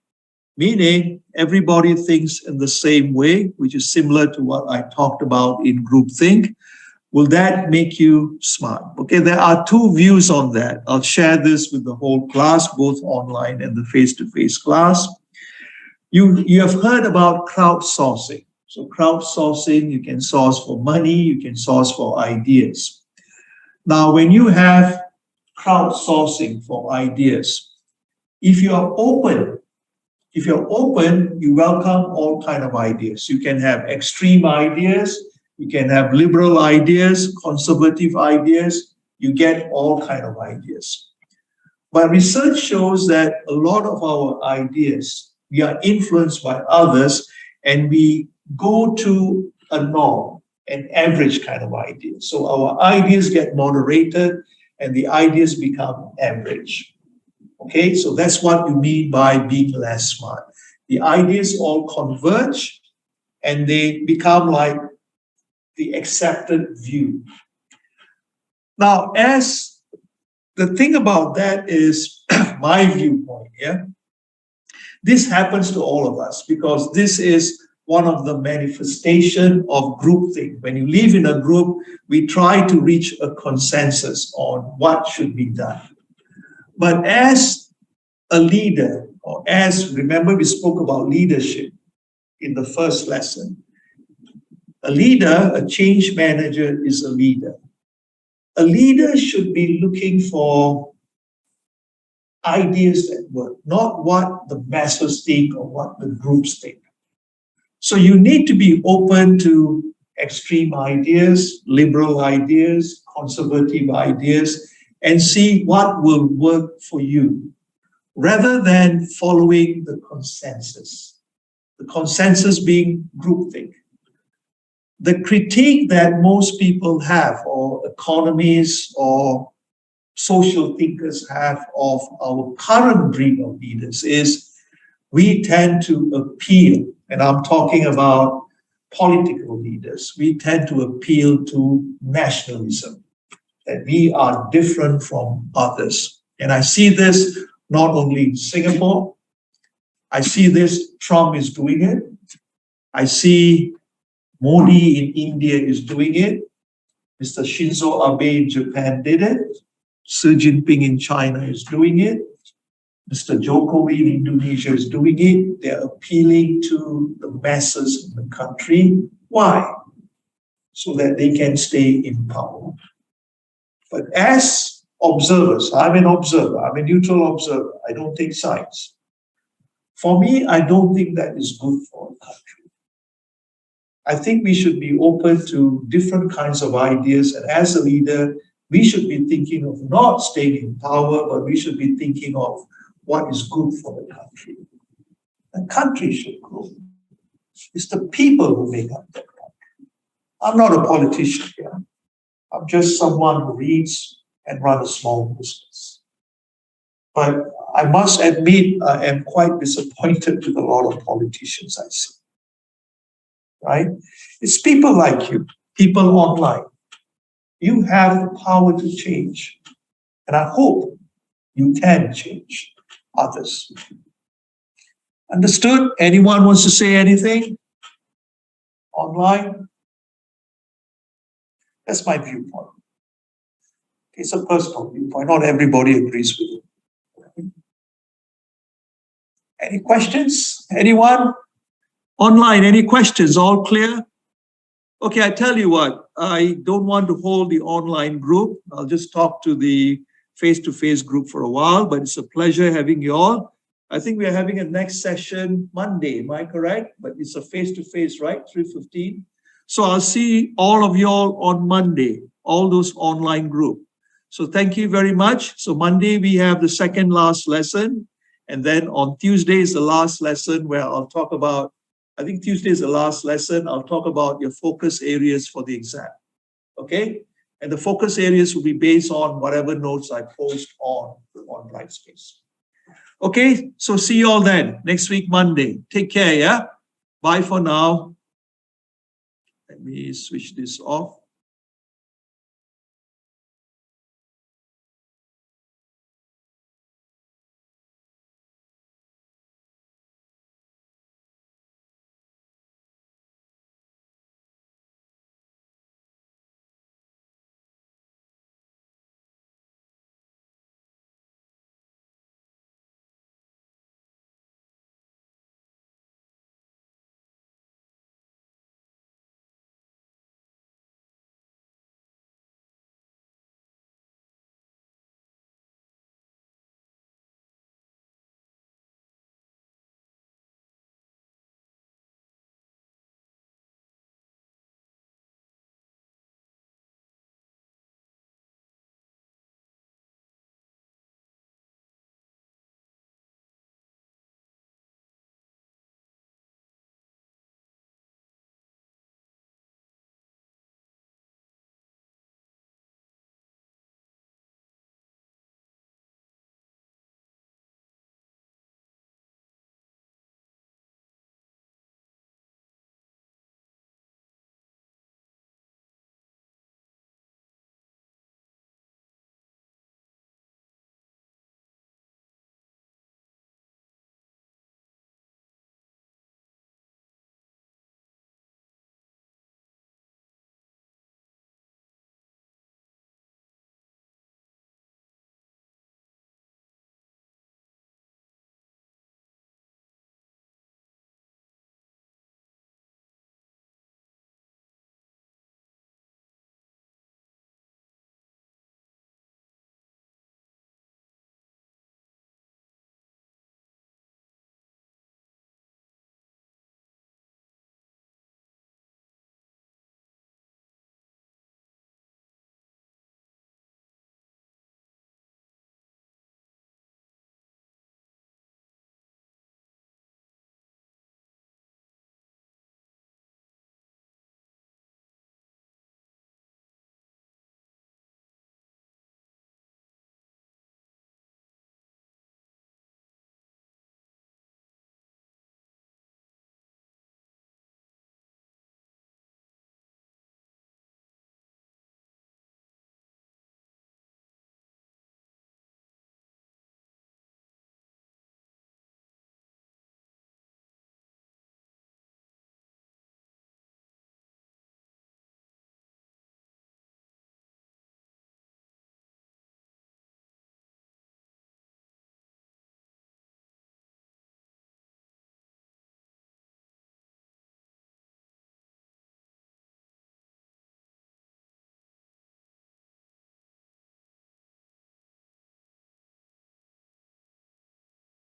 meaning everybody thinks in the same way, which is similar to what I talked about in groupthink. Will that make you smart? Okay, there are two views on that. I'll share this with the whole class, both online and the face-to-face class. You have heard about crowdsourcing. So crowdsourcing, you can source for money, you can source for ideas. Now, when you have crowdsourcing for ideas, if you're open, you welcome all kind of ideas. You can have extreme ideas, you can have liberal ideas, conservative ideas, you get all kind of ideas. But research shows that a lot of our ideas, we are influenced by others and we go to a norm, an average kind of idea. So our ideas get moderated and the ideas become average. Okay, so that's what you mean by being less smart. The ideas all converge and they become like the accepted view. Now, as the thing about that is my viewpoint, yeah? This happens to all of us because this is one of the manifestation of groupthink. When you live in a group, we try to reach a consensus on what should be done. But as a leader, or as, remember we spoke about leadership in the first lesson. A leader, a change manager is a leader. A leader should be looking for ideas that work, not what the masses think or what the groups think. So you need to be open to extreme ideas, liberal ideas, conservative ideas, and see what will work for you, rather than following the consensus being groupthink. The critique that most people have, or economists or social thinkers have of our current breed of leaders is we tend to appeal, and I'm talking about political leaders, we tend to appeal to nationalism, that we are different from others. And I see this not only in Singapore, I see this, Trump is doing it. I see Modi in India is doing it. Mr. Shinzo Abe in Japan did it. Xi Jinping in China is doing it. Mr. Jokowi in Indonesia is doing it. They're appealing to the masses in the country. Why? So that they can stay in power. But as observers, I'm an observer, I'm a neutral observer, I don't take sides. For me, I don't think that is good for a country. I think we should be open to different kinds of ideas, and as a leader, we should be thinking of not staying in power, but we should be thinking of what is good for the country. The country should grow. It's the people who make up that country. I'm not a politician here. I'm just someone who reads and runs a small business. But I must admit, I am quite disappointed with a lot of politicians I see. Right? It's people like you, people online. You have the power to change. And I hope you can change others. Understood? Anyone wants to say anything? Online? That's my viewpoint. It's a personal viewpoint. Not everybody agrees with it. Any questions? Anyone? Online, any questions? All clear? Okay, I tell you what, I don't want to hold the online group. I'll just talk to the face-to-face group for a while, but it's a pleasure having you all. I think we're having a next session Monday, am I correct? But it's a face-to-face, right? 3:15. So I'll see all of you all on Monday, all those online group. So thank you very much. So Monday we have the second last lesson. And then on Tuesday is the last lesson where I'll talk about, I think Tuesday is the last lesson. I'll talk about your focus areas for the exam. Okay? And the focus areas will be based on whatever notes I post on Brightspace. Okay, so see you all then next week, Monday. Take care, yeah? Bye for now. Let me switch this off.